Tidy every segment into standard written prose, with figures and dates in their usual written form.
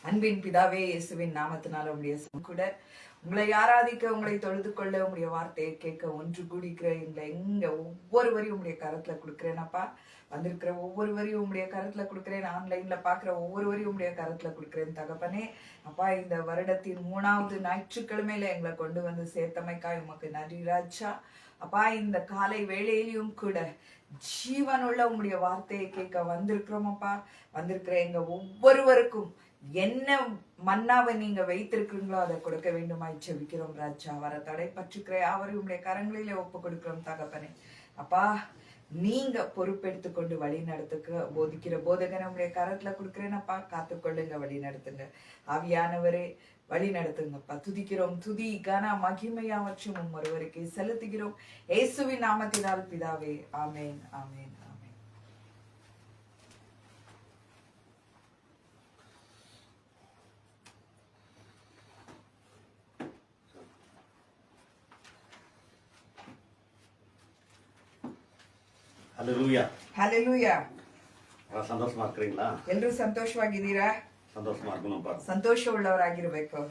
அன்பின் பிதாவே, இயேசுவின் நாமத்தினால உங்களுடைய கூட உங்களை ஆராதிக்க, உங்களை தொழுது கொள்ள, உங்களுடைய வார்த்தையை கேட்க ஒன்று கூடிக்கிற எங்க ஒவ்வொருவரையும் உங்களுடைய கரத்துல கொடுக்குறேனப்பா. வந்திருக்கிற ஒவ்வொருவரையும் உங்களுடைய கருத்துல கொடுக்குறேன். ஆன்லைன்ல பாக்குற ஒவ்வொருவரையும் உங்களுடைய கருத்துல கொடுக்குறேன் தகப்பனே. அப்பா, இந்த வருடத்தின் 3வது ஞாயிற்றுக்கிழமையில எங்களை கொண்டு வந்து சேர்த்தமைக்காய் உமக்கு நன்றி ராஜா. அப்பா, இந்த காலை வேளையிலையும் கூட ஜீவனுள்ள உங்களுடைய வார்த்தையை கேட்க வந்திருக்கிறோம் அப்பா. வந்திருக்கிற எங்க ஒவ்வொருவருக்கும் என்ன மன்னாவை நீங்க வைத்திருக்கிறீங்களோ அதை கொடுக்க வேண்டுமாய் ஜெபிக்கிறோம் ராஜா. வர தடை பற்றுக்கிற யாவரையும் உங்களுடைய கரங்களிலே ஒப்பு கொடுக்கிறோம் தகப்பனே. அப்பா, நீங்க பொறுப்பெடுத்து கொண்டு வழி நடத்துக்க போதிக்கிற போதகனை உங்களுடைய கரத்துல கொடுக்குறேனப்பா. காத்துக்கொள்ளுங்க, வழி நடத்துங்க. ஆவியானவரே வழி நடத்துங்கப்பா. துதிக்கிறோம். துதி கன மகிமையாவற்றும் ஒருவருக்கு செலுத்துகிறோம். இயேசுவின் நாமத்தினால் பிதாவே, ஆமேன், ஆமேன், ஆமேன். ஹல்லேலூயா. ஹல்லேலூயா. சந்தோஷமா இருக்கிறீங்களா? ಎಲ್ಲರೂ ಸಂತೋಷವಾಗಿದ್ದೀರಾ? சந்தோஷமா இருக்கணும்ப்பா. ಸಂತೋಷ ಉಳ್ಳವರಾಗಿರಬೇಕು.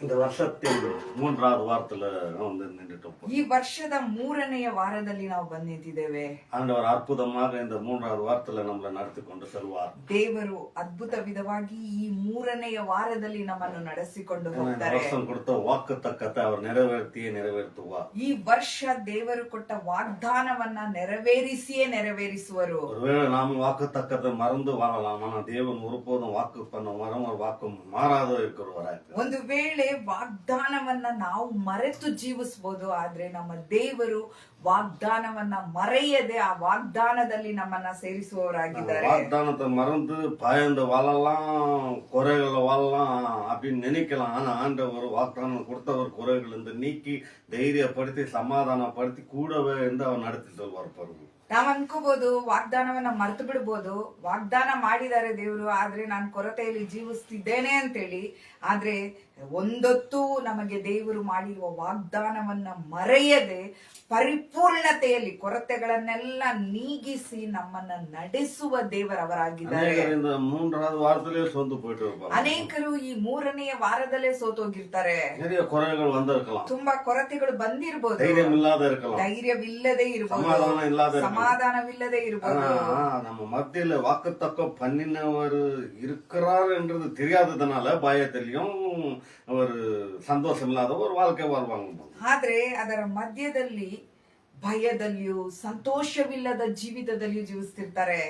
இந்த வருஷத்தின் 3வது வாரத்துல வந்து நின்றுட்டோம். ಈ ವರ್ಷದ 3ನೆಯ ವಾರದಲ್ಲಿ ನಾವು ಬಂದು ನಿಂತಿದ್ದೇವೆ. ஆண்டவர் அற்புதமாக இந்த 3வது வாரத்துல நம்மளை நடத்தி கொண்டு செல்வார். ದೇವರು ಅದ್ಭುತ ವಿಧವಾಗಿ ಈ 3ನೆಯ ವಾರದಲ್ಲಿ ನಮ್ಮನ್ನು ನಡೆಸಿಕೊಂಡು ಹೋಗ್ತಾರೆ. வருஷம் கொடுத்த வாக்குத்தத்தத்தை அவர் நிறைவேற்றுவார். ಈ ವರ್ಷ ದೇವರು ಕೊಟ್ಟ ವಾಗ್ದಾನವನ್ನ ನೆರವೇರಿಸಿಯೇ ನೆರವೇರಿಸುವರು. ஒருவேளை நாம் வாக்குத்தத்தத்தை மறந்து வாழலாம். ஆனா தேவன் ஒருபோதும் வாக்கு பண்ண ஒரு வாக்கு மாறாத இருக்கிறவராய். ಒಂದು ವೇಳೆ ವಾಗ್ದಾನವನ್ನ ನಾವು ಮರೆತು ಜೀವಿಸಬಹುದು, ಆದ್ರೆ ನಮ್ಮ ದೇವರು வாக்தானவನ್ನ மறையದೆ ಆ வாக்தானದಲ್ಲಿ ನಮ್ಮನ್ನ ಸೇರಿಸುವವರಾಗಿದ್ದಾರೆ. வாக்தானத்தை மறந்து பயந்து வாழலாம், குறைகளை வாழலாம் அப்படின்னு நினைக்கலாம். ஆனா ஆண்டவர் வாக்தானம் கொடுத்தவர் குறைகள் இருந்து நீக்கி தைரியப்படுத்தி சமாதானப்படுத்தி கூடவே இருந்து அவர் நடத்தி செல்வார் பாருங்க. ನಾವ್ ಅನ್ಕೋಬಹುದು ವಾಗ್ದಾನವನ್ನ ಮರೆತು ಬಿಡ್ಬೋದು. ವಾಗ್ದಾನ ಮಾಡಿದ್ದಾರೆ ದೇವರು, ಆದ್ರೆ ನಾನು ಕೊರತೆಯಲ್ಲಿ ಜೀವಿಸ್ತಿದ್ದೇನೆ ಅಂತೇಳಿ. ಆದ್ರೆ ಒಂದೊತ್ತು ನಮಗೆ ದೇವರು ಮಾಡಿರುವ ವಾಗ್ದಾನವನ್ನ ಮರೆಯದೆ ಪರಿಪೂರ್ಣತೆಯಲ್ಲಿ ಕೊರತೆಗಳನ್ನೆಲ್ಲ ನೀಗಿಸಿ ನಮ್ಮನ್ನ ನಡೆಸುವ ದೇವರವರಾಗಿದ್ದಾರೆ. ಅನೇಕರು ಈ 3ನೆಯ ವಾರದಲ್ಲೇ ಸೋತೋಗಿರ್ತಾರೆ. ತುಂಬಾ ಕೊರತೆಗಳು ಬಂದಿರಬಹುದು, ಧೈರ್ಯವಿಲ್ಲದೆ ಇರಬಹುದು, சமாதானமில்லதே இருப்பது. நம்ம மத்தியில வாக்குத்தத்தம் பண்ணினவர் இருக்கிறார் என்றது தெரியாததுனால பயத்திலையும் ஒரு சந்தோஷம் இல்லாத ஒரு வாழ்க்கை வாழ்வாங்க. ಆದ್ರೆ ಅದರ ಮಧ್ಯದಲ್ಲಿ ಭಯದಲ್ಲಿಯೂ ಸಂತೋಷವಿಲ್ಲದ ಜೀವಿತದಲ್ಲಿಯೂ ಜೀವಿಸ್ತಿರ್ತಾರೆ.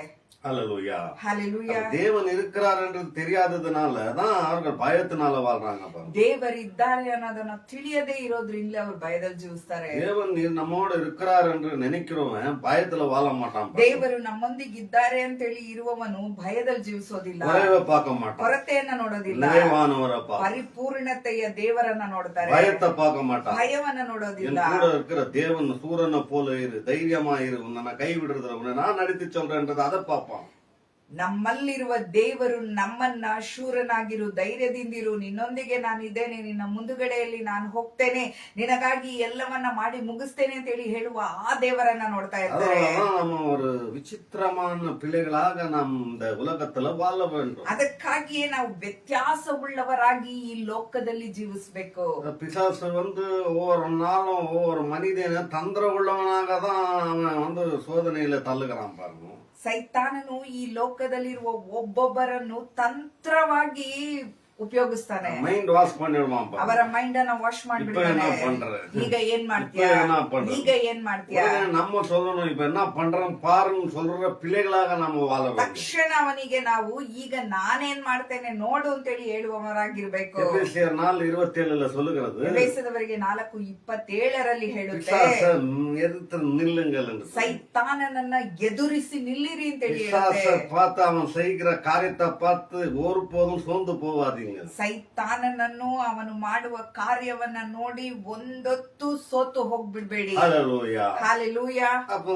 ஹல்லேலூயா. ஹல்லேலூயா. தேவன் இருக்கிறார் என்று தெரியாததுனால தான் அவர்கள் பயத்தினால வாழ்றாங்க. ದೇವರು ಇದ್ದಾರೆ ಅನ್ನೋದನ್ನ ತಿಳಿಯದೇ ಇರೋದ್ರಿಂದ ಅವರು ಭಯದಲ್ಲಿ ಜೀವಿಸ್ತಾರೆ. தேவன் நம்மோட இருக்கிறார் என்று நினைக்கிறவன் பயத்துல வாழ மாட்டான். ದೇವರು ನಮ್ಮೊಂದಿಗೆ ಇದ್ದಾರೆ ಅಂತ ಹೇಳಿ ಇರುವವನು ಭಯದಲ್ಲಿ ಜೀವಿಸೋದಿಲ್ಲ, குறைவை பார்க்க மாட்டான், ಕೊರತೆಯನ್ನ ನೋಡೋದಿಲ್ಲ, நிறைவானவரப்பா ಪರಿಪೂರ್ಣತೆಯ ದೇವರನ್ನ ನೋಡ್ತಾರೆ. பயத்தை பார்க்க மாட்டான், ಭಯವನ್ನ ನೋಡೋದಿಲ್ಲ. கூட இருக்கிற தேவன் சூரனை போல இரு, தைரியமா இரு, உன்னை கை விடுறதுல நான் நடித்து சொல்றேன்றது அதை பார்ப்பான். ನಮ್ಮಲ್ಲಿರುವ ದೇವರು ನಮ್ಮನ್ನ ಶೂರನಾಗಿರು, ಧೈರ್ಯದಿಂದಿರು, ನಿನ್ನೊಂದಿಗೆ ನಾನು ಇದ್ದೇನೆ, ನಿನ್ನ ಮುಂದುಗಡೆಯಲ್ಲಿ ನಾನು ಹೋಗ್ತೇನೆ, ನಿನಗಾಗಿ ಎಲ್ಲವನ್ನ ಮಾಡಿ ಮುಗಿಸ್ತೇನೆ ಅಂತ ಹೇಳಿ ಹೇಳುವ ಆ ದೇವರನ್ನ ನೋಡ್ತಾ ಇದ್ದಾರೆ. நம்ம ஒரு விசித்திரமான பிள்ளைகளாக நாம் இந்த உலகத்துல வாழ வேண்டும். ಅದಕ್ಕಾಗಿಯೇ ನಾವು ವ್ಯತ್ಯಾಸವುಳ್ಳವರಾಗಿ ಈ ಲೋಕದಲ್ಲಿ ಜೀವಿಸಬೇಕು. பிசாசு வந்து ஒவ்வொரு நாளும் ஒவ்வொரு மனிதனை தந்திர உள்ளவனாக தான் அவன் வந்து சோதனையில தள்ளுகிறான் பாருங்க. ಸೈತಾನನು ಈ ಲೋಕದಲ್ಲಿರುವ ಒಬ್ಬೊಬ್ಬರನ್ನು ತಂತ್ರವಾಗಿ ಉಪಯೋಗಿಸ್ತಾನೆ. ಮೈಂಡ್ ವಾಶ್ பண்ணிடுவான். ಅವರ ಮೈಂಡ್ ಅನ್ನ ವಾಶ್ ಮಾಡ್ಬಿಡ್ತಾನೆ. ಈಗ ಏನ್ ಮಾಡ್ತೀಯಾ, ಈಗ ಏನ್ ಮಾಡ್ತೀಯಾ, நம்ம சொல்லணும் இப்ப என்ன பண்றோம் பாருன்னு சொல்ற பிள்ளைகளாக நம்ம வாழணும். ತಕ್ಷಣ ಅವನಿಗೆ ನಾವು ಈಗ ನಾನೇನ್ ಮಾಡ್ತೇನೆ ನೋಡು ಅಂತೇಳಿ ಹೇಳುವವರಾಗಿರ್ಬೇಕು. ಎಫೆಸಿಯರ್ 4:27 சொல்லுகிறது, ಎಫೆಸದವರಿಗೆ 4:27 ಹೇಳುತ್ತೆ, எதிர்த்து நில்லுங்கள் என்று. ಸೈತಾನನನ್ನ ಎದುರಿಸಿ ನಿಲ್ಲಿರಿ ಅಂತೇಳಿ ಹೇಳುತ್ತೆ. பார்த்து அவன் செய்கிற காரியத்தை பார்த்து ஒருபோதும் சோர்ந்து போவாதீங்க. வாசிங்க. ಸೈತಾನನನ್ನು ಅವನು ಮಾಡುವ ಕಾರ್ಯವನ್ನ ನೋಡಿ ಒಂದೊತ್ತು ಸೋತು ಹೋಗ್ಬಿಡ್ಬೇಡಿ. ஹல்லேலூயா. ಹಾಲೆಲೂಯಾ. அப்போ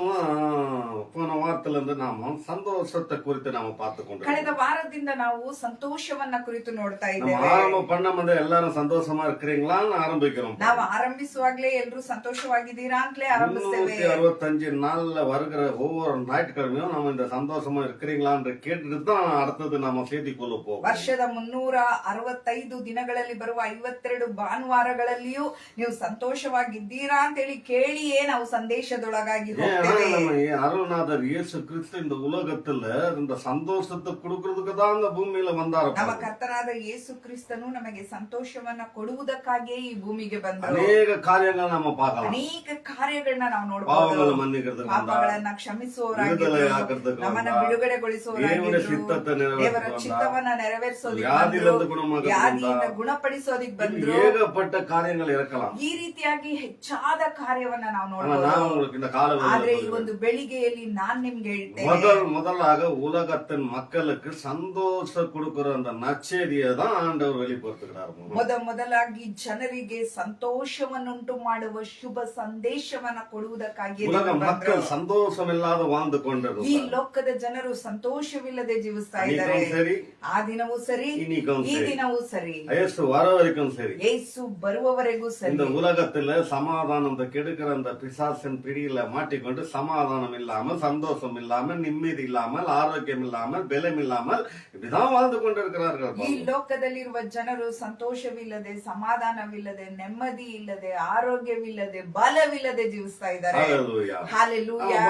போன வாரத்துல இருந்து நாம சந்தோஷத்தை குறித்து நாம பார்த்து கொண்டு ಕಳೆದ ವಾರದಿಂದ ನಾವು ಸಂತೋಷವನ್ನ ಕುರಿತು ನೋಡ್ತಾ நம்ம ಇದ್ದೇವೆ. ஆரம்பம் பண்ணும்போது எல்லாரும் சந்தோஷமா இருக்கிறீங்களான்னு ஆரம்பிக்கிறோம். ನಾವು ಆರಂಭಿಸುವಾಗ್ಲೇ ಎಲ್ರು ಸಂತೋಷವಾಗಿದ್ದೀರಾ ಅಂತಲೇ ಆರಂಭಿಸ್ತೇವೆ. 365 நாள்ல வருகிற ஒவ்வொரு ஞாயிற்றுக்கிழமையும் நம்ம இந்த சந்தோஷமா இருக்கிறீங்களான்னு கேட்டுட்டு தான் அடுத்தது நம்ம செய்திக்குள்ள போவோம். ವರ್ಷದ 365 ದಿನಗಳಲ್ಲಿ ಬರುವ 52 ಭಾನುವಾರಗಳಲ್ಲಿಯೂ ನೀವು ಸಂತೋಷವಾಗಿದ್ದೀರಾ ಅಂತೇಳಿ ಕೇಳಿಯೇ ನಾವು ಸಂದೇಶದೊಳಗಾಗಿ ಹೋಗ್ತೇವೆ. நம்ம அருள்நாதர் இயேசு கிறிஸ்து இந்த உலகத்துல இந்த சந்தோஷத்தை கொடுக்கறதுக்கு தான் இந்த பூமியில வந்தாரு. ನಮ್ಮ ಕರ್ತನಾದ ಯೇಸು ಕ್ರಿಸ್ತನು ನಮಗೆ ಸಂತೋಷವನ್ನ ಕೊಡುವುದಕ್ಕಾಗಿಯೇ ಈ ಭೂಮಿಗೆ ಬಂದರು. ಅನೇಕ ಕಾರ್ಯಗಳು நம்ம பார்க்கலாம். ಅನೇಕ ಕಾರ್ಯಗಳನ್ನ ನಾವು ನೋಡಬಹುದು. பாவங்களை மன்னிக்கிறதுக்கு ಪಾಪಗಳನ್ನ ಕ್ಷಮಿಸುವವರಾಗಿದ್ರು, ನಮ್ಮನ್ನ ಬಿಡುಗಡೆಗೊಳಿಸುವವರಾಗಿದ್ರು, ದೇವರ ಚಿತ್ತವನ್ನ ನೆರವೇರಿಸೋದಿಕ್ಕೆ, ವ್ಯಾಧಿಯಿಂದ ಗುಣಪಡಿಸೋದಿಕ್ ಬಂದ್ರು. ஏகப்பட்ட காரியங்கள் இருக்கலாம். ಈ ರೀತಿಯಾಗಿ ಹೆಚ್ಚಾದ ಕಾರ್ಯವನ್ನ ನಾವು நான் ನೋಡಬಹುದು. உங்களுக்கு இந்த கால ಆದ್ರೆ ಈ ಒಂದು ಬೆಳಿಗ್ಗೆಯಲ್ಲಿ ನಾನ್ ನಿಮ್ಗೆ ಹೇಳ್ತೇನೆ, முதலாக உலகத்தின் மக்களுக்கு சந்தோஷம் கொடுக்கிற அந்த நற்செய்தியை தான் ஆண்டவர் வெளிப்படுத்துகிறார். ಮೊದಲಾಗಿ ಜನರಿಗೆ ಸಂತೋಷವನ್ನುಂಟು ಮಾಡುವ ಶುಭ ಸಂದೇಶವನ್ನ ಕೊಡುವುದಕ್ಕಾಗಿ உலக மக்கள் சந்தோஷம் இல்லாத வாழ்ந்து ಈ கொண்டிருக்கிறார். ಲೋಕದ ಜನರು ಸಂತೋಷವಿಲ್ಲದೆ ಜೀವಿಸ್ತಾ ಇದ್ದಾರೆ. சரி, ಆ ದಿನವೂ ಸರಿ, இன்னைக்கும் ಈ சரி, ದಿನವೂ ಸರಿ, இயேசு வர வரைக்கும் சரி, ಯೇಸು ಬರುವವರೆಗೂ ಸರಿ. இந்த உலகத்துல சமாதானத்தை கெடுக்கிற அந்த பிசாசின் பிடியில மாட்டிக்கொண்டு சமாதானம் இல்லாமல், சந்தோஷம் இல்லாமல், நிம்மதி இல்லாமல், ஆரோக்கியம் இல்லாமல், பலம் இல்லாமல் இப்படிதான் வாழ்ந்து கொண்டிருக்கிறார்கள். ಈ ಲೋಕದಲ್ಲಿರುವ ಜನರು ಸಂತೋಷವಿಲ್ಲದೆ, ಸಮಾಧಾನವಿಲ್ಲದೆ, ನೆಮ್ಮದಿ ಇಲ್ಲದೆ, ಆರೋಗ್ಯವಿಲ್ಲದೆ, ಬಲವಿಲ್ಲದೆ ಜೀವಿಸ್ತಾ ಇದ್ದಾರೆ. ஹல்லேலூயா. ಹಾಲೆಲೂಯಾ.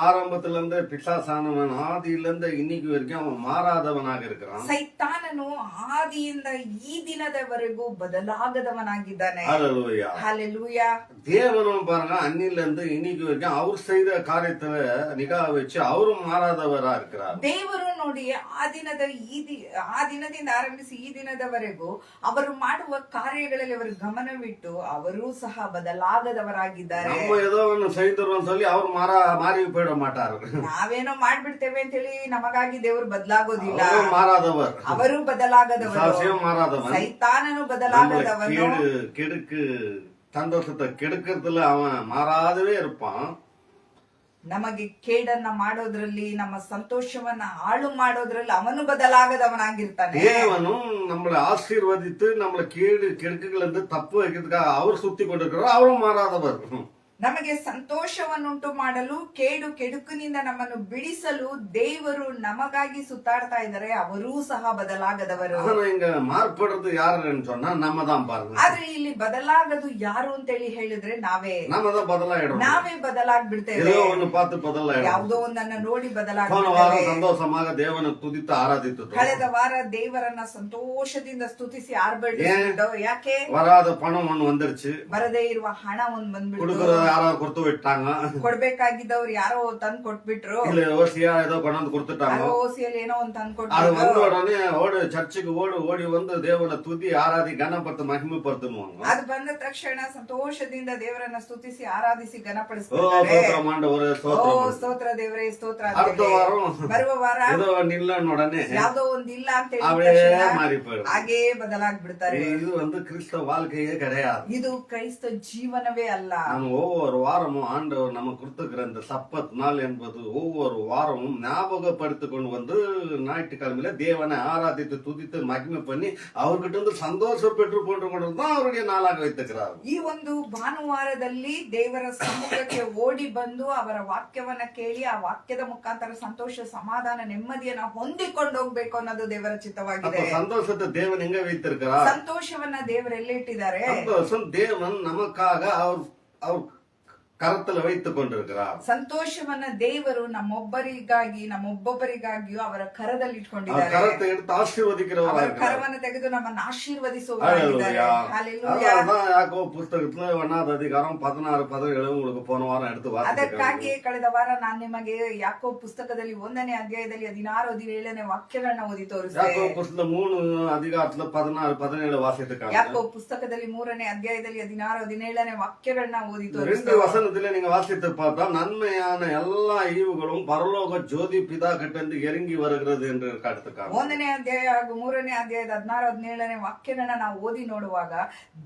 ஆரம்பத்துல இருந்து பிசாசானவன் ஆதியில இருந்து இன்னைக்கு வரைக்கும் அவன் மாறாதவனாக இருக்கிறான். ಸೈತಾನನು ಆದಿಯಿಂದ ಈ ದಿನದವರೆಗೂ ಬದಲಾಗದವನಾಗಿದ್ದಾನೆ. ஹல்லேலூயா. ಹಾಲೆಲೂಯಾ. தேவனும் பாருங்க அன்னில இருந்து இன்னைக்கு வரைக்கும் அவர் செய்த காரியத்துல நிகா வச்சு அவரும் மாறாதவரா இருக்கிறார். ದೇವರು ನೋಡಿ ಆ ದಿನದಿಂದ ಆರಂಭಿಸಿ ಈ ದಿನದವರೆಗೂ ಅವರು ಮಾಡುವ ಕಾರ್ಯಗಳಲ್ಲಿ ಅವರು ಗಮನವಿಟ್ಟು ಅವರೂ ಸಹ ಬದಲಾಗದವರಾಗಿದ್ದಾರೆ. நம்ம ஏதோ ஒண்ணு செய்துறோம் சொல்லி அவர் மாறி போயிட மாட்டாரு. ನಾವೇನೋ ಮಾಡ್ಬಿಡ್ತೇವೆ ಅಂತ ಹೇಳಿ ನಮಗಾಗಿ ದೇವರು ಬದಲಾಗೋದಿಲ್ಲ. அவரும் மாறாதவர், ಅವರು ಬದಲಾಗದವರು, சாசியம் மாறாதவன். ಸೈತಾನನು ಬದಲಾಗದವನು. கெடுக்கு சந்தோஷத்தை கெடுக்கிறதுல அவன் மாறாதவே இருப்பான். ನಮಗೆ ಕೇಡನ್ನ ಮಾಡೋದ್ರಲ್ಲಿ, ನಮ್ಮ ಸಂತೋಷವನ್ನ ಹಾಳು ಮಾಡೋದ್ರಲ್ಲಿ ಅವನು ಬದಲಾಗದವನಾಗಿರ್ತಾನೆ. தேவனும் நம்மளை ஆசீர்வதித்து நம்மளை கெடுக்குகள் இருந்து தப்பு வைக்கிறதுக்காக அவர் சுத்தி கொண்டிருக்கிறார். அவரும் மாறாதவர். ನಮಗೆ ಸಂತೋಷವನ್ನುಂಟು ಮಾಡಲು, ಕೆಡುಕಿನಿಂದ ನಮ್ಮನ್ನು ಬಿಡಿಸಲು ದೇವರು ನಮಗಾಗಿ ಸುತ್ತಾಡ್ತಾ ಇದ್ದಾರೆ. ಅವರೂ ಸಹ ಬದಲಾಗದವರು. ஆனா இங்க மாறுபடுறது யாருன்னு சொன்னா நம்ம தான் பாருங்க. ಆದ್ರೆ ಇಲ್ಲಿ ಬದಲಾಗದು ಯಾರು ಅಂತೇಳಿ ಹೇಳಿದ್ರೆ ನಾವೇ ಬದಲಾಯಿடும். ನಾವೇ ಬದಲಾಗ್ಬಿಡ್ತೇವೆ. ஏதோ ஒண்ணு பார்த்து ಬದಲಾಯಿடும். ಯಾವುದೋ ಒಂದನ್ನ ನೋಡಿ போன வாரம் ಬದಲಾಗ್ಬಿಡ್ತೇವೆ. சந்தோஷமாக தேவனை துதித்து ஆராதித்தோம். ಕಳೆದ ವಾರ ದೇವರನ್ನ ಸಂತೋಷದಿಂದ ಸ್ತುತಿಸಿ ಆರ್ಭಟಿಸಿದ್ದೋ. ಯಾಕೆ? வராத பணம் ஒண்ணு வந்துருச்சு. ಬರದೇ ಇರುವ ಹಣ ಒಂದ್ ಬಂದ್ಬಿಟ್ಟು, கொடுக்கறத யாரோ கொடுத்து விட்டாங்க. ಕೊಡ್ಬೇಕಾಗಿದ್ದವ್ರು ಯಾರೋ ತಂದ್ ಕೊಟ್ಬಿಟ್ರು. இல்ல ஓசியா ஏதோ கொண்டாந்து கொடுத்துட்டாங்க. ಓಸಿಯಲ್ಲಿ ಏನೋ ಒಂದ್ ತಂದ್ அது வந்த ಕೊಟ್ಬಿಟ್ರು. உடனே சர்ச்சுக்கு ஓடி வந்து தேவனை துதி ஆராதி கனப்படுத்த மகிமைப்படுத்தணுவாங்க. ಅದು ಬಂದ ತಕ್ಷಣ ಸಂತೋಷದಿಂದ ದೇವರನ್ನ ಸ್ತುತಿಸಿ ಆರಾಧಿಸಿ ஓ ಘನಪಡಿಸ್ತಾರೆ. சோத்திரம் ஆண்டவரே, ಓ சோத்திரம். ಸ್ತೋತ್ರ ದೇವರೇ ಸ್ತೋತ್ರ ಅಂತ அடுத்த ಹೇಳಿ. வாரம் ಬರುವ ವಾರ ஏதோ நில்லன்னு உடனே ಯಾವ್ದೋ ಒಂದಿಲ್ಲ ಅಂತ ಹೇಳಿದ அப்படியே ತಕ್ಷಣ மாறி போயிடும். ಹಾಗೇ ಬದಲಾಗ್ಬಿಡ್ತಾರೆ. இது கிறிஸ்தவ வாழ்க்கையே கிடையாது. ಇದು ಕ್ರೈಸ್ತ ಜೀವನವೇ ಅಲ್ಲ. நம்ம ஒவ்வொரு வாரமும் ஆண்டவர் நமக்கு கொடுத்துக்கிற இந்த சப்பத் நாள் என்பது ஒவ்வொரு வாரமும் ஞாபகப்படுத்திக் கொண்டு வந்து ஞாயிற்றுக்கிழமையில தேவனை ஆராதித்து துதித்து மகிமை பண்ணி அவர்கிட்ட இருந்து சந்தோஷம் பெற்று கொண்டு தான் அவருடைய நாளாக வைத்திருக்கிறார். ಈ ಒಂದು ಭಾನುವಾರದಲ್ಲಿ ದೇವರ ಸಮ್ಮುಖಕ್ಕೆ ಓಡಿ ಬಂದು ಅವರ ವಾಕ್ಯವನ್ನ ಕೇಳಿ ಆ ವಾಕ್ಯದ ಮುಖಾಂತರ ಸಂತೋಷ, ಸಮಾಧಾನ, ನೆಮ್ಮದಿಯನ್ನ ಹೊಂದಿಕೊಂಡು ಹೋಗ್ಬೇಕು ಅನ್ನೋದು ದೇವರ ಚಿತ್ತವಾಗಿದೆ. அப்ப சந்தோஷத்தை தேவன் எங்க வைத்திருக்கிறார்? ಸಂತೋಷವನ್ನ ದೇವರು ಎಲ್ಲಿಟ್ಟಿದ್ದಾರೆ? சந்தோஷம் தேவன் நமக்காக அவர் ಕರತ್ತಲ್ಲಿ வைத்துக் கொண்டிருக்கிறார். ಸಂತೋಷವನ್ನ ದೇವರು ನಮ್ಮೊಬ್ಬೊಬ್ಬರಿಗಾಗಿಯೂ ಅವರ ಕರದಲ್ಲಿ ಇಟ್ಕೊಂಡಿದ್ದಾರೆ. ಕರத்தை எடுத்து ஆசீர்வதிக்கிறவராக ಅವರ ಕರವನ್ನು ತೆಗೆದು ನಮ್ಮನ್ನು ಆಶೀರ್ವದಿಸುವವರಾಗಿದ್ದಾರೆ. ಹಲ್ಲೆಲೂಯಾ. ಯಾಕೋಬ ಪುಸ್ತಕத்துல 1வது அதிகாரம் 16, 17 உங்களுக்கு போன வாரம் எடுத்து ಅದಕ್ಕಾಗಿ ಕಳೆದ ವಾರ ನಾನು ನಿಮಗೆ ಯಾಕೋಬ ಪುಸ್ತಕದಲ್ಲಿ 1ನೇ ಅಧ್ಯಾಯದಲ್ಲಿ 16, 17ನೇ ವಾಕ್ಯಗಳನ್ನ ಓದಿ ತೋರಿಸಿದೆ. ಯಾಕೋಬ ಪುಸ್ತಕ 3 அதிகாரத்துல 16, 17 வாசித்துக்காங்க. ಯಾಕೋಬ ಪುಸ್ತಕದಲ್ಲಿ 3ನೇ ಅಧ್ಯಾಯದಲ್ಲಿ 16, 17ನೇ ವಾಕ್ಯಗಳನ್ನ ಓದಿ ரெண்டு ತೋರಿಸಿದೆ. வசனம் வசனத்திலே நீங்க வாசித்து பார்த்தா நன்மையான எல்லா ஈவுகளும் பரலோக ஜோதி பிதா கிட்டந்து இறங்கி வருகிறது என்று ಕಾಡ್ತಕ್ಕ 1ನೇ ಅಧ್ಯಾಯ ಹಾಗೂ 3ನೇ ಅಧ್ಯಾಯದ 16-17ನೇ ವಾಕ್ಯಗಳನ್ನ ನಾವು ಓದಿ ನೋಡುವಾಗ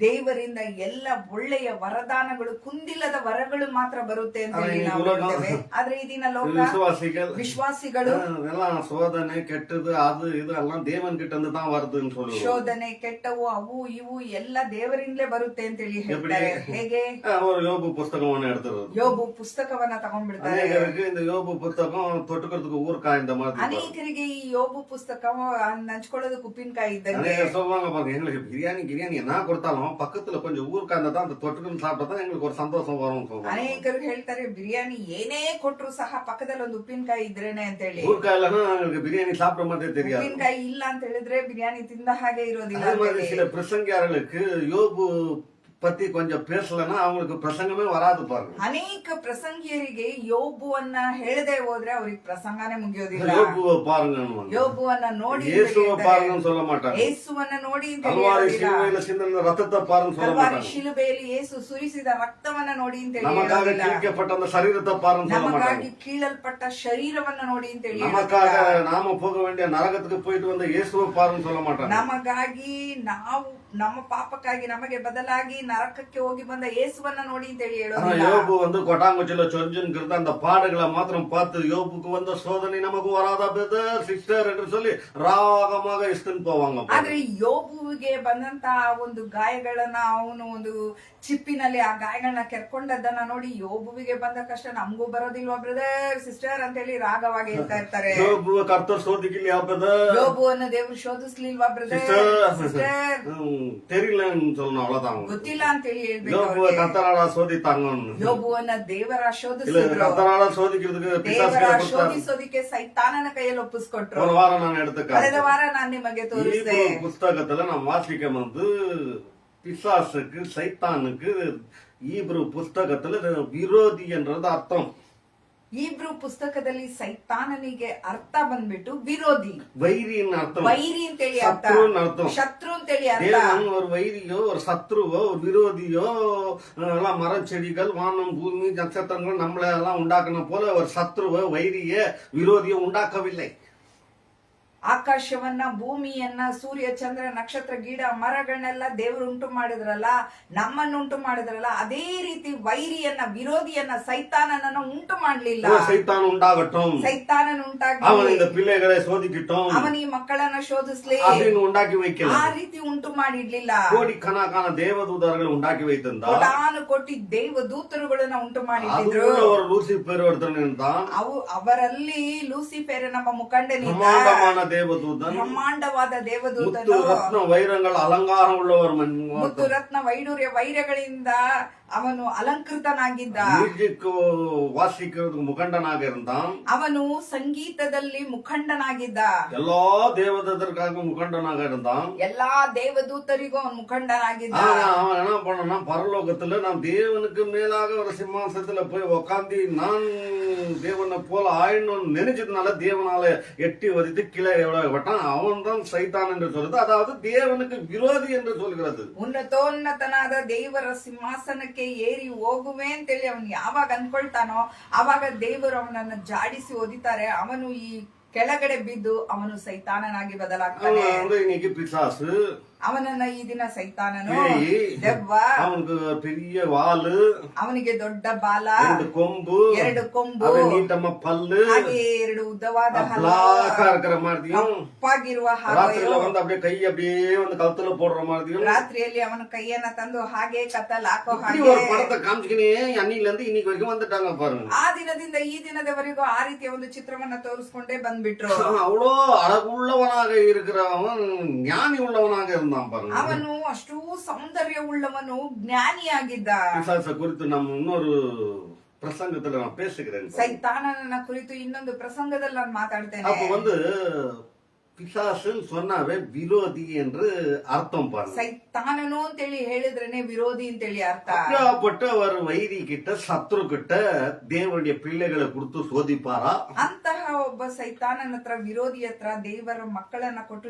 ದೇವರಿಂದ ಎಲ್ಲ ಒಳ್ಳೆಯ ವರದಾನಗಳು ಕುಂದಿಲ್ಲದ ವರಗಳು ಮಾತ್ರ ಬರುತ್ತೆ ಅಂತ ಹೇಳಿ ನಾವು ನೋಡ್ತೇವೆ. ಆದ್ರೆ ಈ ದಿನ ಲೋಕ ವಿಶ್ವಾಸಿಗಳು ಎಲ್ಲ ಶೋಧನೆ ಕೆಟ್ಟದು ಅದು ಇದು ಎಲ್ಲ ದೇವನ್ கிட்ட தான் வருதுன்னு சொல்லுவாங்க. ಶೋಧನೆ ಕೆಟ್ಟವು ಅವು ಇವು ಎಲ್ಲ ದೇವರಿಂದಲೇ ಬರುತ್ತೆ ಅಂತ ಹೇಳಿ ಹೇಳ್ತಾರೆ. ಹೇಗೆ? ಅವರು யோபு புஸ்தகವನ್ನು எடுத்துறது. ಯೋಬು ಪುಸ್ತಕವನ್ನ ತಗೊಂಡ್ಬಿಡ್ತಾರೆ. ಅನೇಕರಿಗೆ இந்த யோபு புத்தகம் தொட்டுக்கிறதுக்கு ஊர்காய் இந்த மாதிரி. ಅನೇಕರಿಗೆ ಈ ಯೋಬು ಪುಸ್ತಕ ನಂಚ್ಕೊಳ್ಳೋದಕ್ಕೆ ಉಪ್ಪಿನಕಾಯಿ ಇದ್ದಂಗೆ. அநேகர் சொல்லுவாங்க பாருங்க, எங்களுக்கு பிரியாணி என்ன கொடுத்தாலும் பக்கத்துல கொஞ்சம் ஊர்காய் இருந்தா தான் அந்த தொட்டுக்கிட்டு சாப்பிட்டா தான் எங்களுக்கு ஒரு சந்தோஷம் வரும் சொல்லுவாங்க. ಅನೇಕರು ಹೇಳ್ತಾರೆ ಬಿರಿಯಾನಿ ಏನೇ ಕೊಟ್ರು ಸಹ ಪಕ್ಕದಲ್ಲಿ ಒಂದು ಉಪ್ಪಿನಕಾಯಿ ಇದ್ರೇನೆ ಅಂತ ಹೇಳಿ. ஊர்காய் இல்லைன்னா எங்களுக்கு பிரியாணி சாப்பிட மாதிரி தெரியாது. ಉಪ್ಪಿನಕಾಯಿ ಇಲ್ಲ ಅಂತ ಹೇಳಿದ್ರೆ ಬಿರಿಯಾನಿ ತಿಂದ ಹಾಗೆ ಇರೋದಿಲ್ಲ. அதே மாதிரி சில பிரசங்கியார்களுக்கு யோபு பத்தி கொஞ்சம் பேசலன்னா அவங்களுக்கு பிரசங்கமே வராது பாருங்க. ಅನೇಕ ಪ್ರಸಂಗಿಯರಿಗೆ ಯೋಬುವನ್ನ ಹೇಳದೆ ಹೋದ್ರೆ ಅವ್ರಿಗೆ ಪ್ರಸಂಗನೇ ಮುಗಿಯೋದಿಲ್ಲ. யோபுவை பாருங்க, ಯೋಬುವನ್ನ ನೋಡಿ இயேசுவை பாருங்கன்னு சொல்ல மாட்டாங்க. ಯೇಸುವನ್ನ ನೋಡಿ ಅಂತ கல்வாரி ಹೇಳೋದಿಲ್ಲ. ಶಿಲುಬೆಯಲ್ಲಿ ಸಿಂದಿದ ರಕ್ತத்தை பாருன்னு சொல்ல ಕಲ್ವಾರಿ மாட்டாங்க. ಶಿಲುಬೆಯಲ್ಲಿ ಯೇಸು ಸುರಿಸಿದ ರಕ್ತವನ್ನ ನೋಡಿ ಅಂತ ಹೇಳಿ நமக்காக ಹೇಳೋದಿಲ್ಲ. கிழிக்கப்பட்ட அந்த சரீரத்தை பாருன்னு சொல்ல மாட்டாங்க. ನಮಗಾಗಿ ಕೀಳಲ್ಪಟ್ಟ ಶರೀರವನ್ನ ನೋಡಿ ಅಂತ ಹೇಳಿ நமக்காக நாம போக வேண்டிய நரகத்துக்கு போயிட்டு வந்த இயேசுவை பாருன்னு சொல்ல மாட்டாங்க. ನಮಗಾಗಿ ನಾವು ನಮ್ಮ ಪಾಪಕ್ಕಾಗಿ ನಮಗೆ ಬದಲಾಗಿ ನರಕಕ್ಕೆ ಹೋಗಿ ಬಂದ ಯೇಸುವನ್ನ ನೋಡಿ ಅಂತ ಹೇಳಿ ಹೇಳೋದಿಲ್ಲ. யோபு வந்து கொட்டாங்குச்சில சொஞ்சுங்கிறது அந்த பாடுகளை மாத்திரம் பார்த்து யோபுக்கு வந்த சோதனை நமக்கு வராதா பிரதர் சிஸ்டர் என்று சொல்லி ರಾಗமாக ಇಷ್ಟನ್ போவாங்க. ಆದ್ರೆ ಯೋಬುವಿಗೆ ಬಂದಂತ ಒಂದು ಗಾಯಗಳನ್ನ ಅವನು ಒಂದು ಚಿಪ್ಪಿನಲ್ಲಿ ಆ ಗಾಯಗಳನ್ನ ಕೆರ್ಕೊಂಡದ್ದನ್ನ ನೋಡಿ ಯೋಬುವಿಗೆ ಬಂದ ಕಷ್ಟ ನಮಗೂ ಬರೋದಿಲ್ವಾ ಬ್ರದರ್ ಸಿಸ್ಟರ್ ಅಂತ ಹೇಳಿ ರಾಗವಾಗಿ ಹೇಳ್ತಾ ಇರ್ತಾರೆ. யோபுவை கர்த்தர் சோதிக்கலையா பிரதர், ಯೋಬುವನ್ನ ದೇವರು ಶೋಧಿಸ್ಲಿಲ್ವಾ ಬ್ರದರ್ ಸಿಸ್ಟರ್ தெரியலன்னு சொல்லணும், அவ்வளவுதான். ಗೊತ್ತಿಲ್ಲ ಅಂತ ಹೇಳಿ ಹೇಳ್ಬೇಕು. யோபுவை கர்த்தரால சோதித்தாங்க. ಯೋಬುವನ್ನ ದೇವರ இல்ல ಶೋಧಿಸಿದ್ರು. கர்த்தரால சோதிக்கிறதுக்கு ದೇವರ பிசாசுகளை கொடுத்தாரு. ಶೋಧಿಸೋದಿಕ್ಕೆ ಸೈತಾನನ ಕೈಯಲ್ಲಿ ಒಪ್ಪಿಸ್ಕೊಟ್ರು. ஒரு வாரம் நான் எடுத்துக்க ಕಳೆದ ವಾರ ನಾನು ನಿಮಗೆ ತೋರಿಸಿದೆ. புஸ்தகத்துல நான் வாசிக்க வந்து பிசாசுக்கு சைத்தானுக்கு ஈப்ரு புஸ்தகத்துல விரோதி என்றது அர்த்தம். ಈಬ್ರು ಪುಸ್ತಕದಲ್ಲಿ ಸೈತಾನನಿಗೆ ಅರ್ಥ ಬಂದ್ಬಿಟ್ಟು ವಿರೋಧಿ, வைரின்னு அர்த்தம். ವೈರಿ ಅಂತೇಳಿ ಅರ್ಥ, சத்ருன்னு அர்த்தம். ಶತ್ರು ಅಂತೇಳಿ ಅರ್ಥ. தேவன் ஒரு வைரியோ ஒரு சத்ருவோ ஒரு விரோதியோ எல்லாம் மரம் செடிகள் வானம் பூமி நட்சத்திரங்கள் நம்மள எல்லாம் உண்டாக்குன போல ஒரு சத்ருவோ வைரிய விரோதியோ உண்டாக்கவில்லை. ಆಕಾಶವನ್ನ ಭೂಮಿಯನ್ನ ಸೂರ್ಯ ಚಂದ್ರ ನಕ್ಷತ್ರ ಗಿಡ ಮರಗಳನ್ನೆಲ್ಲ ದೇವರು ಉಂಟು ಮಾಡಿದ್ರಲ್ಲ, ನಮ್ಮನ್ನು ಉಂಟು ಮಾಡಿದ್ರಲ್ಲ, ಅದೇ ರೀತಿ ವೈರಿಯನ್ನ ವಿರೋಧಿಯನ್ನ ಸೈತಾನನನ್ನ ಉಂಟು ಮಾಡ್ಲಿಲ್ಲ. சைத்தான் உண்டாகட்டும், ಸೈತಾನನ ಉಂಟಾಗಿ அவன் இந்த பிள்ளைகளை சோதிக்கட்டும் ಅವನ ಈ ಮಕ್ಕಳನ್ನ ಶೋಧಿಸ್ಲಿ அப்படின்னு உண்டாக்கி வைக்கல. ಆ ರೀತಿ ಉಂಟು ಮಾಡಿಡ್ಲಿಲ್ಲ. கோடிக்கணக்கான தேவதூதர்கள் உண்டாக்கி வைத்திருந்தா ಕೋಟಾನು ಕೋಟಿ ದೇವ ದೂತರುಗಳನ್ನ ಉಂಟು ಮಾಡಿದ್ರು. அதுக்குள்ள ஒரு லூசிபர் ஒருத்தன் இருந்தான். ಅವರಲ್ಲಿ ಲೂಸಿಫೆರ್ ನಮ್ಮ ಮುಖಂಡನಿದ್ದ. பிரம்மாண்டமான தேவதூதன், ಬ್ರಹ್ಮಾಂಡವಾದ முத்து ದೇವದೂತನು, ரத்ன வைரங்கள் அலங்காரம் உள்ளவர் ಮುತ್ತು ರತ್ನ ವೈಡೂರ್ಯ ವೈರಗಳಿಂದ ಅವನು ಅಲಂಕೃತನಾಗಿದ್ದ. மியூசிக் வாசிக்கிறதுக்கு முகண்டனாக இருந்தான். ಅವನು ಸಂಗೀತದಲ್ಲಿ ಮುಖಂಡನಾಗಿದ್ದ. எல்லா தேவதூதருக்காக முகண்டனாக இருந்தான். ಎಲ್ಲಾ ದೇವದೂತರಿಗೂ ಅವನು ಮುಖಂಡನಾಗಿದ್ದ. ஆனா அவன் என்ன பண்ணனா, பரலோகத்துல நான் தேவனுக்கு மேலாக ஒரு சிம்மாசனத்துல போய் உக்காந்து நான் தேவனை போல ஆயிடணும்னு நினைச்சதுனால தேவனால எட்டி வதித்து கீழே விட்டான். அவன் தான் சைத்தான் என்று சொல்றது, அதாவது தேவனுக்கு விரோதி என்று சொல்கிறது. ಉನ್ನತೋನ್ನತನಾದ ದೇವರ ಸಿಂಹಾಸನಕ್ಕೆ ಏರಿ ಹೋಗುವೆ ಅಂತೇಳಿ ಅವನು ಯಾವಾಗ ಅನ್ಕೊಳ್ತಾನೋ ಆವಾಗ ದೇವರು ಅವನನ್ನ ಜಾಡಿಸಿ ಓದಿತಾರೆ. ಅವನು ಈ ಕೆಳಗಡೆ ಬಿದ್ದು ಅವನು ಸೈತಾನನಾಗಿ ಬದಲಾಗ್ತಾನೆ. இன்னைக்கு பிசாசு, ಅವನನ್ನ ಈ ದಿನ ಸೈತಾನನು, பேய், ದೆವ್ವ, அவனுக்கு பெரிய வாலு, ಅವನಿಗೆ ದೊಡ್ಡ ಬಾಲ, ಎರಡು ಕೊಂಬು, நீட்டமா பல்லு, ಹಾಗೆ ಎರಡು ಉದ್ದವಾದ ಹಲ್ಲು, பிளாக்கா இருக்கிற மாதிரியும், ಕಪ್ಪಾಗಿರುವ ராத்திரில ಹಾಗೆ வந்து அப்படியே கை அப்படியே வந்து கழுத்துல போடுற மாதிரியும், ರಾತ್ರಿಯಲ್ಲಿ ಅವನ ಕೈಯನ್ನ ತಂದು ಹಾಗೆ ಕತ್ತಲ್ ಹಾಕೋ இப்படி ಹಾಗೆ ஒரு படத்தை காமிச்சுக்கினே அன்னில இருந்து இன்னைக்கு வரைக்கும் வந்துட்டாங்க பாருங்க. ಆ ದಿನದಿಂದ ಈ ದಿನದವರೆಗೂ ಆ ರೀತಿಯ ಒಂದು ಚಿತ್ರವನ್ನ ತೋರಿಸ್ಕೊಂಡೇ ಬಂದ್ಬಿಟ್ರು. அவ்வளோ அழகுள்ளவனாக இருக்கிறவன் ஞானி உள்ளவனாக இருந்தான் பாருங்க. ಅವನು ಅಷ್ಟು ಸೌಂದರ್ಯ ಉಳ್ಳವನು, ಜ್ಞಾನಿಯಾಗಿದ್ದ. பிசாச குறித்து நம்ம இன்னொரு பிரசங்கத்துல நான் பேசுகிறேன். ಸೈತಾನನ ಕುರಿತು ಇನ್ನೊಂದು ಪ್ರಸಂಗದಲ್ಲಿ ನಾನು ಮಾತಾಡ್ತೇನೆ. அப்ப வந்து பிசாசுன்னு சொன்னாவே விரோதி என்று அர்த்தம் பாருங்க. ಸೈತಾನನು ಅಂತೇಳಿ ಹೇಳಿದ್ರೇನೆ ವಿರೋಧಿ ಅಂತೇಳಿ ಅರ್ಥ. அப்படியாப்பட்ட ஒரு வைரி கிட்ட சத்ரு கிட்ட தேவனுடைய பிள்ளைகளை கொடுத்து சோதிப்பாரா? ಅಂತಹ ಒಬ್ಬ ಸೈತಾನನ ಹತ್ರ ವಿರೋಧಿ ಹತ್ರ ದೇವರ ಮಕ್ಕಳನ್ನ ಕೊಟ್ಟು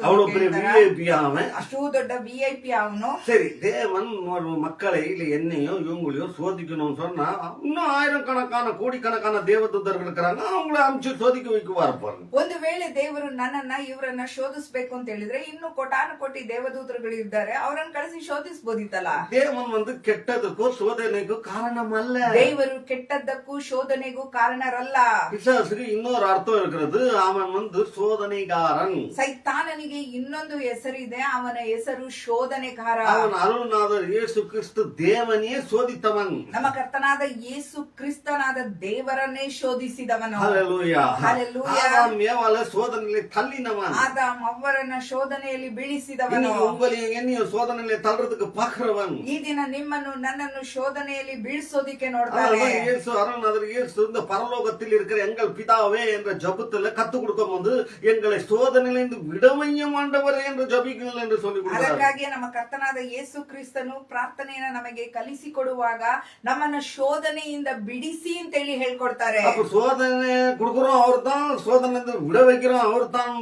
அவ்வளவு பெரிய ಶೋಧಿಸೋದು விஐபி அவன். ಅಷ್ಟು ದೊಡ್ಡ VIP ಅವನು. சரி, தேவன் ஒரு மக்களை இல்ல என்னையோ இவங்களையோ சோதிக்கணும்னு சொன்னா இன்னும் ஆயிரக்கணக்கான கோடிக்கணக்கான தேவதூதர்கள் இருக்கிறாங்க, அவங்கள அனுப்பிச்சு சோதிக்க வைக்குவாரு பாருங்க. ಒಂದು ವೇಳೆ ದೇವರು ನನ್ನನ್ನ ಇವರನ್ನ ಶೋಧಿಸ್ಬೇಕು ಅಂತ ಹೇಳಿದ್ರೆ ಇನ್ನು ಕೋಟಾನು ಕೋಟಿ ದೇವದೂತರುಗಳು ಇದ್ದಾರೆ, ಅವರನ್ನ ಕಳಿಸಿ ಶೋಧಿಸಬಹುದಿತ್ತಲ್ಲ. தேவன் கெட்டதுக்கோ சோதனைக்கோ காரணம் அல்ல. ದೇವರು ಕೆಟ್ಟದ್ದಕ್ಕೂ ಶೋಧನೆಗೂ ಕಾರಣರಲ್ಲ. பிசாசுக்கு இன்னொரு அர்த்தம் இருக்கிறது, அவன் சோதனைகாரன். ಸೈತಾನನಿಗೆ ಇನ್ನೊಂದು ಹೆಸರಿದೆ, ಅವನ ಹೆಸರು ಶೋಧನೆಗಾರ. அவன் அருள்நாதர் இயேசு கிறிஸ்து தேவனையே சோதித்தவன். ನಮ್ಮ ಕರ್ತನಾದ ಯೇಸು ಕ್ರಿಸ್ತನಾದ ದೇವರನ್ನೇ ಶೋಧಿಸಿದವನು. ஹல்லேலூயா. ஹல்லேலூயா. ஆதாம் ஏவாளை சோதனையிலே தள்ளினவன். ಆದಾಮ್ ಅವರನ್ನ ಶೋಧನೆಯಲ್ಲಿ ಬೀಳಿಸಿದವನು. இன்னைக்கு உங்களையும் என்னையும் சோதனையிலே தள்ளுறதுக்கு பாக்குறவன். ಈ ದಿನ ನಿಮ್ಮನ್ನು ನನ್ನನ್ನು ಶೋಧನೆಯಲ್ಲಿ ಬೀಳಿಸೋದಿಕ್ಕೆ ನೋಡ್ತಾನೆ. இயேசு அருள்நாதர் இயேசு இந்த பரலோகத்தில் இருக்கிற எங்கள் பிதாவே என்ற ஜபத்துல கத்து கொடுக்கும் போது எங்களை சோதனையிலிருந்து விடவையும் ஆண்டவரே என்று ஜபிக்கணும் என்று சொல்லி கொடுத்தார். ಅದಕ್ಕಾಗಿ ನಮ್ಮ ಕರ್ತನಾದ ಯೇಸು ಕ್ರಿಸ್ತನು ಪ್ರಾರ್ಥನೆಯನ್ನ ನಮಗೆ ಕಲಿಸಿಕೊಡುವಾಗ ನಮ್ಮನ್ನ ಶೋಧನೆಯಿಂದ ಬಿಡಿಸಿ ಅಂತೇಳಿ ಹೇಳ್ಕೊಡ್ತಾರೆ. அப்ப சோதனை கொடுக்கிறோம் அவர் தான், சோதனை விட வைக்கிறோம் அவர் தான்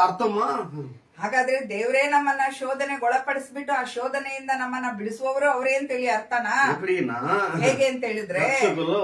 அர்த்தமா? ಹಾಗಾದ್ರೆ ದೇವರೇ ನಮ್ಮನ್ನ ಶೋಧನೆಗೆ ಒಳಪಡಿಸ್ಬಿಟ್ಟು ಆ ಶೋಧನೆಯಿಂದ ನಮ್ಮನ್ನ ಬಿಡಿಸುವವರು ಅವರೇ ಅಂತೇಳಿ ಅರ್ಥನಾ? எப்படின்னா, ಹೇಗೆ ಅಂತ ಹೇಳಿದ್ರೆ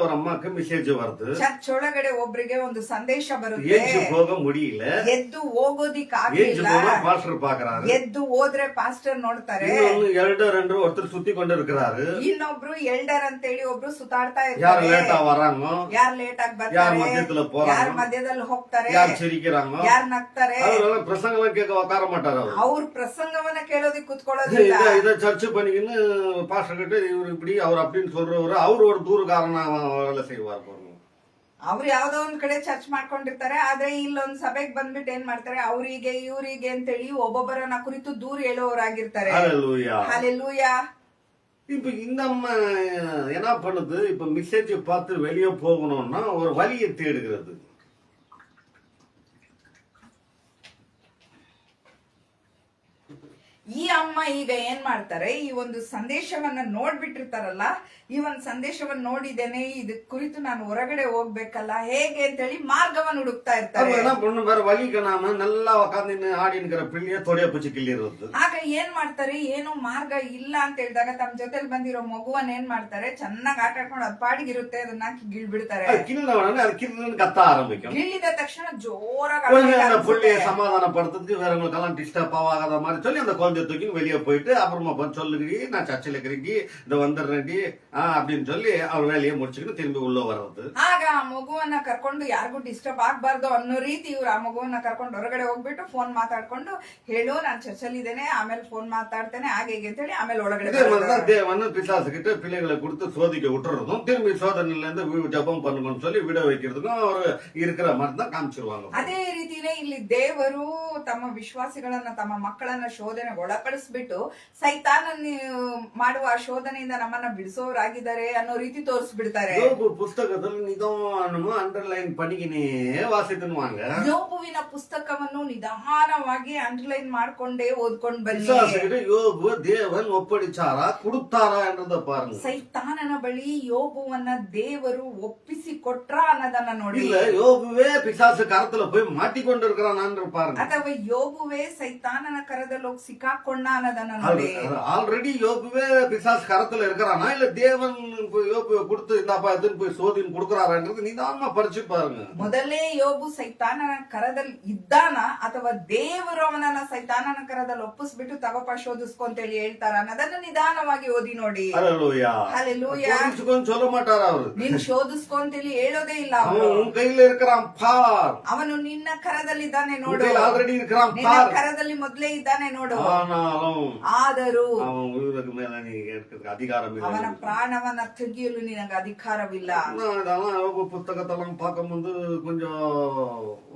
ஒரு அம்மாக்கு மெசேஜ் வருது, ಚರ್ಚ್ ಒಳಗಡೆ ಒಬ್ರಿಗೆ ಒಂದು ಸಂದೇಶ ಬರುತ್ತೆ, ஏஞ்சு போக முடியல, ಎದ್ದು ಹೋಗೋದಿಕ್ ஏஞ்சு ಆಗಿಲ್ಲ, போனா பாஸ்டர் பாக்குறாரு, ಎದ್ದು ಹೋದ್ರೆ ಪಾಸ್ಟರ್ ನೋಡ್ತಾರೆ, இன்னொன்னு எல்டர் என்று ஒருத்தர் சுத்தி கொண்டு இருக்கிறாரு, ಇನ್ನೊಬ್ರು ಎಲ್ಡರ್ ಅಂತೇಳಿ ಒಬ್ರು ಸುತ್ತಾಡ್ತಾ யார் ಇರ್ತಾರೆ, லேட்டா வராங்க, ಯಾರ್ ಲೇಟ್ ಆಗಿ யார் ಬರ್ತಾರೆ, மத்தியத்துல போறாங்க, ಯಾರ್ ಮಧ್ಯದಲ್ಲಿ ಹೋಗ್ತಾರೆ, யார் சிரிக்கிறாங்க, ಯಾರ್ ನಗ್ತಾರೆ. அதனால பிரசங்கெல்லாம் கேட்க உட்கார மாட்டாரு அவர். ಅವ್ರ ಪ್ರಸಂಗವನ್ನ ಕೇಳೋದಿಕ್ ಕುತ್ಕೊಳ್ಳೋದಿಲ್ಲ. இத சர்ச் பண்ணிக்கின்னு பாஸ்டர் கிட்ட இவர் இப்படி அவர் அப்படின்னு சொல்றவரு அவர் ஒரு தூரகாரனா வேலை செய்வார் பாருங்க. ಅವ್ರು ಯಾವ್ದೋ ಒಂದ್ ಕಡೆ ಚರ್ಚ್ ಮಾಡ್ಕೊಂಡಿರ್ತಾರೆ, ಆದ್ರೆ ಇಲ್ಲೊಂದ್ ಸಭೆಗೆ ಬಂದ್ಬಿಟ್ಟು ಏನ್ ಮಾಡ್ತಾರೆ, ಅವ್ರಿಗೆ ಇವ್ರಿಗೆ ಅಂತೇಳಿ ಒಬ್ಬೊಬ್ಬರನ್ನ ಕುರಿತು ದೂರ ಹೇಳೋರಾಗಿರ್ತಾರೆ. ஹல்லேலூயா. ஹல்லேலூயா. இப்ப இந்த அம்மா என்ன பண்ணுது, இப்ப மெசேஜ் பார்த்து வெளியே போகணும்னா ஒரு வழியை தேடுகிறது. ಈ ಅಮ್ಮ ಈಗ ಏನ್ ಮಾಡ್ತಾರೆ, ಈ ಒಂದು ಸಂದೇಶವನ್ನ ನೋಡ್ಬಿಟ್ಟಿರ್ತಾರಲ್ಲ, ಈ ಒಂದು ಸಂದೇಶವನ್ನ ನೋಡಿದ್ದೇನೆ, ಇದ ಕುರಿತು ನಾನು ಹೊರಗಡೆ ಹೋಗ್ಬೇಕಲ್ಲ, ಹೇಗೆ ಅಂತೇಳಿ ಮಾರ್ಗವನ್ನು ಹುಡುಕ್ತಾ ಇರ್ತಾರೆ. என்ன பண்ணு, வேற வழி காணாம நல்லா உட்காந்து ஆடினுக்கிற பிள்ளைய தொடைய பிடிச்சி கிள்ளிರೋದು. ಆಗ ಏನ್ ಮಾಡ್ತಾರೆ, ಏನು ಮಾರ್ಗ ಇಲ್ಲ ಅಂತ ಹೇಳಿದಾಗ ತಮ್ಮ ಜೊತೆಲಿ ಬಂದಿರೋ ಮಗುವನ್ನ ಏನ್ ಮಾಡ್ತಾರೆ, ಚೆನ್ನಾಗಿ ಆಟ ಆಡ್ಕೊಂಡು ಅದ್ ಪಾಡಿಗಿರುತ್ತೆ, ಅದನ್ನ ಹಾಕಿ ಗಿಳ್ಬಿಡ್ತಾರೆ. கிள்ளனவனே அது கிள்ளன்னு கத்த ஆரம்பிக்கும். ಗಿಳ್ಳಿದ ತಕ್ಷಣ ಜೋರಾಗಿ அந்த பிள்ளைய சமாதானப்படுத்துறதுக்கு வேறவங்களுக்கெல்லாம் டிஸ்டர்ப் ஆகாத மாதிரி சொல்லி அந்த குழந்தைய தூக்கி வெளியே போயிட்டு அப்புறமா சொல்லுகிறீ நான் சர்ச்சில் இருக்கிறீங்க இந்த வந்துடுறேன்டி அப்படின்னு சொல்லி ಅವ್ರ வேலையை முடிச்சுக்கிட்டு திரும்பி உள்ள வர்றது. ಆಗ ಆ ಮಗುವನ್ನ ಕರ್ಕೊಂಡು ಯಾರಿಗೂ ಡಿಸ್ಟರ್ಬ್ ಆಗ್ಬಾರ್ದು ಅನ್ನೋ ರೀತಿ ಇವ್ರು ಆ ಮಗುವನ್ನ ಕರ್ಕೊಂಡು ಹೊರಗಡೆ ಹೋಗ್ಬಿಟ್ಟು ಫೋನ್ ಮಾತಾಡ್ಕೊಂಡು, ಹೇಳು ನಾನು ಚರ್ಚಲ್ಲಿ ಇದ್ದೇನೆ, ಆಮೇಲೆ ಫೋನ್ ಮಾತಾಡ್ತೇನೆ ಹಾಗೆ ಅಂತ ಹೇಳಿ ಆಮೇಲೆ ಒಳಗಡೆ தேவன் பிசாசுகிட்ட பிள்ளைகளை கொடுத்து சோதிக்க விட்டுறதும் திரும்பி சோதனையில இருந்து ஜபம் பண்ணுங்கன்னு சொல்லி விட வைக்கிறதுக்கும் அவர் இருக்கிற மாதிரி தான் காமிச்சிருவாங்க. ಅದೇ ರೀತಿನೇ ಇಲ್ಲಿ ದೇವರು ತಮ್ಮ ವಿಶ್ವಾಸಿಗಳನ್ನ ತಮ್ಮ ಮಕ್ಕಳನ್ನ ಶೋಧನೆ ಒಳಪಡಿಸ್ಬಿಟ್ಟು ಸೈತಾನನ್ನ ಮಾಡುವ ಆ ಶೋಧನೆಯಿಂದ ನಮ್ಮನ್ನ ಬಿಡಿಸೋರಾಗಿದ್ದಾರೆ ಅನ್ನೋ ರೀತಿ ತೋರಿಸ್ಬಿಡ್ತಾರೆ. யோபு புஸ்தகத்தில் நிதானமா அண்டர்லைன் பண்ணிக்கினே வாசித்துவாங்க. ಯೋಬುವಿನ ಪುಸ್ತಕವನ್ನು ನಿಧಾನವಾಗಿ ಅಂಡರ್ಲೈನ್ ಮಾಡ್ಕೊಂಡೇ ಓದ್ಕೊಂಡ್ ಬನ್ನಿ. யோபு தேவன் ஒப்படைச்சாரா கொடுத்தாரா என்றத பாருங்க. ಸೈತಾನನ ಬಳಿ ಯೋಬುವನ್ನ ದೇವರು ಒಪ್ಪಿಸಿ ಕೊಟ್ರ ಅನ್ನೋದನ್ನ ನೋಡಿ. இல்ல யோபுவே பிசாசு கரத்துல போய் மாட்டிக்கொண்டு இருக்கிறான்னு பாருங்க. ಅಥವಾ ಯೋಬುವೆ ಸೈತಾನನ ಕರದಲ್ಲಿ ಹೋಗಿ ಸಿಕ್ಕಾಕೊಂಡ ಅನ್ನೋದನ್ನ ನೋಡಿ. ஆல்ரெடி யோபுவே பிசாசு கரத்துல இருக்கிறானா இல்ல தேவன் யோபுவை கொடுத்து இந்தாப்பா எடுத்துன்னு போய் சோதின்னு கொடுக்கறாருன்றது நிதானமா படிச்சு பாருங்க. ಮೊದಲೇ ಯೋಬು ಸೈತಾನನ ಕರದಲ್ಲಿ ಇದ್ದಾನ ಅಥವಾ ದೇವರು ಅವನನ್ನ ಸೈತಾನನ ಕರದಲ್ಲಿ ಒಪ್ಪಿಸ್ಬಿಟ್ಟು ತಗಪ ಶೋಧಿಸ್ಕೊ ಅಂತ ಹೇಳಿ ಹೇಳ್ತಾರ ಅನ್ನೋದನ್ನ ನಿಧಾನವಾಗಿ ಓದಿ ನೋಡಿ. ஹல்லேலூயா. ஹல்லேலூயா. சொல்ல மாட்டார் அவரு. ನೀನ್ ಶೋಧಿಸ್ಕೊ ಅಂತ ಹೇಳಿ ಹೇಳೋದೇ ಇಲ್ಲ. உன் கையில இருக்கிறான் பார். ಅವನು ನಿನ್ನ ಕರದಲ್ಲಿ ಇದ್ದಾನೆ ನೋಡು. ஆல்ரெடி இருக்கிறான் ನಿನ್ನ பார். ಕರದಲ್ಲಿ ಮೊದಲೇ ಇದ್ದಾನೆ ನೋಡು. ஆனால் ಆದರೂ அவன் உயிருக்கு மேல நீ எடுக்கிறதுக்கு அதிகாரம் இல்லை. ಅವನ ಪ್ರಾಣವನ್ನ ತೆಗೆಯಲು ನಿನಗೆ ಅಧಿಕಾರವಿಲ್ಲ. இதெல்லாம் யோபு புத்தகத்தெல்லாம் பார்க்கும்போது கொஞ்சம்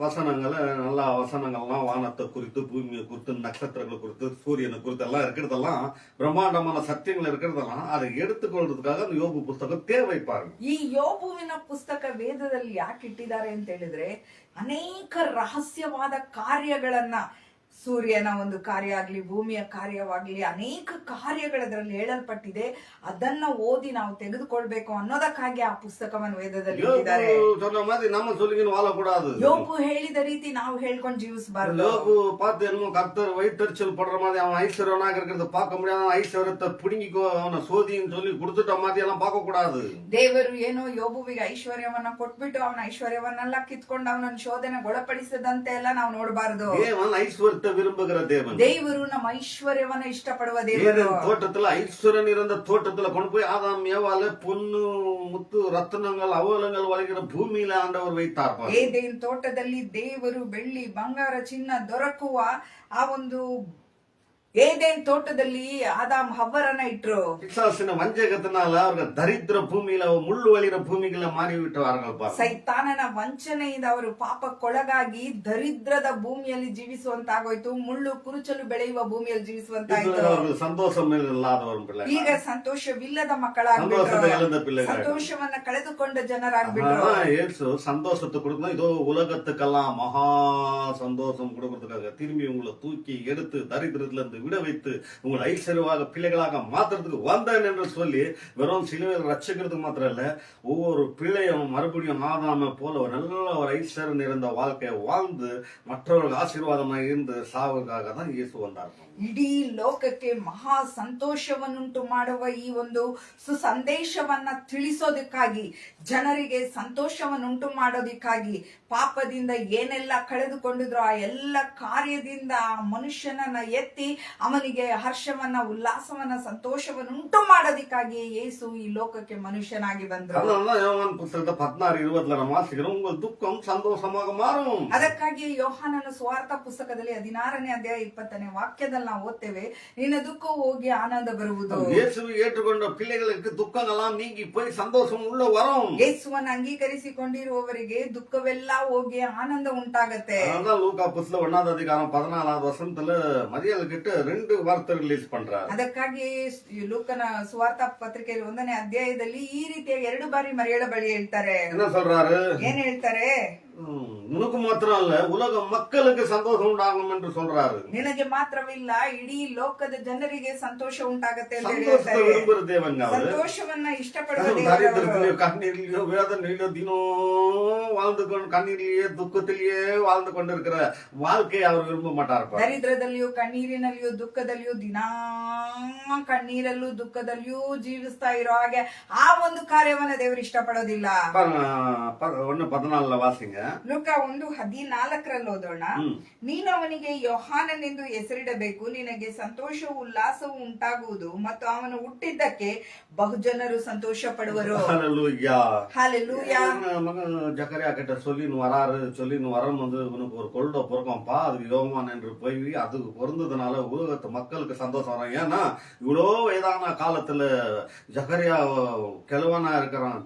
வசனங்களை நல்லா வசனங்கள்லாம் வானத்தை குறித்து பூமியை குறித்து நட்சத்திரங்களை குறித்து சூரியனை குறித்து எல்லாம் இருக்கிறதெல்லாம் பிரம்மாண்டமான சத்தியங்கள் இருக்கிறதெல்லாம் அதை எடுத்துக்கொள்றதுக்காக அந்த யோபு புஸ்தகம் தேவைப்பாரு. ಈ ಯೋಬುವಿನ ಪುಸ್ತಕ ವೇದದಲ್ಲಿ ಯಾಕೆ ಇಟ್ಟಿದ್ದಾರೆ ಅಂತ ಹೇಳಿದ್ರೆ ಅನೇಕ ರಹಸ್ಯವಾದ ಕಾರ್ಯಗಳನ್ನ, ಸೂರ್ಯನ ಒಂದು ಕಾರ್ಯ ಆಗ್ಲಿ, ಭೂಮಿಯ ಕಾರ್ಯವಾಗ್ಲಿ, ಅನೇಕ ಕಾರ್ಯಗಳದ್ರಲ್ಲಿ ಹೇಳಲ್ಪಟ್ಟಿದೆ. ಅದನ್ನ ಓದಿ ನಾವು ತೆಗೆದುಕೊಳ್ಬೇಕು ಅನ್ನೋದಕ್ಕಾಗಿ ಆ ಪುಸ್ತಕವನ್ನು ವೇದದಲ್ಲಿ ಇಟ್ಟಿದ್ದಾರೆ. சொன்ன மாதிரி நம்ம சொல்லிக்கின்னு வாழக்கூடாது. ಯೋಬು ಹೇಳಿದ ರೀತಿ ನಾವು ಹೇಳ್ಕೊಂಡು ಜೀವಿಸಬಾರ್ದು. யோபு பார்த்து என்னமோ கர்த்தர் வயிற்றுச்சல் படுற மாதிரி அவன் ஐஸ்வர்யனாக இருக்கிறத பார்க்க முடியாது. ஐஸ்வர்யத்தை பிடுங்கிக்கோ, அவனை சோதின்னு சொல்லி கொடுத்துட்ட மாதிரி எல்லாம் பார்க்க கூடாது. ದೇವರು ಏನೋ ಯೋಬುವಿಗೆ ಐಶ್ವರ್ಯವನ್ನ ಕೊಟ್ಬಿಟ್ಟು ಅವನ ಐಶ್ವರ್ಯವನ್ನೆಲ್ಲ ಕಿತ್ಕೊಂಡು ಅವನನ್ನು ಶೋಧನೆಗೆ ಒಳಪಡಿಸದಂತೆ ಎಲ್ಲ ನಾವು ನೋಡಬಾರದು. தேவன் ஐஸ்வர்யத்தை விரும்புகிற தேவன். ದೇವರು ನಮ್ಮ ಐಶ್ವರ್ಯವನ್ನ ಇಷ್ಟಪಡುವ ದೇವರು. ஏதேன் தோட்டத்துல ஐஸ்வர்யன் இருந்த தோட்டத்துல கொண்டு போய் ஆதாம் ஏவாளை பொன்னு முத்து ரத்னங்கள் அவலங்கள் வளைகிற பூமியில ஆண்டவர் வைத்தார். ಏದೇನ್ ತೋಟದಲ್ಲಿ ದೇವರು ಬೆಳ್ಳಿ ಬಂಗಾರ ಚಿನ್ನ ದೊರಕುವ ಆ ಒಂದು ಏದೇನ್ ತೋಟದಲ್ಲಿ ಆದಾಮ್ ಹವ್ವರನ್ನ ಇಟ್ರು. பிசாசின வஞ்சகத்தினால அவர்கள் தரித்திர பூமியில முள்ளு வலிகிற பூமிகளை மாறி விட்டுவார்கள். ಸೈತಾನನ ವಂಚನೆಯಿಂದ ಅವರು ಪಾಪಕ್ಕೊಳಗಾಗಿ ದರಿದ್ರದ ಭೂಮಿಯಲ್ಲಿ ಜೀವಿಸುವಂತಾಗೋಯ್ತು, ಮುಳ್ಳು ಕುರುಚಲು ಬೆಳೆಯುವ ಭೂಮಿಯಲ್ಲಿ ಜೀವಿಸುವಂತಾಯ್ತು. அவர்கள் சந்தோஷம் இல்லாதவரும் பிள்ளை, ಈಗ ಸಂತೋಷವಿಲ್ಲದ ಮಕ್ಕಳಾಗ್ಬಿಟ್ರು, ಸಂತೋಷವನ್ನ ಕಳೆದುಕೊಂಡ ಜನರಾಗ್ಬಿಟ್ರು. ஏசு சந்தோஷத்தை கொடுக்கணும். இதோ உலகத்துக்கெல்லாம் மகா சந்தோஷம் கொடுக்கறதுக்காக திரும்பி உங்களை தூக்கி எடுத்து தரித்திரத்துல இருந்து விட வைத்து உங்களை ஐஸ்வர்யமாக பிள்ளைகளாக மாத்துறதுக்கு வந்தேன் என்று சொல்லி வெறும் சிலுவையில் ரட்சிக்கிறதுக்கு மாத்திரம் இல்ல, ஒவ்வொரு பிள்ளையும் மறுபடியும் ஆதாம போல ஒரு நல்ல ஒரு ஐஸ்வர்யம் நிறைந்த வாழ்க்கையை வாழ்ந்து மற்றவர்களுக்கு ஆசீர்வாதமாக இருந்து சாவுக்காக தான் இயேசு வந்தார். ಇಡೀ ಲೋಕಕ್ಕೆ ಮಹಾ ಸಂತೋಷವನ್ನುಂಟು ಮಾಡುವ ಈ ಒಂದು ಸುಸಂದೇಶವನ್ನ ತಿಳಿಸೋದಕ್ಕಾಗಿ, ಜನರಿಗೆ ಸಂತೋಷವನ್ನುಂಟು ಮಾಡೋದಕ್ಕಾಗಿ, ಪಾಪದಿಂದ ಏನೆಲ್ಲ ಕಳೆದುಕೊಂಡಿದ್ರು ಆ ಎಲ್ಲ ಕಾರ್ಯದಿಂದ ಆ ಮನುಷ್ಯನನ್ನ ಎತ್ತಿ ಅವನಿಗೆ ಹರ್ಷವನ್ನ, ಉಲ್ಲಾಸವನ್ನ, ಸಂತೋಷವನ್ನ ಉಂಟು ಮಾಡೋದಕ್ಕಾಗಿ ಯೇಸು ಈ ಲೋಕಕ್ಕೆ ಮನುಷ್ಯನಾಗಿ ಬಂದ್ರು. புத்தகத்தை 16:20 நம்ம வாசிக்கிறோம், உங்கள் துக்கம் சந்தோஷமாக மாறும். ಅದಕ್ಕಾಗಿ ಯೋಹಾನನ ಸುವಾರ್ತ ಪುಸ್ತಕದಲ್ಲಿ 16ನೇ ಅಧ್ಯಾಯ 20ನೇ ವಾಕ್ಯದಲ್ಲಿ ನಾವು ಓದ್ತೇವೆ, ನಿನ್ನ ದುಃಖ ಹೋಗಿ ಆನಂದ ಬರುವುದು. இயேசுவை ஏற்றுக்கொண்ட பிள்ளைகளுக்கு துக்கங்கள்லாம் நீங்கி போய் சந்தோஷம் உள்ள வரும். ಯೇಸುವನ್ನು ಅಂಗೀಕರಿಸಿಕೊಂಡಿರುವವರಿಗೆ ದುಃಖವೆಲ್ಲ ಹೋಗಿ ಆನಂದ ಉಂಟಾಗತ್ತೆ. அதான் லூக்கா புத்தகம் 1ஆம் அதிகாரம் 14வது வசனத்துல மரியாள் கிட்ட 2 வார்த்தை ரிலீஸ் பண்றாரு. ಅದಕ್ಕಾಗಿ ಲೂಕನ ಸುವಾರ್ತ ಪತ್ರಿಕೆಯಲ್ಲಿ 1ನೇ ಅಧ್ಯಾಯದಲ್ಲಿ ಈ ರೀತಿಯ 2 ಬಾರಿ ಮರಿಯಳ ಬಳಿ ಹೇಳ್ತಾರೆ. என்ன சொல்றாரு? ಏನ್ ಹೇಳ್ತಾರೆ? உனக்கு மாத்திரம் இல்ல, உலக மக்களுக்கு சந்தோஷம் உண்டாகும் என்று சொல்றாரு. ನಿನಗೆ ಮಾತ್ರವಿಲ್ಲ, ಇಡೀ ಲೋಕದ ಜನರಿಗೆ ಸಂತೋಷ ಉಂಟಾಗತ್ತೆ ಅಂತ சந்தோஷத்தை விரும்புற தேவன் அவர். ಸಂತೋಷವನ್ನ ಇಷ್ಟಪಡುವ தரித்திரத்திலேயோ கண்ணீரிலேயோ வேதனையிலோ தினம் வாழ்ந்து கொண்டு கண்ணீரிலேயே துக்கத்திலேயே வாழ்ந்து கொண்டிருக்கிற வாழ்க்கையை அவர் விரும்ப மாட்டார். ದರಿದ್ರದಲ್ಲಿಯೂ ಕಣ್ಣೀರಿನಲ್ಲಿಯೂ ದುಃಖದಲ್ಲಿಯೂ ದಿನಾ ಕಣ್ಣೀರಲ್ಲೂ ದುಃಖದಲ್ಲಿಯೂ ಜೀವಿಸ್ತಾ ಇರೋ ಹಾಗೆ ಆ ಒಂದು ಕಾರ್ಯವನ್ನ ದೇವರು ಇಷ್ಟಪಡೋದಿಲ್ಲ. 1:14 ವಾಸಿಂಗ. ಲೂಕ 1:14 ಓದೋಣ. ನೀನು ಅವನಿಗೆ ಯೋಹಾನನೆಂದು ಹೆಸರಿಡಬೇಕು, ನಿನಗೆ ಸಂತೋಷವೂ ಉಲ್ಲಾಸವೂ ಉಂಟಾಗುವುದು ಮತ್ತು ಅವನು ಹುಟ್ಟಿದ್ದಕ್ಕೆ ಬಹುಜನರು ಸಂತೋಷ ಪಡುವರು. ஹல்லேலூயா. மகன் ஜக்கரியா கிட்ட சொல்லின்னு வராரு. சொல்லின்னு வரும்போது உனக்கு ஒரு கொள்ட பிறக்கும்பா, அதுக்கு யோவான் என்று போய் அதுக்கு பிறந்ததுனால உலகத்து மக்களுக்கு சந்தோஷம் வரும். ஏன்னா இவ்வளோ வயதான காலத்துல ஜக்கரியா கிழவனா இருக்கிறான்,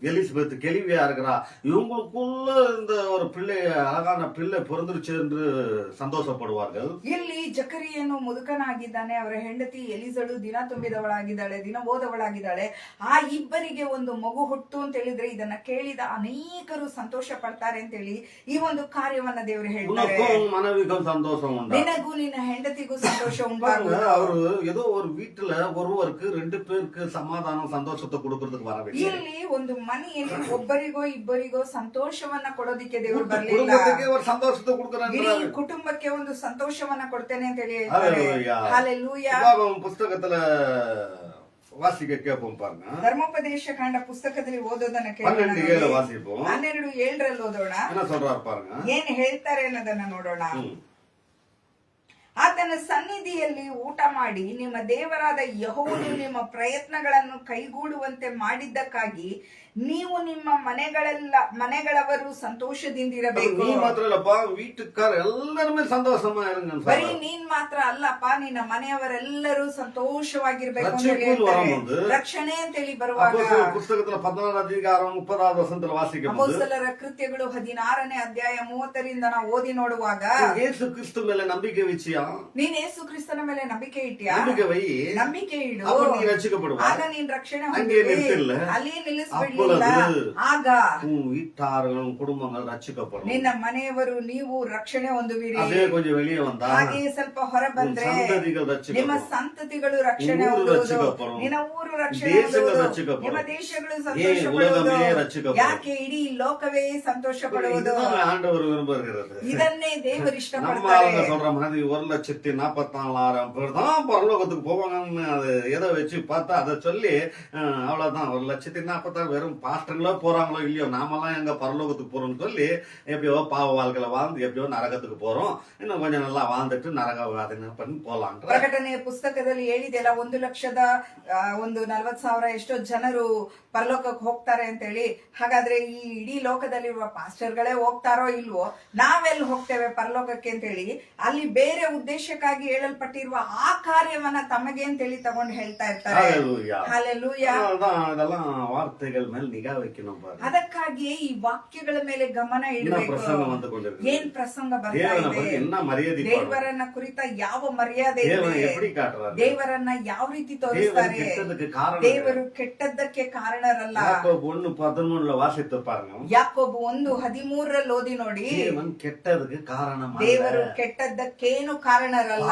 எலிசபெத் கேள்வியா இருக்கிறா, இவங்களுக்குள்ள இந்த ஒரு பிள்ளை, அழகான பிள்ளை பிறந்துருச்சு என்று சந்தோஷப்படுவார்கள். ಇಲ್ಲಿ ಜಕರಿಯನು ಮುದುಕನಾಗಿದ್ದಾನೆ, ಅವರ ಹೆಂಡತಿ ಎಲಿಸಳು ದಿನ ತುಂಬಿದವಳಾಗಿದ್ದಾಳೆ, ದಿನ ಓದವಳಾಗಿದ್ದಾಳೆ. ಆ ಇಬ್ಬರಿಗೆ ಒಂದು ಮಗು ಹುಟ್ಟು ಅಂತ ಹೇಳಿದ್ರೆ ಇದನ್ನ ಕೇಳಿದ ಅನೇಕರು ಸಂತೋಷ ಪಡ್ತಾರೆ ಅಂತ ಹೇಳಿ ಈ ಒಂದು ಕಾರ್ಯವನ್ನ ದೇವರು ಹೇಳ್ತಾರೆ. மனைவிக்கும் சந்தோஷம் உண்டு, ನಿನಗೂ ನಿನ್ನ ಹೆಂಡತಿಗೂ ಸಂತೋಷ ಉಂಟಾಗುವುದು. ಅವರು ஏதோ ஒரு வீட்டுல ஒருவருக்கு 2 பேருக்கு சமாதானம் சந்தோஷத்தை கொடுக்கறதுக்கு வரவே. ಇಲ್ಲಿ ಒಂದು ಮನೆಯಲ್ಲಿ ಒಬ್ಬರಿಗೋ ಇಬ್ಬರಿಗೋ ಸಂತೋಷವನ್ನ ಕೊಡೋದಿಕ್ಕೆ ದೇವರು ಬರಲಿಲ್ಲ, ಕುಟುಂಬಕ್ಕೆ ಒಂದು ಸಂತೋಷத்தை கொடுக்கறாங்க. ಇಡೀ ಕುಟುಂಬಕ್ಕೆ ಒಂದು ಸಂತೋಷವನ್ನ ಕೊಡ್ತೇನೆ ಅಂತ ಹೇಳಿ ಹೇಳ್ತಾರೆ. ಹಲ್ಲೆಲೂಯಾ. புத்தகத்துல வாசிக்க கேட்போம் பாருங்க. ಧರ್ಮೋಪದೇಶ ಕಾಂಡ ಪುಸ್ತಕದಲ್ಲಿ ಓದೋದನ್ನ ಕೇಳೋಣ. 12:7 வாசிப்போம். 12:7 ಓದೋಣ. என்ன சொல்றாரு பாருங்க. ಏನ್ ಹೇಳ್ತಾರೆ ಅನ್ನೋದನ್ನ ನೋಡೋಣ. ಆತನ ಸನ್ನಿಧಿಯಲ್ಲಿ ಊಟ ಮಾಡಿ ನಿಮ್ಮ ದೇವರಾದ ಯೆಹೋವನು ನಿಮ್ಮ ಪ್ರಯತ್ನಗಳನ್ನು ಕೈಗೂಡುವಂತೆ ಮಾಡಿದ್ದಕ್ಕಾಗಿ ನೀವು ನಿಮ್ಮ ಮನೆಗಳವರು ಸಂತೋಷದಿಂದಿರಬೇಕು. நீ மாத்திரம் இல்லப்பா, வீட்டுக்கார எல்லாருமே சந்தோஷமா இருங்க. ಬರೀ ನೀನ್ ಮಾತ್ರ ಅಲ್ಲಪ್ಪ, ನಿನ್ನ ಮನೆಯವರೆಲ್ಲರೂ ಸಂತೋಷವಾಗಿರ್ಬೇಕು ಅಂತ ರಕ್ಷಣೆ ಹೇಳ್ತಾರೆ. ರಕ್ಷಣೆ ಅಂತೇಳಿ ಬರುವಾಗ ಪುಸ್ತಕದಲ್ಲಿ 16:30 ವಾಸಿಕೆ ಅಪೊಸ್ತಲರ ಕೃತ್ಯಗಳು 16ನೇ ಅಧ್ಯಾಯ 30ರಿಂದ ನಾವು ಓದಿ ನೋಡುವಾಗ, ಯೇಸು ಕ್ರಿಸ್ತ ಮೇಲೆ ನಂಬಿಕೆ ವಿಚ್ಚಿಯಾ, ನೀನ್ ಯೇಸು ಕ್ರಿಸ್ತನ ಮೇಲೆ ನಂಬಿಕೆ ಇಟ್ಟಿಯಾ, ನಂಬಿಕೆ ವೈ, ನಂಬಿಕೆ ಇಡು, அப்ப நீ ரட்சிக்கப்படுவ. ಆಗ ನೀನ್ ರಕ್ಷಣೆ அங்கே நிறுத்தில்ல, ಅಲ್ಲಿ ನಿಲ್ಲಿಸಬೇಡಿ. ಆಗ உன் வீட்டார்களும் குடும்பங்கள் ரட்சிக்கப்படும். ನಿನ್ನ ಮನೆಯವರು ನೀವು ರಕ್ಷಣೆ ಹೊಂದುವಿರಿ. ಅದೇ ಕೊಂಚ வெளியே வந்தா ಹಾಗೆ ಸ್ವಲ್ಪ ಹೊರ ಬಂದ್ರೆ ನಿಮ್ಮ ಸಂತತಿಗಳು ರಕ್ಷಣೆ ಹೊಂದುವುದು, ನಿನ್ನ ಊರು ರಕ್ಷಣೆ ಹೊಂದುವುದು, ನಿಮ್ಮ ದೇಶಗಳು ಸಂತೋಷ ಪಡುವುದು. ಯಾಕೆ ಇಡೀ ಲೋಕವೇ ಸಂತೋಷ ಪಡುವುದು? ஆண்டவர் விரும்புகிறது. ಇದನ್ನೇ ದೇವರು ಇಷ್ಟಪಡ್ತಾರೆ. சொல்ற மாதிரி 1,44,000 பேர் தான் பரலோகத்துக்கு போவாங்கன்னு அது எதை வச்சு பார்த்தா அதை சொல்லி அவ்வளவுதான். 1,46,000 வெறும் பாஸ்டர்களோ போறாங்களோ இல்லையோ, நாமெல்லாம் எங்க பரலோகத்துக்கு போறோம்னு சொல்லி எப்படியோ பாவ வாழ்க்கையில வாழ்ந்து எப்படியோ நரகத்துக்கு போறோம், இன்னும் கொஞ்சம் நல்லா வாழ்ந்துட்டு ನರಕ பண்ணி போலாம். ಪ್ರಕಟಣೆಯ ಪುಸ್ತಕದಲ್ಲಿ ಹೇಳಿದೆಲ್ಲ 1,40,000 ಎಷ್ಟೋ ಜನರು ಪರಲೋಕಕ್ಕೆ ಹೋಗ್ತಾರೆ ಅಂತ ಹೇಳಿ. ಹಾಗಾದ್ರೆ ಈ ಇಡೀ ಲೋಕದಲ್ಲಿರುವ ಪಾಸ್ಟರ್ಗಳೇ ಹೋಗ್ತಾರೋ ಇಲ್ವೋ, ನಾವೆಲ್ಲಿ ಹೋಗ್ತೇವೆ ಪರಲೋಕಕ್ಕೆ ಅಂತ ಹೇಳಿ ಅಲ್ಲಿ ಬೇರೆ ಉದ್ದೇಶಕ್ಕಾಗಿ ಹೇಳಲ್ಪಟ್ಟಿರುವ ಆ ಕಾರ್ಯವನ್ನ ತಮಗೆ ಅಂತ ಹೇಳಿ ತಗೊಂಡು ಹೇಳ್ತಾ ಇರ್ತಾರೆ. ಹಲ್ಲೆಲೂಯಾ. ಅದೆல்லாம் ವಾರ್ತೆಗಳ ಮೇಲೆ ನಿಗಾ ವಹಿக்கணும். ಅದಕ್ಕಾಗಿಯೇ ಈ ವಾಕ್ಯಗಳ ಮೇಲೆ ಗಮನ ಇಡಬೇಕು. ಏನ್ ಪ್ರಸಂಗ ಬರ್ತಾ ಇದೆ, ದೇವರನ್ನ ಕುರಿತ ಯಾವ ಮರ್ಯಾದೆ ಇದೆ, ದೇವರನ್ನ ಯಾವ ರೀತಿ ತೋರಿಸ್ತಾರೆ. ದೇವರು ಕೆಟ್ಟದ್ದಕ್ಕೆ ಕಾರಣರಲ್ಲ. ಯಾಕೋಬು 1:13 ಯಾಕೋಬು 1:13 ಓದಿ ನೋಡಿ. ಕೆಟ್ಟದಕ್ಕೆ ಕಾರಣ, ದೇವರು ಕೆಟ್ಟದ್ದಕ್ಕೇನು ಕಾರಣರಲ್ಲ,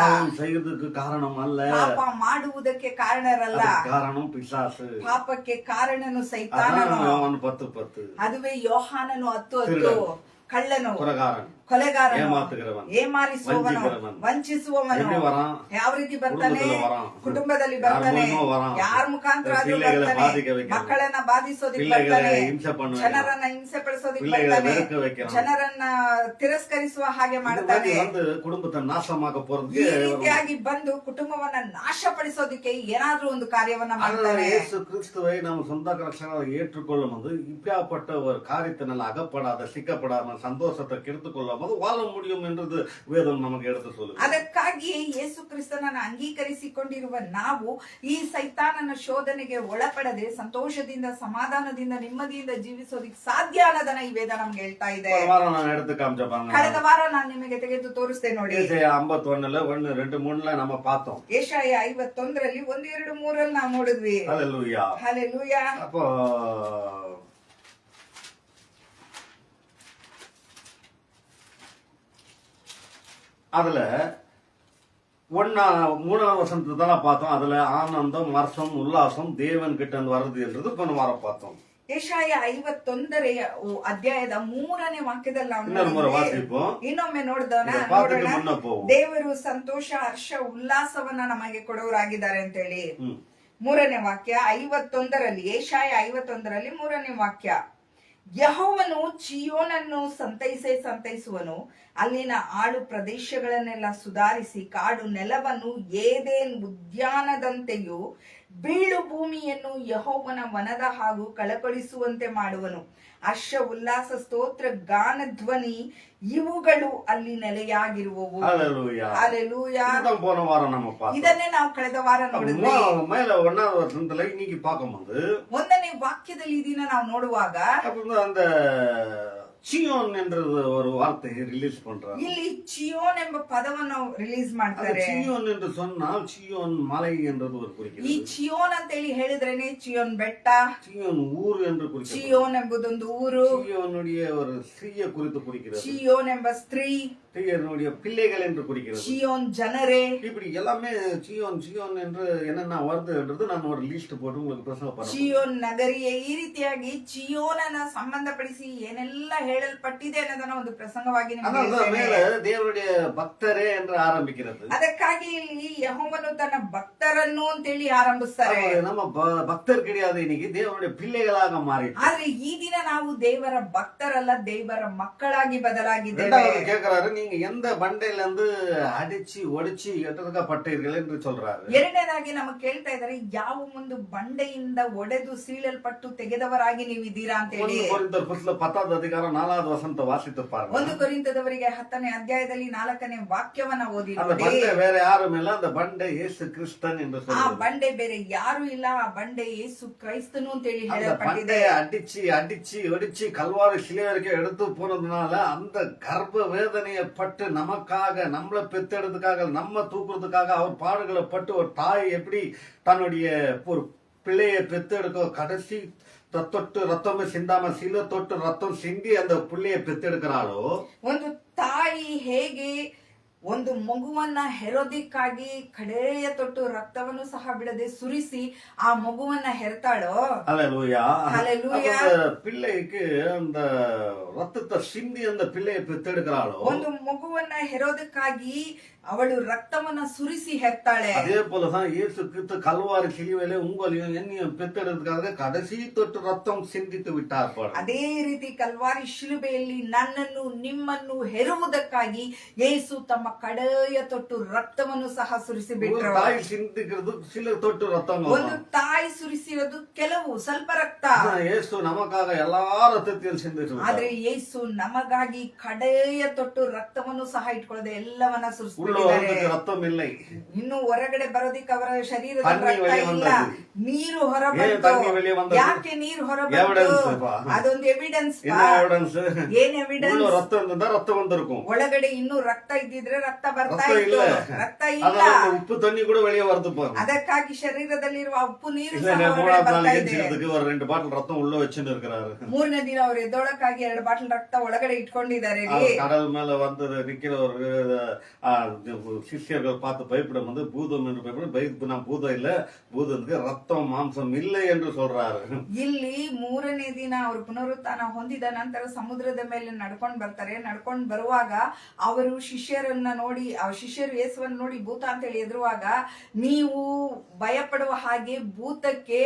ಕಾರಣವಲ್ಲ, ಪಾಪ ಮಾಡುವುದಕ್ಕೆ ಕಾರಣರಲ್ಲ, ಕಾರಣ ಪಿಶಾಚ, ಪಾಪಕ್ಕೆ ಕಾರಣನು ಸೈತಾನನು. 10:10 ಅದುವೇ ಯೋಹಾನನು 10:10 ಕಳ್ಳನು, ಕೊಲೆಗಾರನು, ಏಮಾರಿಸುವವನು, ವಂಚಿಸುವವನು ಯಾವ ರೀತಿ ಬರ್ತಾನೆ, ಕುಟುಂಬದಲ್ಲಿ ಬರ್ತಾನೆ, ಯಾರ ಮುಖಾಂತರ ಅದು ಬರ್ತಾನೆ, ಮಕ್ಕಳನ್ನ ಬಾಧಿಸೋದಿಕ್ ಬರ್ತಾನೆ, ಜನರನ್ನ ಹಿಂಸೆ ಪಡಿಸೋದಿಕ್ ಬರ್ತಾನೆ, ಜನರನ್ನ ತಿರಸ್ಕರಿಸುವ ಹಾಗೆ ಮಾಡ್ತಾನೆ. ಕುಟುಂಬದ ನಾಶமாக போறதுக்கு ಈ ರೀತಿಯಾಗಿ ಬಂದು ಕುಟುಂಬವನ್ನ ನಾಶಪಡಿಸೋದಿಕ್ಕೆ ಏನಾದ್ರೂ ಒಂದು ಕಾರ್ಯವನ್ನ ಮಾಡ್ತಾನೆ. இயேசு கிறிஸ்துவை நம்ம சொந்த ரட்சகராக ஏற்றுக்கொள்ளும் போது இப்படியாப்பட்ட ஒரு காரியத்தினால் அகப்படாத சிக்கப்படாத சந்தோஷத்தை கெடுத்துக்கொள்ளும் போது வாழ முடியும் என்றது ವೇದம் ನಮಗೆ எடுத்து சொல்லுது. ಅದಕ್ಕಾಗಿಯೇ ಯೇಸು ಕ್ರಿಸ್ತನನ್ನು ಅಂಗೀಕರಿಸಿಕೊಂಡಿರುವ ನಾವು ಈ ಸೈತಾನನ ಶೋಧನೆಗೆ ಒಳಪಡದೆ ಸಂತೋಷದಿಂದ, ಸಮಾಧಾನದಿಂದ, ನೆಮ್ಮದಿಯಿಂದ ಜೀವಿಸೋದಕ್ಕೆ ಸಾಧ್ಯ ಅನ್ನೋದನ್ನ ಈ ವೇದ ನಮ್ಗೆ ಹೇಳ್ತಾ ಇದೆ. ಕಳೆದ ವಾರ ನಾನು ನಿಮಗೆ ತೆಗೆದು ತೋರಿಸ್ತೇನೆ ನೋಡಿ. ஏசாயா 51 1 2 3 நம்ம பார்த்தோம். ಏಷಾಯ 51 1 2 3 ನಾವು ನೋಡಿದ್ವಿ. ஹல்லேலூயா, ஹல்லேலூயா. அப்போ அதுல 3வது வசனத்தை தான் பார்த்தோம். அதுல ஆனந்தம், ஹர்ஷம், உல்லாசம் தேவன் கிட்ட இருந்து வருது என்றது போன வாரம் பார்த்தோம். ಏಷಾಯ 51 ಅಧ್ಯಾಯದ 3ನೇ ವಾಕ್ಯದಲ್ಲಿ ಇನ್ನೊಮ್ಮೆ ನೋಡೋಣ. ದೇವರು ಸಂತೋಷ, ಹರ್ಷ, ಉಲ್ಲಾಸವನ್ನ ನಮಗೆ ಕೊಡೋರಾಗಿದ್ದಾರೆ ಅಂತ ಹೇಳಿ 3ನೇ ವಾಕ್ಯ 51ರಲ್ಲಿ, ಏಷಾಯ 51ರಲ್ಲಿ 3ನೇ ವಾಕ್ಯ. ಯೆಹೋವನು ಚೀಯೋನನ್ನು ಸಂತೈಸುವನು, ಅಲ್ಲಿನ ಆಳು ಪ್ರದೇಶಗಳನ್ನೆಲ್ಲ ಸುಧಾರಿಸಿ ಕಾಡು ನೆಲವನ್ನು ಏದೇನ್ ಉದ್ಯಾನದಂತೆಯೂ ಬೀಳು ಭೂಮಿಯನ್ನು ಯೆಹೋವನ ವನದ ಹಾಗೂ ಕಳಕಳಿಸುವಂತೆ ಮಾಡುವನು. ಹರ್ಷ, ಉಲ್ಲಾಸ, ಸ್ತೋತ್ರ, ಗಾನ ಧ್ವನಿ ಇವುಗಳು ಅಲ್ಲಿ ನೆಲೆಯಾಗಿರುವವು. ஹல்லேலூயா. ಇದನ್ನೇ ನಾವು ಕಳೆದ ವಾರ ನೋಡಿದ್ವಿ. 1ನೇ ವಾಕ್ಯದಲ್ಲಿ ಈ ದಿನ ನಾವು ನೋಡುವಾಗ அந்த ಚಿಯೋನ್ ಎಂಬುದು ஒரு வார்த்தை ರಿಲೀಸ್ பண்றாங்க. ಇಲ್ಲಿ ಚಿಯೋನ್ ಎಂಬ ಪದವನ್ನು ರಿಲೀಸ್ ಮಾಡ್ತಾರೆ. ಚಿಯೋನ್ ಎಂದು சொன்னால் ಚಿಯೋನ್ ಮலை ಎಂಬುದು ஒரு குறிக்கிறது. ಈ ಚಿಯೋನ್ ಅಂತ ಹೇಳಿ ಹೇಳಿದ್ರೇನೆ ಚಿಯೋನ್ ಬೆಟ್ಟ, ಚಿಯೋನ್ ಊರು ಎಂದು குறிக்கிறது. ಚಿಯೋನ್ ಎಂಬುದೊಂದು ಊರು. ಚಿಯೋನುடைய ஒரு ஸ்திரியை குறித்து குறிக்கிறது. ಚಿಯೋನ್ ಎಂಬ ಸ್ತ್ರೀ, ஸ்திரியுடைய பிள்ளைகள் என்று குறிக்கிறது. ಚಿಯೋನ್ ಜನರೇ. இப்படி எல்லாமே ಚಿಯೋನ್ ಚಿಯೋನ್ என்று என்னென்ன வருது என்றது ನಾನು ஒரு ಲಿಸ್ಟ್ போட்டு உங்களுக்கு பிரசங்க பண்ணுவேன். ಚಿಯೋನ್ ನಗರಿಯೇ. ಈ ರೀತಿಯಾಗಿ ಚಿಯೋನನ್ನ ಸಂಬಂಧಪಡಿಸಿ ಏನೆಲ್ಲ ಹೇಳಲ್ಪಟ್ಟಿದೆ ಅನ್ನೋದನ್ನ ಒಂದು ಪ್ರಸಂಗವಾಗಿ ದೇವರುடைய ಭಕ್ತರೇ ಎಂದು ಆರಂಭಿக்கிறது. ಅದಕ್ಕಾಗಿ ಇಲ್ಲಿ ಯೆಹೋವನು ತನ್ನ ಭಕ್ತರನ್ನು ಅಂತೇಳಿ ಆರಂಭಿಸ್ತಾರೆ. ನಮ್ಮ ಭಕ್ತರು கிடையாது, இன்னைக்கு ದೇವರುடைய பிள்ளைகளாக மாறி. ಆದ್ರೆ ಈ ದಿನ ನಾವು ದೇವರ ಭಕ್ತರಲ್ಲ, ದೇವರ ಮಕ್ಕಳಾಗಿ ಬದಲಾಗಿದ್ದೇವೆ. கேக்குறாரு, நீங்க எந்த பண்டையில இருந்து அடிச்சு ஒடிச்சு எடுக்கப்பட்டீர்கள் என்று சொல்றாரு. ಎರಡನೇದಾಗಿ ನಮಗೆ ಕೇಳ್ತಾ ಇದ್ದಾರೆ, ಯಾವ ಒಂದು ಬಂಡೆಯಿಂದ ಒಡೆದು ಸೀಳಲ್ಪಟ್ಟು ತೆಗೆದವರಾಗಿ ನೀವಿದ್ದೀರಾ ಅಂತ ಹೇಳಿ. 1 ಕೊರಿಂಥರ್ ಪುಸ್ತಕ 10வது அதிகாரம் 4வது வசனத்தை வாசித்து பாருங்க. 1 ಕೊರಿಂಥದವರಿಗೆ 10ನೇ ಅಧ್ಯಾಯದಲ್ಲಿ 4ನೇ ವಾಕ್ಯವನ್ನ ಓದಿ அந்த ನೋಡಿ. பண்டை வேற யாரும் இல்ல, அந்த பண்டை இயேசு கிறிஸ்தன் என்று ಆ சொல்றாரு. ಬಂಡೆ ಬೇರೆ ಯಾರು ಇಲ್ಲ, ಆ ಬಂಡೆ ಯೇಸು ಕ್ರೈಸ್ತನು ಅಂತ ಹೇಳಿ அந்த ಹೇಳಲ್ಪಟ್ಟಿದೆ. பண்டைய அடிச்சு அடிச்சு ஒடிச்சு கல்வாரி சிலை வரைக்கும் எடுத்து போனதுனால அந்த கர்ப்ப வேதனையை பட்டு நமக்காக, நம்மளை பெத்தெடுத்துக்காக, நம்ம தூக்குறதுக்காக அவர் பாடுகளை பட்டு ஒரு தாய் எப்படி தன்னுடைய ஒரு பிள்ளையை பெத்தெடுக்க கடைசி தொட்டு ரத்தமே சிந்தாம சில தொட்டு ரத்தம் சிந்தி அந்த பிள்ளையை பெத்தெடுக்கிறாளோ, ಒಂದು ತಾಯಿ ಹೇಗೆ ಒಂದು ಮಗುವನ್ನ ಹೆರೋದಿಕ್ಕಾಗಿ ಕಡೆಯ ತೊಟ್ಟು ರಕ್ತವನ್ನು ಸಹ ಬಿಡದೆ ಸುರಿಸಿ ಆ ಮಗುವನ್ನ ಹೆರ್ತಾಳೋ, அல்லேலூயா. ஹல்லேலூயா. அந்த பிள்ளைக்கு அந்த ரத்தத்தை சிந்தி அந்த பிள்ளையை பெத்தெடுக்கிறாளோ, ಒಂದು ಮಗುವನ್ನ ಹೆರೋದಕ್ಕಾಗಿ ಅವಳು ರಕ್ತವನ್ನ ಸುರಿಸಿ ಹೆರ್ತಾಳೆ. அதே போலதான் இயேசு கிறிஸ்து கல்வாரி சிலுவையிலே உங்களையும் என்னையும் பெத்தெடுக்கிறதுக்காக கடைசி தொட்டு ரத்தம் சிந்தித்து விட்டார் பாரு. ಅದೇ ರೀತಿ ಕಲ್ವಾರಿ ಶಿಲುಬೆಯಲ್ಲಿ ನನ್ನನ್ನು ನಿಮ್ಮನ್ನು ಹೆರುವುದಕ್ಕಾಗಿ ಯೇಸು ತಮ್ಮ ಕಡೆಯ ತೊಟ್ಟು ರಕ್ತವನ್ನು ಸಹ ಸುರಿಸಿ ஒரு ಬಿಟ್ರು. தாய் சிந்திக்கிறது சில தொட்டு ரத்தம் ಒಂದು ತಾಯಿ ಸುರಿಸಿರೋದು ಕೆಲವು ಸ್ವಲ್ಪ ರಕ್ತ, இயேசு நமக்காக எல்லா ரத்தத்தையும் சிந்திட்டு ಆದ್ರೆ ಯೇಸು ನಮಗಾಗಿ ಕಡೆಯ ತೊಟ್ಟು ರಕ್ತವನ್ನು ಸಹ ಇಟ್ಕೊಳ್ಳದೆ ಎಲ್ಲವನ್ನ உள்ள ಸುರಿಸಿದ್ದಾರೆ. வரதுக்கு ரத்தம் இல்லை. ಇನ್ನು ಹೊರಗಡೆ ಬರೋದಿಕ್ಕೆ ಅವರ ಶರೀರದ ತಣ್ಣಿ ರಕ್ತ வெளியே ಇಲ್ಲ, ಬಂದದ್ದು. ನೀರು ಏನ್ ಹೊರಬಂತು. ತಣ್ಣಿ வெளியே ಬಂದದ್ದು? ಯಾಕೆ ನೀರು ಹೊರಬಂತು? Evidence ಪಾ. ಅದೊಂದು ಎವಿಡೆನ್ಸ್. என்ன எவிடன்ஸ்? ಏನ್ உள்ள ಎವಿಡೆನ್ಸ್? ரத்தம் இருந்தா ரத்தம் வந்திருக்கும். ಒಳಗಡೆ ಇನ್ನೂ ರಕ್ತ ಇದ್ದಿದ್ರೆ ರಕ್ತ ಬರ್ತಾ ரத்தம் ಇತ್ತು, இல்ல. ರಕ್ತ ಇಲ್ಲ. அதான் உப்பு தண்ணி கூட வெளியே வருது பாருங்க. ಅದಕ್ಕಾಗಿ ಶರೀರದಲ್ಲಿರುವ ಉಪ್ಪು ನೀರು இல்ல ಸಹ ಹೊರಗಡೆ மூணாவது ಬರ್ತಾ நாள் ಇದೆ. எந்திரிக்கிறதுக்கு ஒரு 2 பாட்டில் ரத்தம் உள்ள வச்சுன்னு இருக்கிறாரு. 3ನೇ ದಿನ ಅವ್ರು ಎದ್ದೊಳಕ್ಕಾಗಿ 2 ಬಾಟಲ್ ರಕ್ತ ಒಳಗಡೆ ಇಟ್ಕೊಂಡಿದ್ದಾರೆ. அவர் கடல் மேல வந்து நிக்கிற ஒரு சிஷ்யர்கள் பார்த்து பயப்படும் போது பூதம் என்று பயப்படும். நான் பூதம் இல்ல, பூதத்துக்கு ரத்தம் மாம்சம் இல்லை என்று சொல்றாரு. ಇಲ್ಲಿ 3ನೇ ದಿನ ಅವರು ಪುನರುತ್ಥಾನ ಹೊಂದಿದ ನಂತರ ಸಮುದ್ರದ ಮೇಲೆ ನಡ್ಕೊಂಡು ಬರ್ತಾರೆ. ನಡ್ಕೊಂಡು ಬರುವಾಗ ಅವರು ಶಿಷ್ಯರನ್ನ ನೋಡಿ, ಶಿಷ್ಯರು ಯೇಸುವನ್ನು ನೋಡಿ ಭೂತ ಅಂತ ಹೇಳಿ ಎದುರುವಾಗ, ನೀವು ಭಯಪಡುವ ಹಾಗೆ ಭೂತಕ್ಕೆ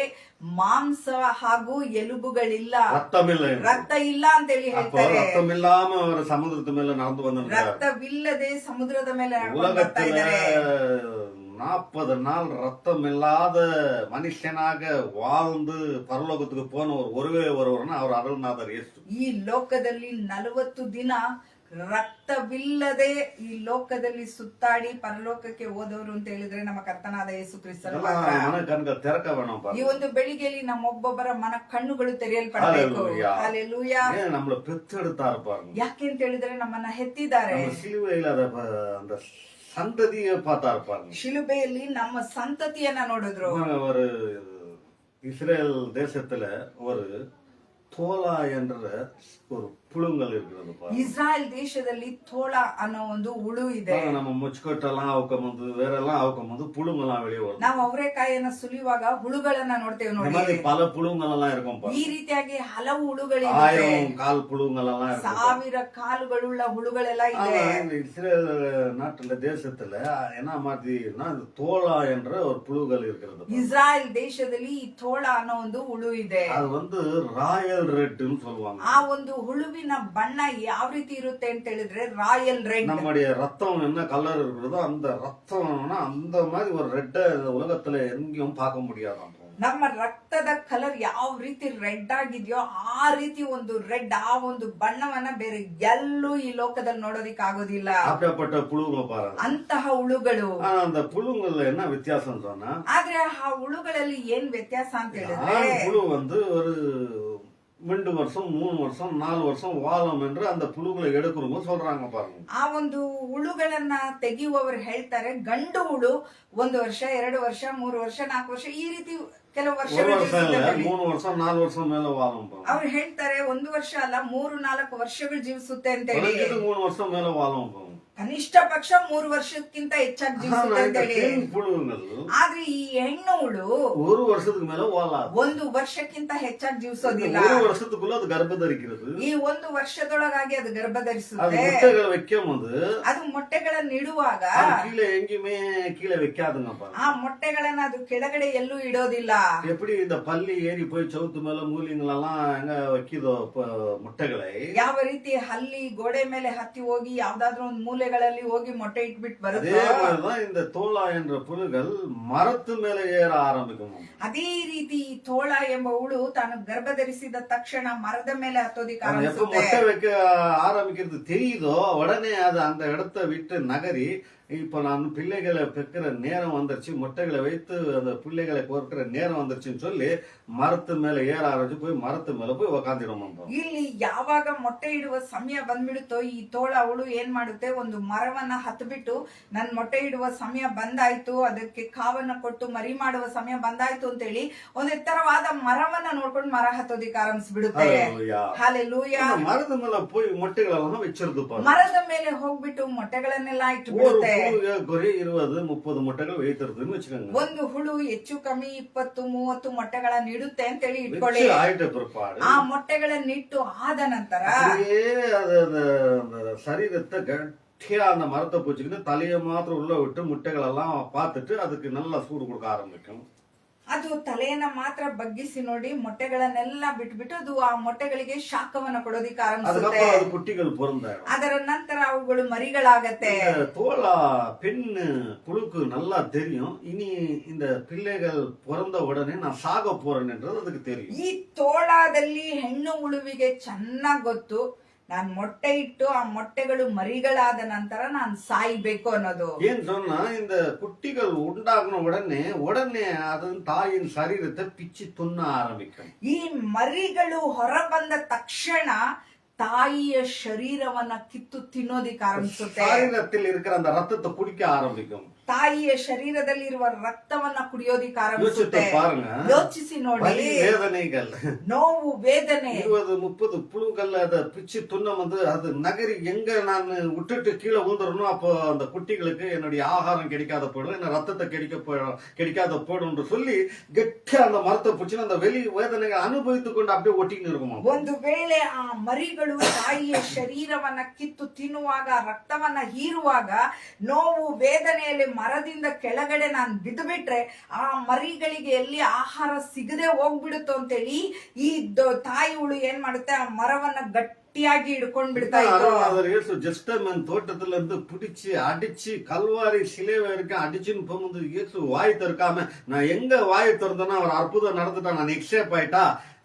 ಮಾಂಸ ಹಾಗೂ ಎಲುಬುಗಳಿಲ್ಲ, ரத்தம் இல்லை. ರಕ್ತ ಇಲ್ಲ ಅಂತ ಹೇಳಿ அப்போ ಹೇಳ್ತಾರೆ. ரத்தம் இல்லாம அவர் சமுதிரத்து மேல நடந்து வந்திருக்கிறார். ರಕ್ತವಿಲ್ಲದೆ ಸಮುದ್ರದ ಮೇಲೆ ನಡ್ಕೊಂಡು ಬರ್ತಾ உலகத்துல ಇದ್ದಾರೆ. 40 நாள் ரத்தம் இல்லாத மனுஷனாக வாழ்ந்து பரலோகத்துக்கு போன ஒருவே ஒருவர்னா அவர் அருள்நாதர் இயேசு. ಈ ಲೋಕದಲ್ಲಿ 40 ದಿನ ರಕ್ತವಿಲ್ಲದೆ ಈ ಲೋಕದಲ್ಲಿ ಸುತ್ತಾಡಿ ಪರಲೋಕಕ್ಕೆ ಹೋದವರು ಅಂತ ಹೇಳಿದ್ರೆ ನಮ್ಮ ಕರ್ತನಾದ ಯೇಸು ಕ್ರಿಸ್ತನ ಮಾತ್ರ. மன கண்கள் திறக்க வேணும் ಈ பாருங்க. ಒಂದು ಬೆಳಿಗ್ಗೆಯಲ್ಲಿ ನಮ್ಮೊಬ್ಬೊಬ್ಬರ ಮನ ಕಣ್ಣುಗಳು ತೆರೆಯಲ್ಪಡಬೇಕು. ஹல்லேலூயா. ಹಲ್ಲೆಲೂಯಾ. ஏன் நம்மள பெத்தெடுத்தாரு பாருங்க. ಯಾಕೆ ಅಂತ ಹೇಳಿದ್ರೆ ನಮ್ಮನ್ನ ಹೆತ್ತಿದ್ದಾರೆ. நம்ம சிலுவையில அந்த சந்ததியை பார்த்தாரு பாருங்க. ಶಿಲುಬೆಯಲ್ಲಿ ನಮ್ಮ ಸಂತತಿಯನ್ನ ನೋಡಿದ್ರು. ஒரு இஸ்ரேல் தேசத்துல ஒரு தோலா என்ற ஒரு புழுங்கல் இருக்கிறது பாருங்க. ಇಸ್ರಾಯೇಲ್ ದೇಶದಲ್ಲಿ ತೋಳ ಅನ್ನೋ ಒಂದು ಹುಳು ಇದೆ. நம்ம முச்சுக்கொட்டெல்லாம் அவுக்கும்போது வேற எல்லாம் அவுக்கும்போது புழுங்கெல்லாம் வெளியே வரும். ನಾವು ಅವರೆಕಾಯಿಯನ್ನ ಸುಲಿಯುವಾಗ ಹುಳುಗಳನ್ನ ನೋಡ್ತೇವೆ இந்த ನೋಡಿ. மாதிரி பல புழுங்கெல்லாம் இருக்கும் ಈ பாருங்க. ರೀತಿಯಾಗಿ ಹಲವು ಹುಳುಗಳಿವೆ. 1000 கால் புழுங்கெல்லாம் இருக்கும். 1000 ಕಾಲುಗಳುಳ್ಳ ಹುಳುಗಳೆಲ್ಲ ஆனா ಇದೆ. இந்த இஸ்ரேல் நாட்டுல தேசத்துல என்ன மாதிரினா தோலா என்ற ஒரு புழுங்கல் இருக்கிறது பாருங்க. ಇಸ್ರಾಯೇಲ್ ದೇಶದಲ್ಲಿ ಈ ತೋಳ ಅನ್ನೋ ಒಂದು ಹುಳು ಇದೆ. அது வந்து ராயல் ரெட்னு சொல்லுவாங்க. ಆ ಒಂದು ಹುಳುವಿನ ಬಣ್ಣ ಯಾವ ರೀತಿ ಇರುತ್ತೆ ಅಂತ ಹೇಳಿದ್ರೆ ರಾಯಲ್ ರೆಡ್. நம்முடைய ரத்தம் என்ன கலர் இருக்கிறதோ அந்த ரத்தம்னா அந்த மாதிரி ஒரு ரெட்ட உலகத்துல எங்கேயும் பார்க்க முடியாதாம். ನಮ್ಮ ರಕ್ತದ ಕಲರ್ ಯಾವ ರೀತಿ ರೆಡ್ ಆಗಿದೆಯೋ ಆ ರೀತಿ ಒಂದು ರೆಡ್, ಆ ಒಂದು ಬಣ್ಣವನ್ನ ಬೇರೆ ಎಲ್ಲೂ ಈ ಲೋಕದಲ್ಲಿ ನೋಡೋದಿಕ್ ಆಗೋದಿಲ್ಲ. அப்படிப்பட்ட புழுங்க பாருங்க. ಅಂತಹ ಹುಳುಗಳು. ஆனா அந்த புழுங்கள்ல என்ன வித்தியாசம் சொன்னா, ಆದ್ರೆ ಆ ಹುಳುಗಳಲ್ಲಿ ಏನ್ ವ್ಯತ್ಯಾಸ ಅಂತ ಹೇಳಿದ್ರೆ, ஆண் புழு வந்து ஒரு 2 வருஷம் 3 வருஷம் 4 வருஷம் வாழும் என்று அந்த புழுகளை எடுக்கிறவங்க சொல்றாங்க பாருங்க. ಆ ಒಂದು ಹುಳುಗಳನ್ನ ತೆಗೆಯುವವರು ಹೇಳ್ತಾರೆ, ಗಂಡು ಹುಳು 1 ವರ್ಷ 2 ವರ್ಷ 3 ವರ್ಷ 4 ವರ್ಷ ಈ ರೀತಿ ಕೆಲವು ஒரு ವರ್ಷಗಳು வருஷம் இல்ல, ಜೀವಿಸುತ್ತೆ. 3 வருஷம் 4 வருஷம் மேல வாழும் பாருங்க. ಅವ್ರು ಹೇಳ್ತಾರೆ 1 ವರ್ಷ ಅಲ್ಲ 3-4 ವರ್ಷಗಳು ಜೀವಿಸುತ್ತೆ ಅಂತ ಹೇಳಿ. குறைஞ்சது 3 வருஷம் மேல வாழும் பாருங்க. ಕನಿಷ್ಠ ಪಕ್ಷ 3 ವರ್ಷಕ್ಕಿಂತ ಹೆಚ್ಚಾಗಿ ಜೀವಿಸುತ್ತೆ இந்த ಅಂತೇಳಿ. பெண் புழுங்கள் ಆದ್ರೆ ಈ ಹೆಣ್ಣು ಹುಳು 1 வருஷத்துக்கு மேல வாழாது. 1 ವರ್ಷಕ್ಕಿಂತ ಹೆಚ್ಚಾಗಿ ಜೀವಿಸೋದಿಲ್ಲ. 1 வருஷத்துக்குள்ள அது கர்ப்பம் தரிக்கிறது. ಈ 1 ವರ್ಷದೊಳಗಾಗಿ ಅದು ಗರ್ಭ அது ಧರಿಸುತ್ತೆ. முட்டைகளை வைக்கும் போது ಅದು ಮೊಟ್ಟೆಗಳನ್ನು ಇಡುವಾಗ அது கீழே எங்கேயுமே கீழே வைக்காதுங்கப்பா. ಆ ಮೊಟ್ಟೆಗಳನ್ನ ಅದು ಕೆಳಗಡೆ ಎಲ್ಲೂ ಇಡೋದಿಲ್ಲ. எப்படி இந்த பள்ளி ஏறி போய் சவுத்து மேல மூலிங்களெல்லாம் எங்க வைக்கிதோ முட்டைகளை, ಯಾವ ರೀತಿ ಹಲ್ಲಿ ಗೋಡೆ ಮೇಲೆ ಹತ್ತಿ ಹೋಗಿ ಯಾವ್ದಾದ್ರು ಒಂದು ಮೂಲೆಗಳಲ್ಲಿ ಹೋಗಿ ಮೊಟ್ಟೆ ಇಟ್ಬಿಟ್ಟು அதே ಬರುತ್ತೆ, மாதிரிதான் இந்த தோளா என்ற புழுகள் மரத்து மேல ஏற ஆரம்பிக்கும். ಅದೇ ರೀತಿ ಈ ತೋಳ ಎಂಬ ಹುಳು ತಾನು ಗರ್ಭ ಧರಿಸಿದ ತಕ್ಷಣ ಮರದ ಮೇಲೆ ಹತ್ತೋದಿಕ್ಕೆ அது எப்ப ಆರಂಭಿಸುತ್ತೆ. முட்டை வைக்க ஆரம்பிக்கிறது தெரியுதோ உடனே அது அந்த இடத்த விட்டு நகரி, இப்ப நான் பிள்ளைகளை பெக்கிற நேரம் வந்துருச்சு, முட்டைகளை வைத்து அந்த பிள்ளைகளை பொறுக்கிற நேரம் வந்துருச்சுன்னு சொல்லி மரத்து மேல ஏற ஆரம்பிச்சு போய் மரத்து மேல போய் உக்காந்துடும். ಇಲ್ಲಿ ಯಾವಾಗ ಮೊಟ್ಟೆ ಇಡುವ ಸಮಯ ಬಂದ್ಬಿಡುತ್ತೋ ಈ ತೋಳ ಹುಳು ಏನ್ ಮಾಡುತ್ತೆ, ಒಂದು ಮರವನ್ನ ಹತ್ಬಿಟ್ಟು ನನ್ ಮೊಟ್ಟೆ ಇಡುವ ಸಮಯ ಬಂದಾಯ್ತು, ಅದಕ್ಕೆ ಕಾವನ್ನ ಕೊಟ್ಟು ಮರಿ ಮಾಡುವ ಸಮಯ ಬಂದಾಯ್ತು ಅಂತೇಳಿ ಒಂದು ಎತ್ತರವಾದ ಮರವನ್ನ ನೋಡ್ಕೊಂಡು ಮರ ಹತ್ತೋದಿಕ್ಕೆ ಆರಂಭಿಸ್ಬಿಡುತ್ತೆ. ಹಾಲೆಲೂಯಾ. மரத்து மேல போய் முட்டைகளெல்லாம் வச்சிருதுப்பா. ಮರದ ಮೇಲೆ ಹೋಗ್ಬಿಟ್ಟು ಮೊಟ್ಟೆಗಳನ್ನೆಲ್ಲ ಇಟ್ಟು ஒரு ಬಿಡುತ್ತೆ. புழு குறை 20-30 முட்டைகள் வைத்திருதுன்னு வச்சுக்கோங்க. ಒಂದು ಹುಳು ಹೆಚ್ಚು ಕಮ್ಮಿ 20-30 ಮೊಟ್ಟೆಗಳನ್ನ ಇಡುತ್ತೆ ಅಂತೇಳಿ ಇಟ್ಕೊಳ್ಳಿ. வச்சு ஆயிட்ட பிற்பாடு ಆ ಮೊಟ್ಟೆಗಳನ್ನಿಟ್ಟು ಆದ ನಂತರ அப்படியே அது அந்த சரீரத்தை கட்டியா அந்த மரத்தை பூச்சிக்கிட்டு தலையை மாத்திரம் உள்ள விட்டு முட்டைகள் எல்லாம் பார்த்துட்டு அதுக்கு நல்லா சூடு கொடுக்க ஆரம்பிக்கும். ಅದು ತಲೆಯನ್ನ ಮಾತ್ರ ಬಗ್ಗಿಸಿ ನೋಡಿ ಮೊಟ್ಟೆಗಳನ್ನೆಲ್ಲ ಬಿಟ್ಬಿಟ್ಟು ಅದು ಆ ಮೊಟ್ಟೆಗಳಿಗೆ ಶಾಖವನ್ನ ಕೊಡೋದಿಕ್ಕೆ ಆರಂಭಿಸುತ್ತೆ. அதுக்கப்புறம் அது குட்டிகள் பிறந்தாயிடும். ಅದರ ನಂತರ ಅವುಗಳು ಮರಿಗಳಾಗತ್ತೆ. இந்த தோளா பெண் புழுக்கு நல்லா தெரியும், இனி இந்த பிள்ளைகள் பிறந்த உடனே நான் சாக போறேன்ன்றது அதுக்கு தெரியும். ಈ ತೋಳದಲ್ಲಿ ಹೆಣ್ಣು ಹುಳುವಿಗೆ ಚೆನ್ನಾಗ್ ಗೊತ್ತು, ನಾನ್ ಮೊಟ್ಟೆ ಇಟ್ಟು ಆ ಮೊಟ್ಟೆಗಳು ಮರಿಗಳಾದ ನಂತರ ನಾನ್ ಸಾಯ್ಬೇಕು ಅನ್ನೋದು. ஏன் சொன்னா இந்த குட்டிகள் உண்டாகின உடனே அது தாயின் சரீரத்தை பிச்சு துண்ண ஆரம்பிக்கும். ಈ ಮರಿಗಳು ಹೊರ ಬಂದ ತಕ್ಷಣ ತಾಯಿಯ ಶರೀರವನ್ನ ಕಿತ್ತು ತಿನ್ನೋದಿಕ್ಕೆ ಆರಂಭಿಸುತ್ತೆ. சரீரத்தில் இருக்கிற அந்த ரத்தத்தை குடிக்க ஆரம்பிக்கும். ತಾಯಿಯ ಶರೀರದಲ್ಲಿರುವ ರಕ್ತವನ್ನ ಕುಡಿಯೋದಿಕ್ಕೆ யோசித்து ಆರಂಭಿಸುತ್ತೆ. பாருங்க, ಯೋಚಿಸಿ ನೋಡಿ, வலி வேதனைகள், ನೋವು ವೇದನೆ, 20-30 புழுக்கள் அதை பிச்சு துண்ணம் வந்து அது நகரி எங்க நான் விட்டுட்டு கீழே ஊந்துடணும், அப்போ அந்த குட்டிகளுக்கு என்னுடைய ஆகாரம் கிடைக்காத போயிடும், என்ன ரத்தத்தை கிடைக்காத போயிடும் சொல்லி கெட்ட அந்த மரத்தை பிடிச்சு அந்த வெளி வேதனைகள் அனுபவித்துக் கொண்டு அப்படியே ஒட்டின்னு இருக்குமா. ಒಂದು ವೇಳೆ ಆ ಮರಿಗಳು ತಾಯಿಯ ಶರೀರವನ್ನ ಕಿತ್ತು ತಿನ್ನುವಾಗ, ರಕ್ತವನ್ನ ಹೀರುವಾಗ, ನೋವು ವೇದನೆಯಲ್ಲಿ ಮರದಿಂದ ಕೆಳಗಡೆ ನಾನು ಬಿದ್ದು ಬಿಟ್ರೆ ಆ ಮರಿಗಳಿಗೆ ಎಲ್ಲಿ ಆಹಾರ ಸಿಗದೆ ಹೋಗ್ಬಿಡುತ್ತೋ ಅಂತೇಳಿ ಈ ತಾಯಿ ಹುಳು ಏನ್ ಮಾಡುತ್ತೆ, ಆ ಮರವನ್ನ ಗಟ್ಟಿಯಾಗಿ ಹಿಡ್ಕೊಂಡ್ ಬಿಡ್ತಾ ಇತ್ತು. ஜெஸ்டமன் தோட்டத்துல இருந்து பிடிச்சு அடிச்சு கல்வாரி சிலை வரைக்கும் அடிச்சுன்னு போகும்போது இயேசு வாய் திறக்காம, நான் எங்க வாய் திறந்தேன்னா அவர் அற்புதம் நடந்துட்டா, நான் எக்ஸேப் ஆயிட்டா,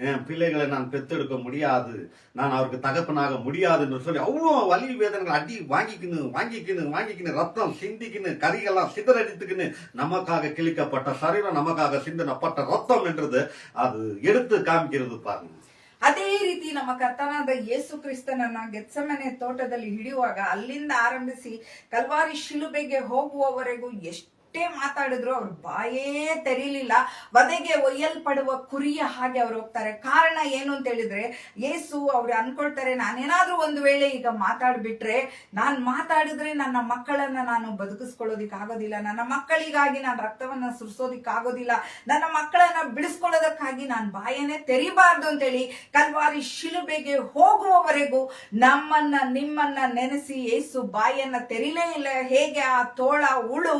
என் பிள்ளைகளை நான் பெத்தெடுக்க முடியாது, நான் அவருக்கு தகப்பனாக முடியாது என்று சொல்லி அவ்வளோ வலி வேதனைகள் அடி வாங்கிக்கின்னு ரத்தம் சிந்திக்கின்னு கறிகள்லாம் சிதறடித்துக்கின்னு நமக்காக கிழிக்கப்பட்ட சரீரம், நமக்காக சிந்தனப்பட்ட ரத்தம் என்றது அது எடுத்து காமிக்கிறது பாருங்க. ಅದೇ ರೀತಿ ನಮ್ಮ ಕರ್ತನಾದ ಯೇಸು ಕ್ರಿಸ್ತನನ್ನ ಗೆತ್ಸೆಮನೆ ತೋಟದಲ್ಲಿ ಹಿಡಿಯುವಾಗ ಅಲ್ಲಿಂದ ಆರಂಭಿಸಿ ಕಲ್ವಾರಿ ಶಿಲುಬೆಗೆ ಹೋಗುವವರೆಗೂ ಎಷ್ಟೇ ಮಾತಾಡಿದ್ರು ಅವ್ರ ಬಾಯೇ ತೆರೀಲಿಲ್ಲ. ವಧೆಗೆ ಒಯ್ಯಲ್ಪಡುವ ಕುರಿಯ ಹಾಗೆ ಅವ್ರು ಹೋಗ್ತಾರೆ. ಕಾರಣ ಏನು ಅಂತ ಹೇಳಿದ್ರೆ, ಯೇಸು ಅವ್ರು ಅನ್ಕೊಳ್ತಾರೆ, ನಾನೇನಾದ್ರೂ ಒಂದು ವೇಳೆ ಈಗ ಮಾತಾಡ್ಬಿಟ್ರೆ, ನಾನ್ ಮಾತಾಡಿದ್ರೆ ನನ್ನ ಮಕ್ಕಳನ್ನ ನಾನು ಬದುಕಿಸ್ಕೊಳ್ಳೋದಿಕ್ ಆಗೋದಿಲ್ಲ, ನನ್ನ ಮಕ್ಕಳಿಗಾಗಿ ನಾನು ರಕ್ತವನ್ನ ಸುರಿಸೋದಿಕ್ ಆಗೋದಿಲ್ಲ, ನನ್ನ ಮಕ್ಕಳನ್ನ ಬಿಡಿಸ್ಕೊಳ್ಳೋದಕ್ಕಾಗಿ ನಾನು ಬಾಯನ್ನೇ ತೆರಿಬಾರ್ದು ಅಂತೇಳಿ ಕಲ್ವಾರಿ ಶಿಲುಬೆಗೆ ಹೋಗುವವರೆಗೂ ನಮ್ಮನ್ನ ನಿಮ್ಮನ್ನ ನೆನೆಸಿ ಯೇಸು ಬಾಯನ್ನ ತೆರಿಲೇ ಇಲ್ಲ. ಹೇಗೆ ಆ ತೋಳ ಹುಳು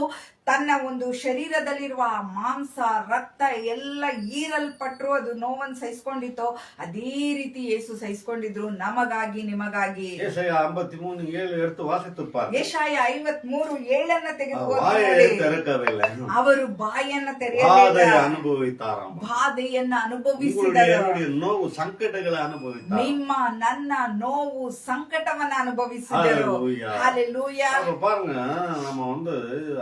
ತನ್ನ ಒಂದು ಶರೀರದಲ್ಲಿರುವ ಮಾಂಸ ರಕ್ತ ಎಲ್ಲ ಈರಲ್ಪಟ್ರು ಅದು ನೋವನ್ನು ಸಹಿಸ್ಕೊಂಡಿತ್ತೋ, ಅದೇ ರೀತಿ ಯೇಸು ಸಹಿಸ್ಕೊಂಡಿದ್ರು ನಮಗಾಗಿ ನಿಮಗಾಗಿ. ஏசாயா 53:7 எடுத்து வாசித்து பாருங்க. ಯೆಶಾಯ 53:7 ತೆಗೆದು வாயை திறக்கவில்லை, ಅವರು ಬಾಯನ್ನ ತೆರೆಯಲಿಲ್ಲ, பாதை அனுபவித்தாராம். ಬಾಧೆಯನ್ನ ಅನುಭವಿಸಿದರು, உங்களுடைய நோவு சங்கடங்களை அனுபவித்தார். ನಿಮ್ಮ ನನ್ನ ನೋವು ಸಂಕಟವನ್ನ ಅನುಭವಿಸಿದರು. Hallelujah. Hallelujah. அப்ப பாருங்க, நம்ம வந்து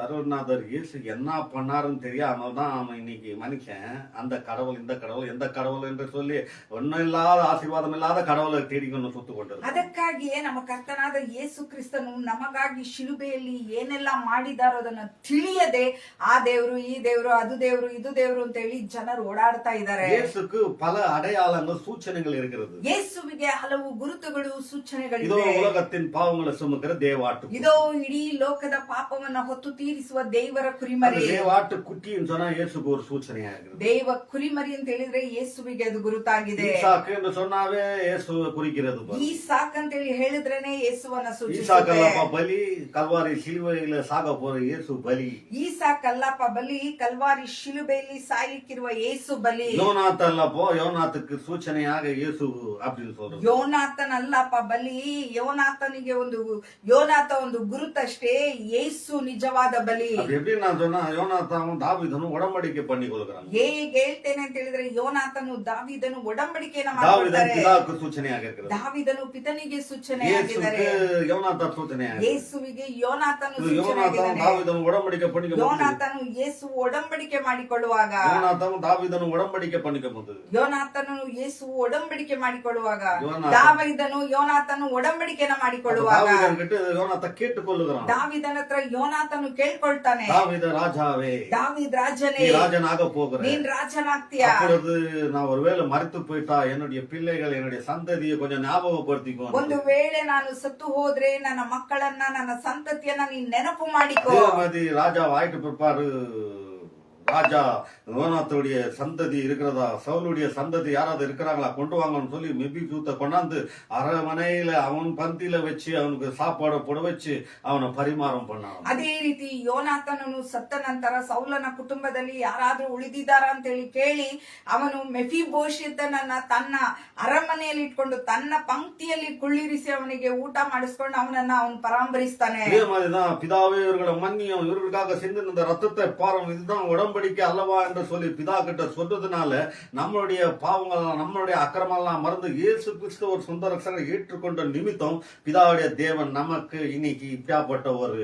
அருள்நாதர் இயேசு என்ன பண்ணாருன்னு தெரியாம தான் அவன் இன்னைக்கு மனுஷன் அந்த கடவுள் இந்த கடவுள் எந்த கடவுள் என்று சொல்லி ஒன்னும் இல்லாத ஆசீர்வாதம் இல்லாத கடவுளை தேடிಕೊಂಡು ಸುತ್ತು ಕೊಂಡರು. ಅದಕ್ಕಾಗಿಯೇ ನಮ್ಮ ಕರ್ತನಾದ ಯೇಸು ಕ್ರಿಸ್ತನು ನಮಗಾಗಿ ಶಿಲುಬೆಯಲ್ಲಿ ಏನೆಲ್ಲ ಮಾಡಿದಾರೋ ಅದನ್ನ ತಿಳಿಯದೆ ಆ ದೇವರು ಈ ದೇವರು ಅದು ದೇವರು ಇದು ದೇವರು ಅಂತ ಹೇಳಿ ಜನರು ಓಡಾಡ್ತಾ ಇದ್ದಾರೆ. இயேசுக்கு பல அடையாளங்கள் சூச்சனைகள் இருக்கிறது. ಯೇಸುವಿಗೆ ಹಲವು ಗುರುತುಗಳು இதோ ಸೂಚನೆಗಳಿವೆ. உலகத்தின் பாவங்களை சுமக்கிற தேவாட்டு ಇದೋ ಇಡೀ ಲೋಕದ ಪಾಪವನ್ನ ಹೊತ್ತು ತೀರಿಸುವ ದೇವರ ಕುರಿಮರಿ. தேவாட்டு குட்டின்னு சொன்னா இயேசுக்கு ஒரு சூச்சனையா இருக்குது. ದೇವ ಕುರಿಮರಿ ಅಂತ ಹೇಳಿದ್ರೆ ಯೇಸುವಿಗೆ ಅದು ಗುರುತಾಗಿದೆ. ஈசாக்கு என்று சொன்னாவே இயேசுவை குறிக்கிறது. ಈ ಸಾಕ್ ಅಂತ ಹೇಳಿ ಹೇಳಿದ್ರೇನೆ ಯೇಸುವನ್ನ ಸೂಚಿಸುತ್ತೆ. ஈசாக்கல்லப்பா பலி, கல்வாரி சிலுவையில சாக போற இயேசு பலி. ಈ ಸಾಕ್ ಅಲ್ಲಪ್ಪ ಬಲಿ, ಕಲ್ವಾರಿ ಶಿಲುಬೆಯಲ್ಲಿ ಸಾಯ್ಲಿಕ್ಕಿರುವ ಯೇಸು ಬಲಿ. யோனாத்தல்லப்போ யோனாத்துக்கு சூச்சனையாக இயேசு அப்படின்னு சொல்றது. ಯೋನಾಥನ್ ಅಲ್ಲಪ್ಪ ಬಲಿ, ಯೋನಾಥನಿಗೆ ಯೋನಾಥ ಒಂದು ಗುರುತಷ್ಟೇ, ಯೇಸು ನಿಜವಾದ ಬಲಿ. அப்படி எப்படி நான் சொன்னா யோனாத்தாவும் தாவீதனும் உடன்படிக்கை பண்ணி கொள்கிறாங்க. ಹೇಗೆ ಹೇಳ್ತೇನೆ ಅಂತ ಹೇಳಿದ್ರೆ ಯೋನಾಥನು ದಾವೀದನು ಒಡಂಬಡಿಕೆಯನ್ನ தாவீதன் ಮಾಡ್ತಾರೆ. பிதாவுக்கு சூச்சனையாக இருக்கிறது. ದಾವೀದನು ಪಿತನಿಗೆ ಸೂಚನೆಯಾಗಿದ್ದಾರೆ. இயேசுக்கு யோனாத்தா சூச்சனையாக. ಯೇಸುವಿಗೆ ಯೋನಾಥನು யோனாத்தாவும் ಸೂಚನೆಯಾಗಿದ್ದಾನೆ. தாவீதனும் உடன்படிக்கை பண்ணிக்க ಯೋನಾಥನು ಯೇಸು ಒಡಂಬಡಿಕೆ ಮಾಡಿಕೊಳ್ಳುವಾಗ, யோனாத்தாவும் தாவீதனும் உடன்படிக்கை பண்ணிக்க போது ಯೋನಾಥನು ಯೇಸು ಒಡಂಬಡಿಕೆ ಮಾಡಿಕೊಳ್ಳುವಾಗ, ಯೋನಾಥನ್. ದಾವೀದನು ಯೋನಾಥನು ಒಡಂಬಡಿಕೆನ ಮಾಡಿಕೊಳ್ಳುವಾಗ, தாவீதன் கிட்ட யோனாத்தா கேட்டுக்கொள்ளுகிறான். ದಾವೀದನ ಹತ್ರ ಯೋನಾಥನು ಕೇಳ್ಕೊಳ್ತಾನೆ, தாவீத ராஜாவே, ದಾವೀದ್ ರಾಜನೇ, நீ ராஜனாக போகிற. ನೀನ್ ರಾಜನಾಗ್ತೀಯಾ. அப்பொழுது நான் ஒருவேளை மறித்து போயிட்டா என்னுடைய பிள்ளைகள் என்னுடைய சந்ததியை கொஞ்சம் ஞாபகப்படுத்திக்கோ. ಒಂದು ವೇಳೆ ನಾನು ಸತ್ತು ಹೋದ್ರೆ ನನ್ನ ಮಕ್ಕಳನ್ನ ನನ್ನ ಸಂತತಿಯನ್ನ ನೀನ್ ನೆನಪು ಮಾಡಿಕೋ. அதே மாதிரி ராஜா ஆயிட்டு பிற்பாரு ராஜா யோனாத்துடைய சந்ததி இருக்கிறதா, சவுலுடைய சந்ததி யாராவது இருக்கிறாங்களா கொண்டு வாங்கன்னு சொல்லி மெபிசூத்தை கொண்டாந்து அரமனையில அவன் பந்தியில வச்சு அவனுக்கு சாப்பாடு போட வச்சு அவனை பரிமாறம் பண்ணான். ಅದೇ ರೀತಿ ಯೋನಾಥನನು ಸತ್ತ ನಂತರ ಸೌಲನ ಕುಟುಂಬದಲ್ಲಿ ಯಾರಾದ್ರೂ ಉಳಿದಿದ್ದಾರ ಅಂತ ಹೇಳಿ ಕೇಳಿ ಅವನು ಮೆಫಿಬೋಶೆತನನ್ನ ತನ್ನ ಅರಮನೆಯಲ್ಲಿ ಇಟ್ಕೊಂಡು ತನ್ನ ಪಂಕ್ತಿಯಲ್ಲಿ ಕುಳ್ಳಿರಿಸಿ ಅವನಿಗೆ ಊಟ ಮಾಡಿಸ್ಕೊಂಡು ಅವನು ಪರಾಮರಿಸ್ತಾನೆ. இதே மாதிரிதான் பிதாவே இவர்களை மன்னியும், இவர்களுக்காக சிந்தின இந்த ரத்தத்தை பாரம், இதுதான் உடன்படிக்கை அல்லவா என்று சொல்லி பிதா கிட்ட சொல்றதுனால நம்மளுடைய பாவங்கள் நம்மளுடைய அக்கிரமெல்லாம் மறந்து இயேசு கிறிஸ்து ஒரு சொந்த ரட்சகரை ஏற்றுக்கொண்ட நிமித்தம் பிதாவுடைய தேவன் நமக்கு இன்னைக்கு இப்படியாப்பட்ட ஒரு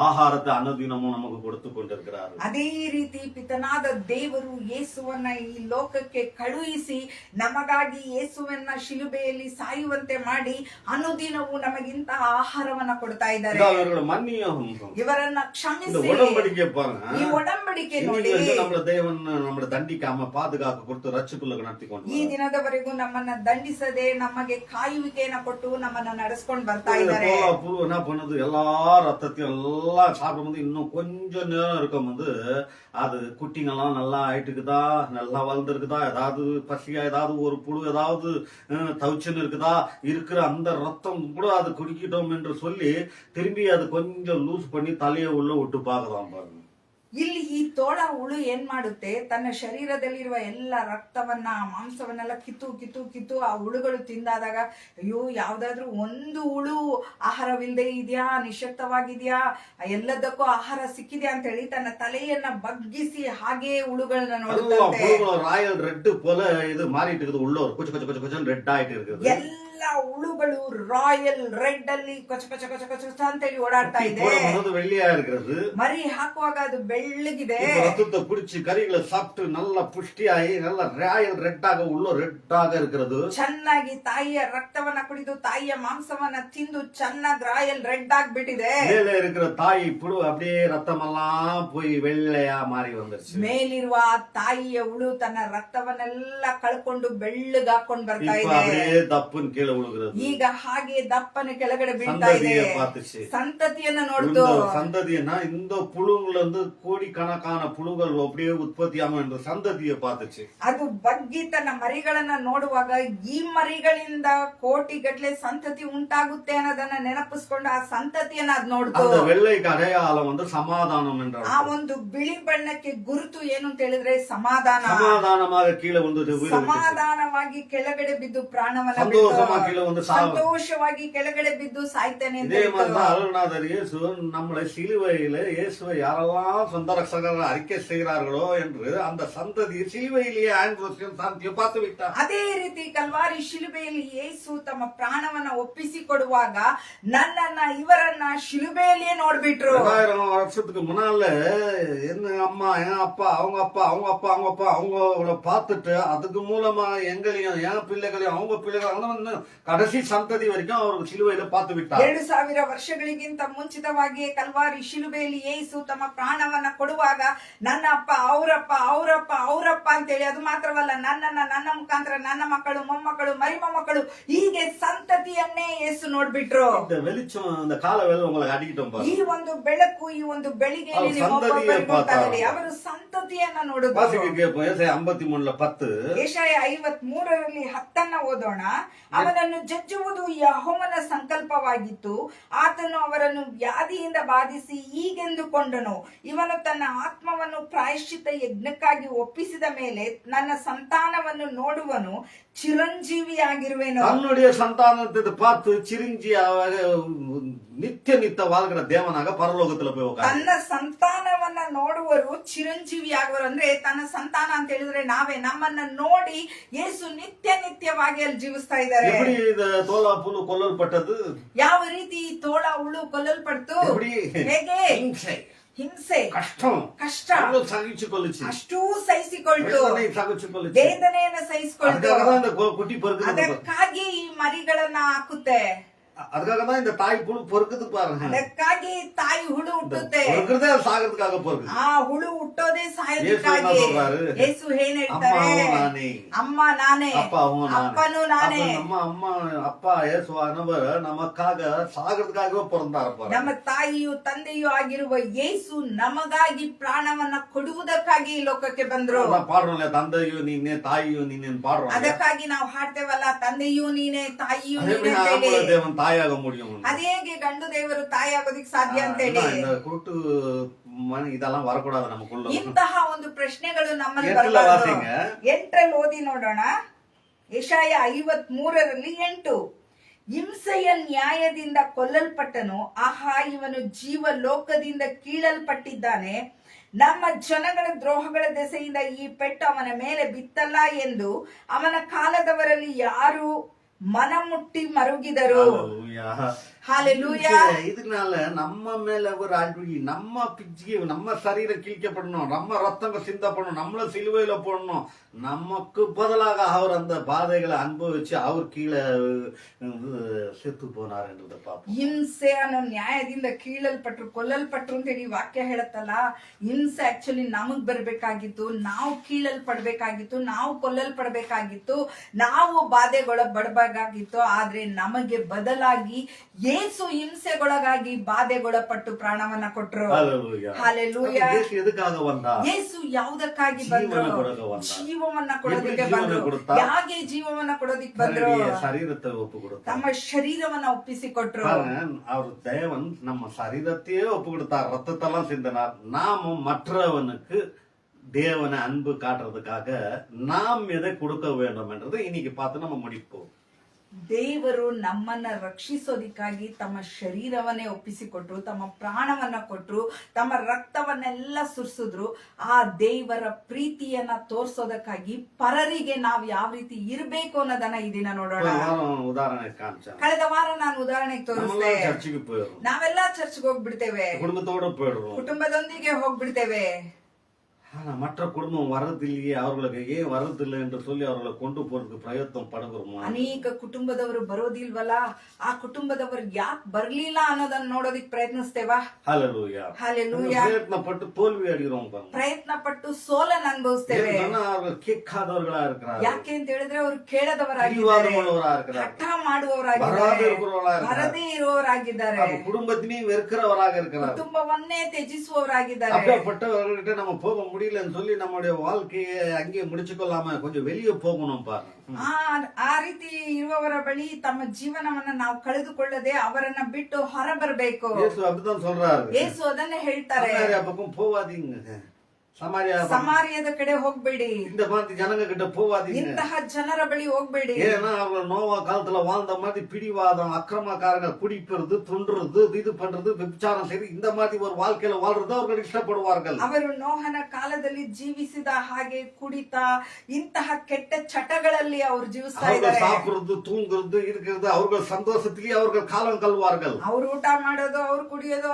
ஆகாரத்தை அனுதினமும் நமக்கு கொடுத்து கொண்டிருக்கிறார். ಅದೇ ರೀತಿ ಪಿತನಾದ ದೇವರು ಯೇಸುವನ್ನ ಈ ಲೋಕಕ್ಕೆ ಕಳುಹಿಸಿ ನಮಗಾಗಿ ಯೇಸುವನ್ನ ಶಿಲುಬೆಯಲ್ಲಿ ಸಾಯುವಂತೆ ಮಾಡಿ ಅನುದಿನವೂ ನಮಗಿಂತಹ ಆಹಾರವನ್ನ ಕೊಡ್ತಾ ಇದ್ದಾರೆ. இவர்களை மன்னியும், ಇವರನ್ನ இந்த ಕ್ಷಮಿಸಿ. உடன்படிக்கை பாருங்க, ಈ ಒಡಂಬಡಿಕೆ ನೋಡಿ, நம்மள தேவன் நம்மள தண்டிக்காம பாதுகாக்க கொடுத்து ரட்சிப்புள்ள நடத்தி கொண்டு ಈ ದಿನದವರೆಗೂ ನಮ್ಮನ್ನ ದಂಡಿಸದೆ ನಮಗೆ ಕಾಯುವಿಕೆಯನ್ನ ಕೊಟ್ಟು ನಮ್ಮನ್ನ ನಡೆಸ್ಕೊಂಡು ಬರ್ತಾ ಇದ್ದಾರೆ. பூர்வம் என்ன பண்ணுது, எல்லா ரத்தத்தையும் எல்லாம் சாப்பிடும்போது இன்னும் கொஞ்சம் நேரம் இருக்கும் போது அது குட்டிங்கெல்லாம் நல்லா ஆயிட்டுக்குதா, நல்லா வளர்ந்துருக்குதா, ஏதாவது பசியா ஏதாவது ஒரு புழு ஏதாவது தவிச்சுன்னு இருக்குதா, இருக்கிற அந்த ரத்தம் கூட அது குடிக்கிட்டோம் என்று சொல்லி திரும்பி அது கொஞ்சம் லூஸ் பண்ணி தலையை உள்ள விட்டு பார்க்கலாம் பாருங்க. ಇಲ್ಲಿ ಈ ತೋಳ ಹುಳು ಏನ್ ಮಾಡುತ್ತೆ, ತನ್ನ ಶರೀರದಲ್ಲಿರುವ ಎಲ್ಲ ರಕ್ತವನ್ನ ಮಾಂಸವನ್ನೆಲ್ಲ ಕಿತ್ತು ಆ ಹುಳುಗಳು ತಿಂದಾದಾಗ ಅಯ್ಯೋ ಯಾವ್ದಾದ್ರು ಒಂದು ಹುಳು ಆಹಾರವಿಲ್ಲದೆ ಇದೆಯಾ, ನಿಶಕ್ತವಾಗಿದ್ಯಾ, ಎಲ್ಲದಕ್ಕೂ ಆಹಾರ ಸಿಕ್ಕಿದ್ಯಾ ಅಂತ ಹೇಳಿ ತನ್ನ ತಲೆಯನ್ನ ಬಗ್ಗಿಸಿ ಹಾಗೆ ಹುಳುಗಳನ್ನ ನೋಡುತ್ತೆ. ராயல் ரெட் போல இது மாறிட்டு இருக்குது, உள்ள ஒரு கொச்சு கொச்சு கொச்சு கொச்சு ரெட் ஆயிட்டு இருக்குது. ಎಲ್ಲ ಹುಳುಗಳು ರಾಯಲ್ ರೆಡ್ ಅಲ್ಲಿ ಕೊಚ ಕೊಚ ಕೊಚ ಕೊಚ ಅಂತ ಹೇಳಿ ಓಡಾಡ್ತಾ ಇದೆ. வெள்ளையா இருக்கிறது, ಮರಿ ಹಾಕುವಾಗ ಅದು ಬೆಳ್ಳಗಿದೆ. ரத்தத்தை குடிச்சு கறிகளை சாப்பிட்டு நல்லா புஷ்டியாகி நல்லா ராயல் ரெட்டாக உள்ள ரெட்டாக இருக்கிறது. ಚೆನ್ನಾಗಿ ತಾಯಿಯ ರಕ್ತವನ್ನ ಕುಡಿದು ತಾಯಿಯ ಮಾಂಸವನ್ನ ತಿಂದು ಚೆನ್ನಾಗಿ ರಾಯಲ್ ರೆಡ್ ಆಗ್ಬಿಟ್ಟಿದೆ. மேலே இருக்கிற தாய் புழு அப்படியே ரத்தமெல்லாம் போய் வெள்ளையா மாறி வந்துருச்சு. ಮೇಲಿರುವ ತಾಯಿಯ ಹುಳು ತನ್ನ ರಕ್ತವನ್ನೆಲ್ಲ ಕಳ್ಕೊಂಡು ಬೆಳ್ಳಗ್ ಹಾಕೊಂಡ್ ಬರ್ತಾ இப்ப ಇದೆ. அப்படியே தப்புன்னு கீழே விழுகிறது. ಈಗ ಹಾಗೆ ದಪ್ಪನ ಕೆಳಗಡೆ ಬೀಳ್ತಾ ಇದೆ. சந்ததியை பார்த்துச்சு, ಸಂತತಿಯನ್ನ ನೋಡ್ತು. சந்ததினா இந்த புழுங்கள்ல இருந்து கோடிக்கணக்கான புழுகள் அப்படியே உற்பத்தியாம என்ற சந்ததியை பார்த்துச்சு. ಅದು ಬಗ್ಗಿ ತನ್ನ ಮರಿಗಳನ್ನ ನೋಡುವಾಗ ಈ ಮರಿಗಳಿಂದ ಕೋಟಿಗಟ್ಲೆ ಸಂತತಿ ಉಂಟಾಗುತ್ತೆ ಅನ್ನೋದನ್ನ ನೆನಪಿಸ್ಕೊಂಡು ಆ ಸಂತತಿಯನ್ನ ಅದ್ ನೋಡ್ತು. அந்த வெள்ளைக்கு அடையாளம் வந்து சமாதானம் என்ற ಆ ಒಂದು ಬಿಳಿ ಬಣ್ಣಕ್ಕೆ ಗುರುತು ಏನು ಅಂತ ಹೇಳಿದ್ರೆ ಸಮಾಧಾನ. சமாதானமாக கீழே வந்து ಸಮಾಧಾನವಾಗಿ ಕೆಳಗಡೆ ಬಿದ್ದು ಪ್ರಾಣವನ್ನ சந்தோஷமா கீழே வந்து சாவு. ಸಂತೋಷವಾಗಿ ಕೆಳಗಡೆ ಬಿದ್ದು ಸಾಯ್ತಾನೆ ಅಂತ இதே ಹೇಳ್ತು. மாதிரிதான் அருள்நாதர் இயேசு நம்மளை சிலுவையில இயேசுவை யாரெல்லாம் சொந்த ரட்சகர் அறிக்கை செய்கிறார்களோ என்று அந்த சந்ததியை சிலுவையிலேயே ஆண்ட்ரோஸையும் சாந்தியும் பார்த்து விட்டார். ಅದೇ ರೀತಿ ಕಲ್ವಾರಿ ಶಿಲುಬೆಯಲ್ಲಿ ಯೇಸು ತಮ್ಮ ಪ್ರಾಣವನ್ನ ಒಪ್ಪಿಸಿಕೊಡುವಾಗ ನನ್ನನ್ನ ಇವರನ್ನ ಶಿಲುಬೆಯಲ್ಲಿಯೇ ನೋಡ್ಬಿಟ್ರು. 2000 வருஷத்துக்கு முன்னால என்ன அம்மா என் அப்பா அவங்க அப்பா அவங்க அப்பா அவங்க அப்பா அவங்கள பார்த்துட்டு அதுக்கு மூலமா எங்களையும் என் பிள்ளைகளையும் அவங்க பிள்ளைகளையும் கடைசி சந்ததி வரைக்கும் அவர் சிலுவையில பார்த்து விட்டார். 2000 ವರ್ಷಗಳಿಗಿಂತ ಮುಂಚಿತವಾಗಿಯೇ ಕಲ್ವಾರಿ ಶಿಲುಬೆಯಲ್ಲಿ ಯೇಸು ತಮ್ಮ ಪ್ರಾಣವನ್ನ ಕೊಡುವಾಗ ನನ್ನ ಅಪ್ಪ ಅವರಪ್ಪ ಅವರಪ್ಪ ಅವರಪ್ಪ ಅಂತೇಳಿ, ಅದು ಮಾತ್ರವಲ್ಲ ನನ್ನನ್ನ ನನ್ನ ಮುಖಾಂತರ ನನ್ನ ಮಕ್ಕಳು ಮೊಮ್ಮಕ್ಕಳು ಮರಿ ಮೊಮ್ಮಕ್ಕಳು ಹೀಗೆ ಸಂತತಿಯನ್ನೇ ಯೇಸು ನೋಡ್ಬಿಟ್ರು. இந்த வெளிச்சம் இந்த கால வேலை உங்களுக்கு அடிக்கிட்டோம் ಈ ಒಂದು ಬೆಳಕು ಈ ಒಂದು ಬೆಳಿಗ್ಗೆ ಅವ್ರು ಸಂತತಿಯ ಅವರು ಸಂತತಿಯನ್ನ ನೋಡಿದ್ರು. 53:10 ಯೆಶಾಯ 53:10 ಓದೋಣ. ಅವನನ್ನು ಜಜ್ಜುವುದು ಯೆಹೋವನ ಸಂಕಲ್ಪವಾಗಿತ್ತು, ಆತನು ಅವರನ್ನು ವ್ಯಾಧಿಯಿಂದ ಬಾಧಿಸಿ ಹೀಗೆಂದುಕೊಂಡನು, ಇವನು ತನ್ನ ಆತ್ಮವನ್ನು ಪ್ರಾಯಶ್ಚಿತ್ತ ಯಜ್ಞಕ್ಕಾಗಿ ಒಪ್ಪಿಸಿದ ಮೇಲೆ ನನ್ನ ಸಂತಾನವನ್ನು ನೋಡುವನು, ಚಿರಂಜೀವಿಯಾಗಿರುವೆನು. தன்னுடைய சந்தானத்தை பார்த்து சிரஞ்சீவியாக நித்திய நித்த வாழ்கிற தேவனாக பரலோகத்துல போய் உட்கார்ந்து ತನ್ನ ಸಂತಾನವನ್ನ ನೋಡುವರು ಚಿರಂಜೀವಿಯಾಗುವರು. ಅಂದ್ರೆ ತನ್ನ ಸಂತಾನ ಅಂತ ಹೇಳಿದ್ರೆ ನಾವೇ, ನಮ್ಮನ್ನ ನೋಡಿ ಯೇಸು ನಿತ್ಯವಾಗಿ ಅಲ್ಲಿ ಜೀವಿಸ್ತಾ ಇದ್ದಾರೆ. எப்படி இந்த தோலா புழு கொல்லப்பட்டது, ಯಾವ ರೀತಿ ಈ ತೋಳ ಹುಳು ಕೊಲ್ಲಲ್ಪಡ್ತು, எப்படி ಹೇಗೆ ಹಿಂಸೆ ಕಷ್ಟ ಸಹಿಸಿಕೊಳ್ಳುச்சு, ಅಷ್ಟೂ ಸಹಿಸಿಕೊಳ್ತು, ಸಹಿಸಿಕೊಳ್ಳುச்சு, ವೇದನೆಯನ್ನ ಸಹಿಸಿಕೊಳ್ತು. குட்டி பொறுக்குது, ಅದಕ್ಕಾಗಿ ಈ ಮರಿಗಳನ್ನ ಹಾಕುತ್ತೆ, அதுக்காக தான் இந்த தாய் புழு பொறுக்குது பாருங்க. ಅದಕ್ಕಾಗಿ ತಾಯಿ ಹುಳು ಹುಟ್ಟುತ್ತೆ, பொறுக்கிறதே சாகிறதுக்காக பொறுக்குது. ಆ ಹುಳು ಹುಟ್ಟೋದೇ ಸಾಯೋದಕ್ಕಾಗಿ. ಯೇಸು ಏನ್ ಹೇಳ್ತಾರೆ, ಅಮ್ಮ ನಾನೇ ಅಪ್ಪನು ನಾನೇ. ಅಮ್ಮ ಅಪ್ಪ ಯೇಸುವಾನவர் நமக்காக சாகிறதுக்காகவே பிறந்தார். ನಮ್ಮ ತಾಯಿಯು ತಂದೆಯೂ ಆಗಿರುವ ಯೇಸು ನಮಗಾಗಿ ಪ್ರಾಣವನ್ನ ಕೊಡುವುದಕ್ಕಾಗಿ ಈ ಲೋಕಕ್ಕೆ ಬಂದ್ರು. பாடுறோம்ல ತಂದೆಯು ನೀನೇ ತಾಯಿಯು ನೀನೇ பாடுறோம். ಅದಕ್ಕಾಗಿ ನಾವು ಹಾಡ್ತೇವಲ್ಲ, ತಂದೆಯೂ ನೀನೇ ತಾಯಿಯೂ ನೀನೇ ಅಂತ ಹೇಳಿ. தேவன் தாயாக முடியும். ಅದೇ ಹೇಗೆ ಗಂಡು ದೇವರು ತಾಯಿ ಆಗೋದಿಕ್ ಸಾಧ್ಯ ಅಂತ ಹೇಳಿ. இந்த குருட்டு இதெல்லாம் வரக்கூடாது நமக்குள்ள. ಇಂತಹ ಒಂದು ಪ್ರಶ್ನೆಗಳು ನಮ್ಮಲ್ಲಿ ಬರಬಾರದು. 8 ಓದಿ ನೋಡೋಣ. ಯೆಶಾಯ 53:8 ಹಿಂಸೆಯ ನ್ಯಾಯದಿಂದ ಕೊಲ್ಲಲ್ಪಟ್ಟನು, ಆಹಾ ಇವನು ಜೀವ ಲೋಕದಿಂದ ಕೀಳಲ್ಪಟ್ಟಿದ್ದಾನೆ, ನಮ್ಮ ಜನಗಳ ದ್ರೋಹಗಳ ದೆಸೆಯಿಂದ ಈ ಪೆಟ್ಟು ಅವನ ಮೇಲೆ ಬಿತ್ತಲ್ಲ ಎಂದು ಅವನ ಕಾಲದವರಲ್ಲಿ ಯಾರು ಮನಮುಟ್ಟಿ ಮರುಗಿದರು. ஹalleluya. இதனால நம்ம மேல ஒரு அழுகி, நம்ம பிச்சி, நம்ம சரீரம் கிழிக்கப்படணும், நம்ம ரத்தம் சிந்தப்படணும், நம்மள சிலுவையில போடணும். நமக்கு பதிலாக அவர் அந்த பாதைகளை அனுபவிச்சு அவர் கீழே செத்து போனார் என்றதை பார்ப்போம். ಹಿಂಸೆ ಅನ್ನೋ ನ್ಯಾಯದಿಂದ ಕೀಳಲ್ಪಟ್ರು ಕೊಲ್ಲಲ್ಪಟ್ರು ಅಂತ ಹೇಳಿ ವಾಕ್ಯ ಹೇಳುತ್ತಲ್ಲ. ಹಿಂಸೆ ಆಕ್ಚುಲಿ ನಮಗ್ ಬರ್ಬೇಕಾಗಿತ್ತು, ನಾವು ಕೀಳಲ್ಪಡ್ಬೇಕಾಗಿತ್ತು, ನಾವು ಕೊಲ್ಲಲ್ಪಡ್ಬೇಕಾಗಿತ್ತು, ನಾವು ಬಾಧೆಗೊಳಪಡಬೇಕಾಗಿತ್ತು. ಆದ್ರೆ ನಮಗೆ ಬದಲಾಗಿ ಯೇಸು ಹಿಂಸೆಗೊಳಗಾಗಿ ಬಾಧೆಗೊಳಪಟ್ಟು ಪ್ರಾಣವನ್ನ ಕೊಟ್ರು. ஹalleluya. ಯೇಸು ಯಾವುದಕ್ಕಾಗಿ ಬಂದ್ರು? ಜೀವವನ್ನ ಕೊಡೋದಕ್ಕೆ ಬಂದ್ರು. ಯಾಕೆ ಜೀವವನ್ನ ಕೊಡೋದಿಕ್ ಬಂದ್ರು? ಶರೀರத்தை ஒப்பு கொடுத்தார். ತಮ್ಮ ಶರೀರವನ್ನ ಒಪ್ಪಿಸಿಕೊಟ್ರು. அவர் தேவன் நம்ம சரீரத்தையே ஒப்பு கொடுத்தார், ரத்தத்தெல்லாம் சிந்தினார். நாம மற்றவனுக்கு தேவனை அன்பு காட்டுறதுக்காக நாம் எதை கொடுக்க வேண்டும் என்றது இன்னைக்கு பார்த்து நம்ம முடிப்போம். ದೇವರು ನಮ್ಮನ್ನ ರಕ್ಷಿಸೋದಿಕ್ಕಾಗಿ ತಮ್ಮ ಶರೀರವನ್ನೇ ಒಪ್ಪಿಸಿಕೊಟ್ರು, ತಮ್ಮ ಪ್ರಾಣವನ್ನ ಕೊಟ್ರು, ತಮ್ಮ ರಕ್ತವನ್ನೆಲ್ಲ ಸುರಿಸಿದ್ರು. ಆ ದೇವರ ಪ್ರೀತಿಯನ್ನ ತೋರ್ಸೋದಕ್ಕಾಗಿ ಪರರಿಗೆ ನಾವು ಯಾವ ರೀತಿ ಇರ್ಬೇಕು ಅನ್ನೋದನ್ನ ಈ ದಿನ ನೋಡೋಣ. ಕಳೆದ ವಾರ ನಾನು ಉದಾಹರಣೆಗೆ ತೋರಿಸಿದೆ. ನಾವೆಲ್ಲ ಚರ್ಚ್ಗೆ ಹೋಗ್ಬಿಡ್ತೇವೆ, ಕುಟುಂಬದೊಂದಿಗೆ ಹೋಗ್ಬಿಡ್ತೇವೆ. மற்ற குடும்பம் வரதில்லையே, அவர்களுக்கு ஏன் வரதில்லை என்று சொல்லி அவர்களை கொண்டு போறதுக்கு பிரயತ್ನ ಪಡುಗರು. ಅನೇಕ ಕುಟುಂಬದವರು ಬರೋದಿಲ್ವಲ್ಲ, ಆ ಕುಟುಂಬದವರು ಯಾಕೆ ಬರ್ಲಿಲ್ಲ ಅನ್ನೋದನ್ನ ನೋಡೋದಿಕ್ ಪ್ರಯತ್ನಿಸ್ತೇವಾ? ஹalleluya. ஹalleluya. ಪ್ರಯತ್ನ ಪಟ್ಟು ತೋಲ್ವಿ ಅಡಿகிறோம். ಪ್ರಯತ್ನ ಪಟ್ಟು ಸೋಲನ್ನ ಅನುಭವಿಸ್ತೇವೆ. ಅವರು ಕೇಳಾದವர்களா இருக்கிறார்கள். ಯಾಕೆ ಅಂತ ಹೇಳಿದ್ರೆ ಅವರು ಕೇಳದವರಾಗಿದ್ದಾರೆ, ಹಠ ಮಾಡುವವರಾಗಿದ್ದಾರೆ, ಬರದೇ ಇರುವವರಾಗಿದ್ದಾರೆ, ಕುಟುಂಬத்தினையும் வெறுக்கிறவராக இருக்கிறார்கள், ಕುಟುಂಬವನ್ನೇ ತ್ಯಜಿಸುವವರಾಗಿದ್ದಾರೆ. அப்படிப்பட்டவர்கள்கிட்ட நம்ம போக முடியலன்னு சொல்லி நம்முடைய வாழ்க்கையை அங்கே முடிச்சுக்கொள்ளாம கொஞ்சம் வெளியே போகணும் பாருங்க. ಆ ರೀತಿ ಇರುವವರ ಬಳಿ ತಮ್ಮ ಜೀವನವನ್ನ ನಾವು ಕಳೆದುಕೊಳ್ಳದೆ ಅವರನ್ನ ಬಿಟ್ಟು ಹೊರ ಬರಬೇಕು. ಯೇಸು அப்படிதான் சொல்றாரு. ಯೇಸು ಅದನ್ನೇ ಹೇಳ್ತಾರೆ. ಆ ಪಕ್ಕಂ போவாதீங்க, ಸಮಾರ್ಯದ ಕಡೆ ಹೋಗ್ಬೇಡಿ, இந்த மாதிரி ஜனங்க கிட்ட போவாதீங்க. ಇಂತಹ ಜನರ ಬಳಿ ಹೋಗ್ಬೇಡಿ. ஏன்னா அவங்க நோவா காலத்துல வாழ்ந்த மாதிரி பிடிவாதம், அக்கிரமக்காரங்க குடிக்கிறது, துண்டுறது, இது பண்றது, விபச்சாரம் செய்து இந்த மாதிரி ஒரு வாழ்க்கையில வாழ்றது அவர்கள் இஷ்டப்படுவார்கள். ಅವರು ನೋಹನ ಕಾಲದಲ್ಲಿ ಜೀವಿಸಿದ ಹಾಗೆ ಕುಡಿತ ಇಂತಹ ಕೆಟ್ಟ ಚಟಗಳಲ್ಲಿ ಅವರು ಜೀವಿಸ್ತಾ அவர்கள் ಇದ್ದಾರೆ. சாப்பிடுறது, தூங்குறது, இருக்கிறது, அவர்கள் சந்தோஷத்துக்கு அவர்கள் காலம் கல்வார்கள். ಅವ್ರು ಊಟ ಮಾಡೋದು, ಅವ್ರು ಕುಡಿಯೋದು,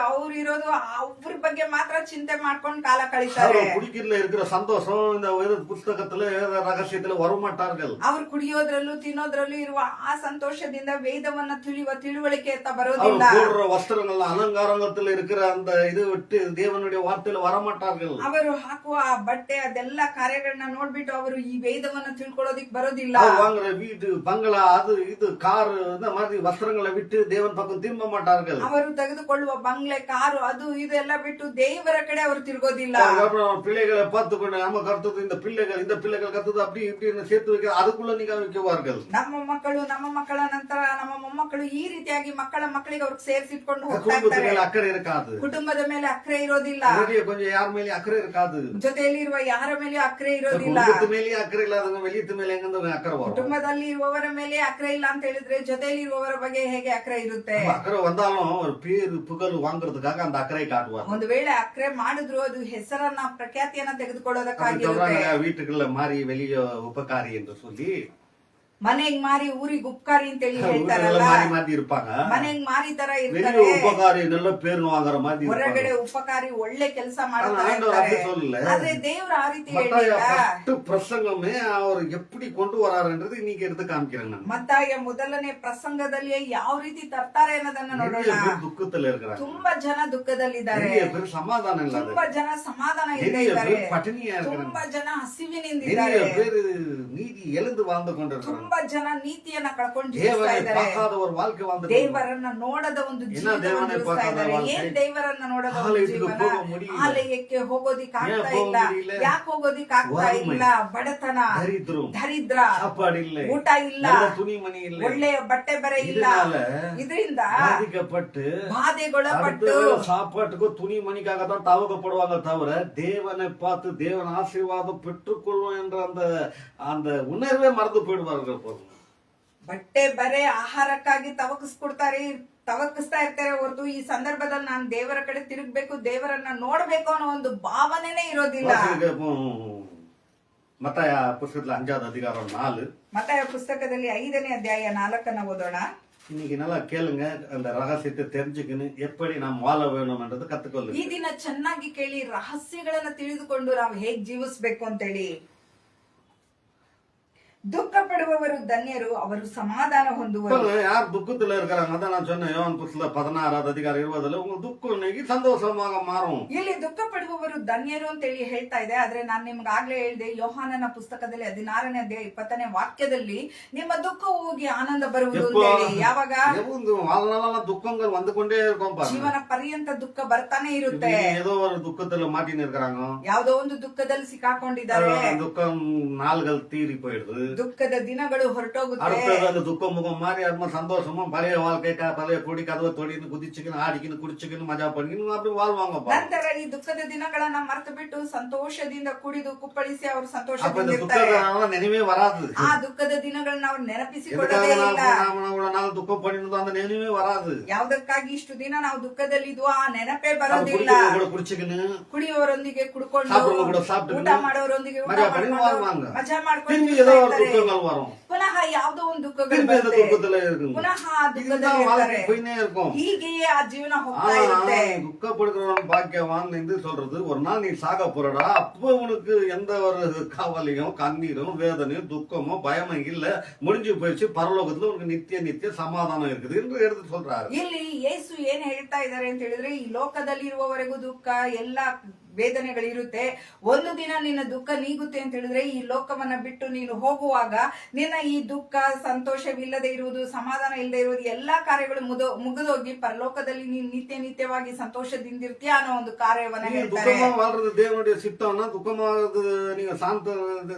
ಅವ್ರು ಇರೋದು, ಅವ್ರ ಬಗ್ಗೆ ಮಾತ್ರ ಚಿಂತೆ ಮಾಡ್ಕೊಂಡು ಕಾಲ ಕಳೀತಾರೆ. அவர்கள் குடிக்கிறதுல இருக்கிற சந்தோஷம் இந்த வேத புஸ்தகத்துல ரகசியத்துல வரமாட்டார்கள். ಅವ್ರು ಕುಡಿಯೋದ್ರಲ್ಲೂ ತಿನ್ನೋದ್ರಲ್ಲೂ ಇರುವ ಆ ಸಂತೋಷದಿಂದ ವೇದವನ್ನ ತಿಳಿಯುವ ತಿಳುವಳಿಕೆ ಅಂತ ಬರೋದಿಲ್ಲ. அவர் போடுற வஸ்திரங்கள் அலங்காரங்கத்துல இருக்கிற அந்த இது விட்டு தேவனுடைய வார்த்தையில வரமாட்டார்கள். ಅವರು ಹಾಕುವ ಆ ಬಟ್ಟೆ ಅದೆಲ್ಲ ಕಾರ್ಯಗಳನ್ನ ನೋಡ್ಬಿಟ್ಟು ಅವರು ಈ ವೇದವನ್ನ ತಿಳ್ಕೊಳ್ಳೋದಿಕ್ ಬರೋದಿಲ್ಲ. அவர் வாங்குற வீடு, பங்களா, அது இது காரு, இந்த மாதிரி வஸ்திரங்களை விட்டு தேவன் பக்கம் திரும்ப மாட்டார்கள். ಅವರು ತೆಗೆದುಕೊಳ್ಳುವ ಬಂಗ್ಲೆ, ಕಾರು, ಅದು ಇದೆಲ್ಲ ಬಿಟ್ಟು ದೇವರ ಕಡೆ ಅವರು ತಿರುಗೋದಿಲ್ಲ. அதுக்கப்புறம் பிள்ளைகளை பார்த்துக்கொண்டு நம்ம கருத்துது இந்த பிள்ளைகள் கத்துது அப்படி இப்படின்னு சேர்த்து வைக்க அதுக்குள்ள நீங்க வைக்குவார்கள். ನಮ್ಮ ಮಕ್ಕಳ ನಂತರ ನಮ್ಮ ಮೊಮ್ಮಕ್ಕಳು ಈ ರೀತಿಯಾಗಿ ಮಕ್ಕಳಿಗೆ ಅವ್ರಿಗೆ ಸೇರಿಸಿಟ್ಕೊಂಡು ಹೋಗ್ತಾ குடும்பத்து ಇರ್ತಾರೆ. மேல அக்கறை இருக்காது. ಕುಟುಂಬದ ಮೇಲೆ ಅಕ್ರೆ ಇರೋದಿಲ್ಲ. வெளியே கொஞ்சம் யார் மேலேயும் அக்கறை இருக்காது. ಜೊತೆಯಲ್ಲಿರುವ ಯಾರ ಮೇಲೆಯೂ ಅಕ್ರೆ ಇರೋದಿಲ್ಲ. குடும்பத்து மேலேயே அக்கறை இல்லாதவங்க வெளியத்து மேல எங்க அக்கறை வரும்? ಕುಟುಂಬದಲ್ಲಿ ಇರುವವರ ಮೇಲೆ ಅಕ್ರೆ ಇಲ್ಲ ಅಂತ ಹೇಳಿದ್ರೆ ಜೊತೆಯಲ್ಲಿ ಇರುವವರ ಬಗ್ಗೆ ಹೇಗೆ ಅಕ್ರೆ ಇರುತ್ತೆ? அக்கறை வந்தாலும் ஒரு பேரு புகழ் வாங்குறதுக்காக அந்த அக்கறை காட்டுவாங்க. ಒಂದು ವೇಳೆ ಅಕ್ರೆ ಮಾಡಿದ್ರು ಅದು ಹೆಸರನ್ನ ಪ್ರಖ್ಯಾತಿಯನ್ನ ತೆಗೆದುಕೊಳ್ಳೋದಕ್ಕಾಗಿರುತ್ತೆ. வீட்டுக்குள்ள மாறி வெளியே உபகாரி என்று சொல்லி ಮನೆಗ್ ಮಾರಿ ಊರಿಗೆ ಉಪಕಾರಿ ಅಂತ ಹೇಳಿ ஊரெல்லாம் ಹೇಳ್ತಾರಲ್ಲ, மாறி மாறி இருப்பாங்க. ಮನೆಗ್ ಮಾರಿ ತರ வெளியே ಇರ್ತಾರೆ. உபகாரி நல்ல பேர் வாங்குற மாதிரி ಹೊರಗಡೆ ಉಪಕಾರಿ ಒಳ್ಳೆ ಕೆಲಸ ஆனா ಮಾಡ್ತಾರೆ ஆண்டவர் அப்படி சொல்லல. ಆದ್ರೆ ದೇವ್ರ ಆ ರೀತಿ மத்தாய ಹೇಳಿಲ್ಲ. ஃபர்ஸ்ட் பிரசங்கமே அவர் எப்படி கொண்டு வராருன்றது இன்னைக்கு எடுத்து காமிக்கிறேன் நான். ಮತ್ತಾಯ ಮೊದಲನೇ ಪ್ರಸಂಗದಲ್ಲಿ ಯಾವ ರೀತಿ ತರ್ತಾರೆ ಅನ್ನೋದನ್ನ நிறைய ನೋಡೋಣ. பேர் துக்கத்துல இருக்கிறாங்க. ತುಂಬಾ ಜನ ದುಃಖದಲ್ಲಿದ್ದಾರೆ, நிறைய பேர் சமாதானம் இல்லாத, ತುಂಬಾ ಜನ ಸಮಾಧಾನ ಇಲ್ಲದೆ நிறைய ಇದ್ದಾರೆ, பேர் பட்டினியா இருக்கிறாங்க, ತುಂಬಾ ಜನ ಹಸಿವಿನಿಂದ நிறைய ಇದ್ದಾರೆ, பேர் நீதி எழுந்து வாழ்ந்து கொண்டிருக்கிறாங்க. ತುಂಬಾ ಜನ ನೀತಿಯನ್ನ ಕಳ್ಕೊಂಡು ಜೀವಿಸ್ತಾ தேவனை ಇದ್ದಾರೆ. பார்க்காத ஒரு வாழ்க்கை வாழ்ந்து ದೇವರನ್ನ ನೋಡದ ಒಂದು ಜೀವನ ದೇವರನ್ನ ಜೀವಿಸ್ತಾ பார்க்காத ಇದ್ದಾರೆ. வாழ்க்கை? ಏನ್ ದೇವರನ್ನ ನೋಡದ ಒಂದು ಆಲಯಕ್ಕೆ ಜೀವನ? ಹೋಗೋ ಮುಡಿಯಿಲ್ಲ. ಆಲಯಕ್ಕೆ ಹೋಗೋದಿಕ್ ಆಗ್ತಾ ஏன் போக ಇಲ್ಲ. முடியல? ಯಾಕೆ ಹೋಗೋದಿಕ್ ಆಗ್ತಾ வறுமை, ಇಲ್ಲ? ಬಡತನ, தரித்திரம், ದರಿದ್ರ, சாப்பாடு இல்லை, ಊಟ ಇಲ್ಲ, நல்ல துணிமணி இல்லை, ಒಳ್ಳೆಯ ಬಟ್ಟೆ ಬರೆ ಇಲ್ಲ. இதனால ಇದರಿಂದ பாதிக்கப்பட்டு ಬಾಧೆಗೊಳಪಟ್ಟು அடுத்த சாப்பாட்டுக்கும் துணிமணிக்காக தான் தவக்கப்படுவாங்க தவிர தேவனை பார்த்து தேவன் ஆசீர்வாதம் பெற்றுக்கொள்வோம் என்ற அந்த அந்த உணர்வே மறந்து போயிடுவார்கள். போதும் ಬಟ್ಟೆ ಬರೆ ಆಹಾರಕ್ಕಾಗಿ ತವಕಿಸ್ತಾ ಇರ್ತಾರೆ ಹೊರತು ಈ ಸಂದರ್ಭದಲ್ಲಿ ನಾನು ದೇವರ ಕಡೆ ತಿರುಗ್ಬೇಕು, ದೇವರನ್ನ ನೋಡ್ಬೇಕು ಅನ್ನೋ ಒಂದು ಭಾವನೆನೇ ಇರೋದಿಲ್ಲ. மத்தாய புஸ்தகத்துல 5வது அதிகாரம் 4. ಮತ್ತಾಯ ಪುಸ್ತಕದಲ್ಲಿ 5ನೇ ಅಧ್ಯಾಯ 4 ಓದೋಣ. இன்னைக்கு நல்லா கேளுங்க, அந்த ரகசியத்தை தெரிஞ்சுக்கணும், எப்படி நாம் வாழ வேணும்ன்றது ಈ கத்துக்கொள்ளுங்க. ದಿನ ಚೆನ್ನಾಗಿ ಕೇಳಿ, ರಹಸ್ಯಗಳನ್ನ ತಿಳಿದುಕೊಂಡು ನಾವು ಹೇಗ್ ಜೀವಿಸ್ಬೇಕು ಅಂತೇಳಿ. ದುಃಖ ಪಡುವವರು ಧನ್ಯರು, ಅವರು ಸಮಾಧಾನ ಹೊಂದುವರು. யார் துக்கத்துல இருக்கிறாங்க, அதான் நான் சொன்னேன் யோவான் புஸ்தகம் 16வது அதிகாரம் 20ல உங்க துக்கம் நீங்கி சந்தோஷமாக மாறும். ಇಲ್ಲಿ ದುಃಖ ಪಡುವವರು ಧನ್ಯರು ಅಂತೇಳಿ ಹೇಳ್ತಾ ಇದೆ. ಆದ್ರೆ ನಾನು ನಿಮ್ಗಾಗ್ಲೇ ಹೇಳಿದೆ, ಯೋಹಾನನ ಪುಸ್ತಕದಲ್ಲಿ 16ನೇ ಅಧ್ಯಾಯ 20ನೇ ವಾಕ್ಯದಲ್ಲಿ ನಿಮ್ಮ ದುಃಖ ಹೋಗಿ ಆನಂದ ಬರುವುದು ಅಂತೇಳಿ. ಯಾವಾಗ? வாழ்நாளெல்லாம் துக்கங்கள் வந்து கொண்டே இருக்கும் பாருங்க. ಜೀವನ ಪರ್ಯಂತ ದುಃಖ ಬರ್ತಾನೆ ಇರುತ್ತೆ. ஏதோ ஒரு துக்கத்துல மாட்டின்னு இருக்கிறாங்க, ಯಾವ್ದೋ ಒಂದು ದುಃಖದಲ್ಲಿ ಸಿಕ್ಕಾಕೊಂಡಿದ್ದಾರೆ, துக்கம் நாள்கள் தீரி போயிடுது, ದುಃಖದ ದಿನಗಳು ಹೊರಟೋಗುತ್ತೆ. அடுத்தது அந்த துக்க முகம் மாறி அது சந்தோஷமும் பழைய வாழ்க்கை பழைய பொடி கதவை தொடின்னு குதிச்சுக்கின்னு ஆடிக்கின்னு குடிச்சுக்கின்னு மஜா பண்ணிக்கின்னு அப்படி வாழ்வாங்க. ನಂತರ ಈ ದುಃಖದ ದಿನಗಳನ್ನ ಮರೆತು ಬಿಟ್ಟು ಸಂತೋಷದಿಂದ ಕುಡಿದು ಕುಪ್ಪಳಿಸಿ ಅವರು அப்ப இந்த ಸಂತೋಷದಿಂದ ಇರ್ತಾರೆ. துக்கம் நினைவே வராது. ಆ ದುಃಖದ ದಿನಗಳನ್ನ ಅವ್ರು எதுக்காக ನೆನಪಿಸಿಕೊಳ್ಳೋದೇ ಇಲ್ಲ. இவ்வளவு நாள் துக்கம் பண்ணிருந்தோம் அந்த நினைவே வராது. ಯಾವ್ದಕ್ಕಾಗಿ ಇಷ್ಟು ದಿನ ನಾವು ದುಃಖದಲ್ಲಿದ್ವು ಆ ನೆನಪೇ ಬರೋದಿಲ್ಲ. கூட குடிச்சுக்கின்னு ಕುಡಿಯೋರೊಂದಿಗೆ ಕುಡ್ಕೊಂಡು, சாப்பிடுறவங்க கூட சாப்பிட்டு ಊಟ ಮಾಡೋರೊಂದಿಗೆ ಊಟ மஜா பண்ணி ಮಾಡ್ಕೊಂಡು, வாழ்வாங்க. ಮಜಾ ಮಾಡ್ಕೊಂಡು திரும்பி ಇರ್ತಾ ஏதோ ஒரு ಇರ್ತಾರೆ. துக்கங்கள் வரும், ಪುನಃ ಯಾವ್ದೋ ಒಂದು ದುಃಖಗಳು திரும்பி அந்த ಬರುತ್ತೆ. துக்கத்துல இருக்குங்க. ಪುನಃ ಆ இதுதான் ದುಃಖದಲ್ಲಿ வாழ்க்கை ಇರ್ತಾರೆ. போயினே இருக்கும். ಹೀಗೆಯೇ ಆ ಜೀವನ ಹೋಗ್ತಾ ಇರುತ್ತೆ. துக்கப்படுகிறவன் பாக்கியவான் என்று சொல்றது, ஒரு நாள் நீ சாக போறடா, அப்ப உனக்கு எந்த ஒரு கவலையும் கண்ணீரும் வேதனையும் துக்கமோ பயமும் இல்ல, முடிஞ்சு போயிடுச்சு, பரலோகத்துல உனக்கு நித்திய சமாதானம் இருக்குது என்று எடுத்து சொல்றாரு. ಇಲ್ಲಿ ಯೇಸು ಏನ್ ಹೇಳ್ತಾ ಇದ್ದಾರೆ ಅಂತ ಹೇಳಿದ್ರೆ, ಈ ಲೋಕದಲ್ಲಿ ಇರುವವರೆಗೂ ದುಃಖ, ಎಲ್ಲಾ ವೇದನೆಗಳಿರುತ್ತೆ. ಒಂದು ದಿನ ನಿನ್ನ ದುಃಖ ನೀಗುತ್ತೆ ಅಂತ ಹೇಳಿದ್ರೆ, ಈ ಲೋಕವನ್ನ ಬಿಟ್ಟು ನೀನು ಹೋಗುವಾಗ ನಿನ್ನ ಈ ದುಃಖ, ಸಂತೋಷವಿಲ್ಲದೆ ಇರುವುದು, ಸಮಾಧಾನ ಇಲ್ಲದೆ ಇರುವುದು, ಎಲ್ಲಾ ಕಾರ್ಯಗಳು ಮುಗಿದೋಗಿ ಪರಲೋಕದಲ್ಲಿ ನೀನು ನಿತ್ಯವಾಗಿ ಸಂತೋಷದಿಂದ ಇರ್ತೀಯ ಅನ್ನೋ ಒಂದು ಕಾರ್ಯವನ್ನ ಹೇಳ್ತಾರೆ. துக்கமா வாழ்றது தேவனுடைய சித்தம்னா, துக்கமாகிறது நீங்க சாந்த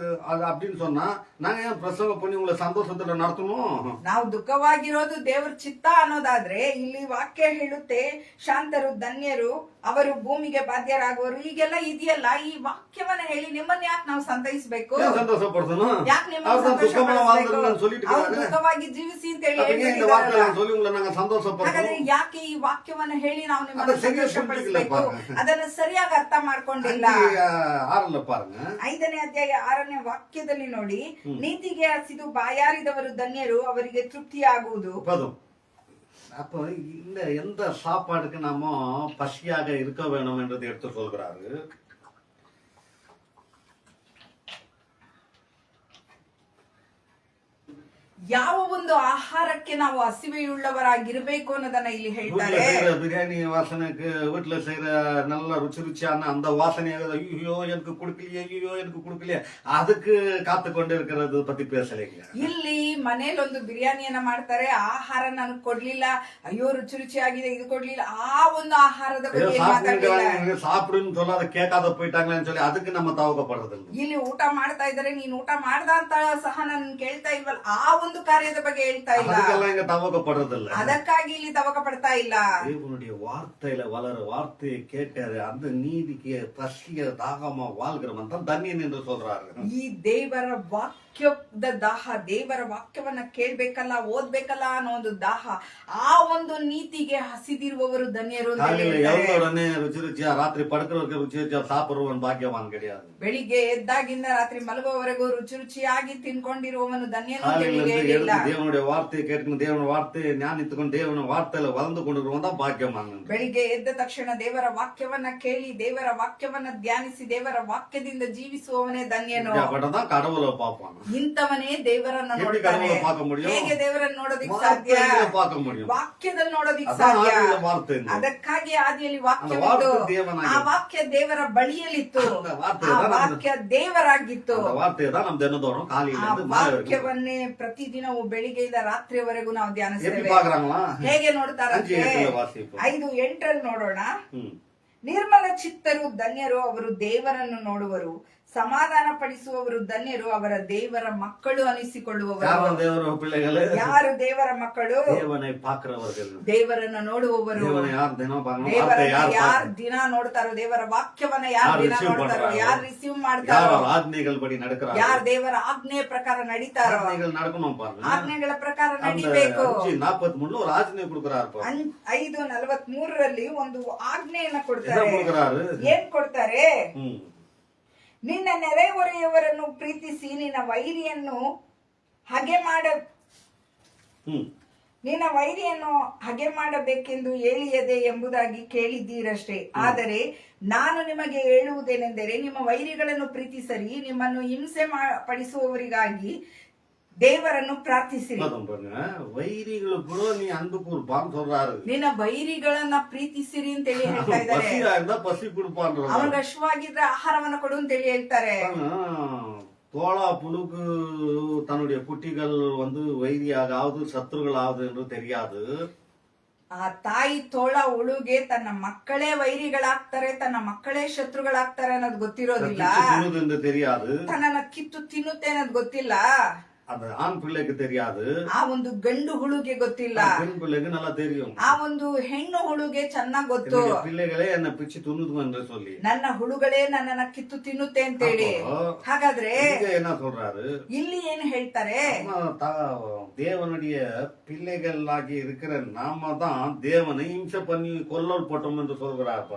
அப்படின்னு சொன்னா நாங்க ஏன் பிரசங்கம் பண்ணி உங்களை சந்தோஷத்துல நடத்தணும்? ನಾವು ದುಃಖವಾಗಿರೋದು ದೇವರ ಚಿತ್ತ ಅನ್ನೋದಾದ್ರೆ, ಇಲ್ಲಿ ವಾಕ್ಯ ಹೇಳುತ್ತೆ, ಶಾಂತರು ಧನ್ಯರು, ಅವರು ಭೂಮಿಗೆ ಬಾಧ್ಯರಾಗುವರು, ಈಗೆಲ್ಲ ಇದೆಯಲ್ಲ, ಈ ವಾಕ್ಯವನ್ನ ಹೇಳಿ ನಿಮ್ಮನ್ನ ಯಾಕೆ ನಾವು ಸಂತೈಸ್ಬೇಕು? ஏன் சந்தோஷப்படுத்தணும்? ಯಾಕೆ ನಿಮ್ಮನ್ನ அவர் தான் துக்கமா ಸಂತೋಷಪಡಿಸ್ಬೇಕು? வாழ்ந்துருன்னு சொல்லிட்டு ಅವ್ರು இருக்காரு. ದುಃಖವಾಗಿ ಜೀವಿಸಿ ಅಂತ ಹೇಳಿ அப்ப ஏன் இந்த ಹೇಳ್ಬಿಟ್ಟಿದಾರಲ್ಲ. வார்த்தை சொல்லி உங்களை நாங்க சந்தோஷப்படுத்தணும்? ಹಾಗಾದ್ರೆ ಯಾಕೆ ಈ ವಾಕ್ಯವನ್ನ ಹೇಳಿ ನಾವು ನಿಮ್ಮನ್ನ ಅದನ್ನ ಸರಿಯಾಗಿ ಸಂತೋಷಪಡಿಸ್ಬೇಕು? ತಿಳಿದಿಲ್ಲ ಅದನ್ನ ಸರಿಯಾಗಿ ಅರ್ಥ ಮಾಡ್ಕೊಂಡಿಲ್ಲ. 6ல ಪಾರಂಗ 5ನೇ ಅಧ್ಯಾಯ 6ನೇ ವಾಕ್ಯದಲ್ಲಿ ನೋಡಿ, ನೀತಿಗೆ ಹಸಿದು ಬಾಯಾರಿದವರು ಧನ್ಯರು, ಅವರಿಗೆ ತೃಪ್ತಿಯಾಗುವುದು. போதும். அப்போ இந்த எந்த சாப்பாடுக்கு நாம பசியாக இருக்க வேணும் என்றதை எடுத்து சொல்கிறாரு. ಯಾವ ಒಂದು ಆಹಾರಕ್ಕೆ ನಾವು ಹಸಿವೆಯುಳ್ಳವರಾಗಿರ್ಬೇಕು ಅನ್ನೋದನ್ನ ಇಲ್ಲಿ ಹೇಳ್ತಾರೆ. வீட்டுல செய்யற பிரியாணி வாசனைக்கு, வீட்டுல செய்யற நல்ல ருச்சி ருச்சியான அந்த வாசனையாக ஐயோ எனக்கு கொடுக்கலையே, ஐயோ எனக்கு கொடுக்கலையே, அதுக்கு காத்து கொண்டு இருக்கிறது பத்தி பேசலைங்க. ಇಲ್ಲಿ ಮನೇಲಿ ಒಂದು ಬಿರಿಯಾನಿಯನ್ನ ಮಾಡ್ತಾರೆ, ಆಹಾರ ನನಗೆ ಕೊಡ್ಲಿಲ್ಲ, ಅಯ್ಯೋ ರುಚಿ ರುಚಿಯಾಗಿದೆ ಇದು ಕೊಡ್ಲಿಲ್ಲ, ಆ ಒಂದು ಆಹಾರದ ಬಗ್ಗೆ ಏನ್ ಮಾತಾಡ್ಲಿಲ್ಲ. சாப்பிடுன்னு சொல்லாத கேட்காத போயிட்டாங்களேன்னு சொல்லி அதுக்கு நம்ம தவக்கப்படுறது இல்லை. ಇಲ್ಲಿ ಊಟ ಮಾಡ್ತಾ ಇದಾರೆ, ನೀನ್ ಊಟ ಮಾಡ್ದ ಅಂತ ಸಹ ನನ್ ಕೇಳ್ತಾ ಇಲ್ವಲ್ಲ, ಆ ಒಂದು ಕಾರ್ಯದ ಬಗ್ಗೆ ಹೇಳ್ತಾ ಇಲ್ಲ. ಅದಕ್ಕೆಲ್ಲ இங்க தவக்கப்படுறது இல்லை. ಅದಕ್ಕಾಗಿ ಇಲ್ಲಿ ತವಕ ಪಡ್ತಾ ಇಲ್ಲ. தேவனுடைய வார்த்தையில வளர, வார்த்தையை கேட்காரு, அந்த நீதிக்கு பசிய தாகமா வாழ்கிறவன் தான் தன்யன் என்று சொல்றாரு. ಈ ದೇವರ ವಾಕ್ಯದ ದಾಹ, ದೇವರ ವಾಕ್ಯವನ್ನ ಕೇಳ್ಬೇಕಲ್ಲ, ಓದ್ಬೇಕಲ್ಲ ಅನ್ನೋ ಒಂದು ದಾಹ, ಆ ಒಂದು ನೀತಿಗೆ ಹಸಿದಿರುವವರು ಧನ್ಯರು ಅಂತ காலையில ಹೇಳ್ತಾರೆ. எழுந்த உடனே ருச்சி ருச்சியா, ராத்திரி படுக்கிறவருக்கு ருச்சி ருச்சியா சாப்பிடுறவன் பாக்கியவான் கிடையாது. ಬೆಳಿಗ್ಗೆ ಎದ್ದಾಗಿಂದ ರಾತ್ರಿ ಮಲಗುವವರೆಗೂ ರುಚಿ ರುಚಿಯಾಗಿ ತಿನ್ಕೊಂಡಿರುವವನು ಧನ್ಯನು ಅಂತ காலையில ಹೇಳಿಲ್ಲ. எழுந்து தேவனுடைய வார்த்தையை கேட்கணும், தேவனுடைய வார்த்தையை ஞானித்துக்கொண்டு தேவனுடைய வார்த்தையில வளர்ந்து கொண்டிருவன் தான் பாக்கியவான். ಬೆಳಿಗ್ಗೆ ಎದ್ದ ತಕ್ಷಣ ದೇವರ ವಾಕ್ಯವನ್ನ ಕೇಳಿ, ದೇವರ ವಾಕ್ಯವನ್ನ ಧ್ಯಾನಿಸಿ, ದೇವರ ವಾಕ್ಯದಿಂದ ಜೀವಿಸುವವನೇ ಧನ್ಯನು. தான் கடவுளை பார்ப்பான். ಇಂಥವನೇ ದೇವರನ್ನ எப்படி ನೋಡ್ತಾನೆ. கடவுளை பார்க்க முடியும்? ಹೇಗೆ ದೇವರನ್ನ ನೋಡೋದಿಕ್ ಸಾಧ್ಯ? வார்த்தையில பார்க்க முடியும். ವಾಕ್ಯದಲ್ಲಿ ನೋಡೋದಿಕ್ அதான் ಸಾಧ್ಯ. ஆதியில வார்த்தை இருந்தது. ಅದಕ್ಕಾಗಿ ಆದಿಯಲ್ಲಿ அந்த ವಾಕ್ಯವಿತ್ತು. வார்த்தை தேவனாಗಿ. ಆ ವಾಕ್ಯ ದೇವರ ಬಳಿಯಲ್ಲಿತ್ತು. அந்த வார்த்தை ಆ தான் நம்ம- ವಾಕ್ಯ ದೇವರಾಗಿತ್ತು. அந்த வார்த்தையை தான் நம்ம தினந்தோறும் காலையில ಆ இருந்து மாலை வரைக்கும் ವಾಕ್ಯವನ್ನೇ ಪ್ರತಿದಿನವೂ ಬೆಳಿಗ್ಗೆಯಿಂದ ರಾತ್ರಿಯವರೆಗೂ ನಾವು எப்படி ಧ್ಯಾನಿಸ್ತೇವೆ. பாக்குறாங்களா? ಹೇಗೆ ನೋಡ್ತಾರಂತೆ? 5:8 ವಾಸಿಪು. 5:8 ನೋಡೋಣ. ಹ್ಮ್. ನಿರ್ಮಲ ಚಿತ್ತರು ಧನ್ಯರು, ಅವರು ದೇವರನ್ನು ನೋಡುವರು. ಸಮಾಧಾನ ಪಡಿಸುವವರು ಧನ್ಯರು, ಅವರ ದೇವರ ಮಕ್ಕಳು ಅನಿಸಿಕೊಳ್ಳುವವರು. யாரும் தேவர பிள்ளைகளே? ಯಾರು ದೇವರ ಮಕ್ಕಳು? தேவனை பார்க்கிறவர்கள். ದೇವರನ್ನ ನೋಡುವವರು. தேவனை யார் தினம் பார்க்கணும்? வார்த்தை ದೇವರನ್ನ யார் ಯಾರು பார்க்கணும்? ದಿನ ನೋಡ್ತಾರೋ, ದೇವರ ವಾಕ್ಯವನ್ನ ಯಾರು ಯಾರು ದಿನ receive ನೋಡ್ತಾರೋ, பண்றாரோ, ಯಾರು ರಿಸೀವ್ யார் ಮಾಡ್ತಾರೋ, ஆಜ್ಞೆகள் படி நடக்கிறார்கள்? ಯಾರು ದೇವರ ಆಜ್ಞೆಯ ಪ್ರಕಾರ ನಡೀತಾರೋ, ஆಜ್ஞೆகள் நடக்கணும் பாருங்க. ಆಜ್ಞೆಗಳ ಪ್ರಕಾರ அந்த ನಡಿಬೇಕು. 5:43 ஒரு ஆಜ್ஞೆ கொடுக்கிறார் பாருங்க. 5:43 ಒಂದು ಆಜ್ಞೆಯನ್ನ என்ன ಕೊಡ್ತಾರೆ. கொடுக்கிறாரு? ಏನ್ ಕೊಡ್ತಾರೆ? ಹ್ಮ್. ನಿನ್ನ ನೆರೆಹೊರೆಯವರನ್ನು ಪ್ರೀತಿಸಿ, ನಿನ್ನ ವೈರಿಯನ್ನು ಹಗೆ ಮಾಡ ಹ್ಮ್. ನಿನ್ನ ವೈರಿಯನ್ನು ಹಗೆ ಮಾಡಬೇಕೆಂದು ಹೇಳಿಯದೆ ಎಂಬುದಾಗಿ ಕೇಳಿದ್ದೀರಷ್ಟೇ. ಆದರೆ ನಾನು ನಿಮಗೆ ಹೇಳುವುದೇನೆಂದರೆ, ನಿಮ್ಮ ವೈರಿಗಳನ್ನು ಪ್ರೀತಿಸರಿ, ನಿಮ್ಮನ್ನು ಹಿಂಸೆ ಪಡಿಸುವವರಿಗಾಗಿ ದೇವರನ್ನು ಪ್ರಾರ್ಥಿಸಿರಿ. பாருங்க, வைரிகள் கூட நீ அன்பு கொடுப்பான்னு சொல்றாரு. ನಿನ್ನ ವೈರಿಗಳನ್ನ ಪ್ರೀತಿಸಿರಿ ಅಂತ ಹೇಳಿ ಹೇಳ್ತಾ ಇದ್ದಾರೆ. பசியா இருந்தா பசி கொடுப்பான்ற. ಅವನಿಗೆ ಹಶ್ವಾಗಿದ್ರೆ ಆಹಾರವನ್ನ ಕೊಡು ಅಂತ ಹೇಳಿ ಹೇಳ್ತಾರೆ. தோளா புழுக்கு தன்னுடைய குட்டிகள் வைரியாகாவது சத்துருகளாவது என்று தெரியாது. ಆ ತಾಯಿ ತೋಳ ಉಳುಗೆ ತನ್ನ ಮಕ್ಕಳೇ ವೈರಿಗಳಾಗ್ತಾರೆ, ತನ್ನ ಮಕ್ಕಳೇ ಶತ್ರುಗಳಾಗ್ತಾರೆ ಅನ್ನೋದು ಗೊತ್ತಿರೋದಿಲ್ಲ. என்று தெரியாது. ತನ್ನನ್ನ ಕಿತ್ತು ತಿನ್ನುತ್ತೆ ಅನ್ನೋದು ಗೊತ್ತಿಲ್ಲ. அந்த ஆண் பிள்ளைக்கு தெரியாது. ಆ ಒಂದು ಗಂಡು ಹುಳುಗೆ ಗೊತ್ತಿಲ್ಲ. பெண் பிள்ளைக்கு நல்லா தெரியும். ಆ ಒಂದು ಹೆಣ್ಣು ಹುಳುಗೆ ಚೆನ್ನಾಗ್ ಗೊತ್ತು. பிள்ளைகளே என்ன பிச்சு துண்ணுது என்று சொல்லி, ನನ್ನ ಹುಳುಗಳೇ ನನ್ನನ್ನ ಕಿತ್ತು ತಿನ್ನುತ್ತೆ ಅಂತೇಳಿ. ಹಾಗಾದ್ರೆ என்ன சொல்றாரு? ಇಲ್ಲಿ ಏನ್ ಹೇಳ್ತಾರೆ? தேவனுடைய பிள்ளைகளாகி இருக்கிற நாம தான் தேவனை இம்சை பண்ணி கொல்லல் போட்டோம் என்று சொல்கிறார்.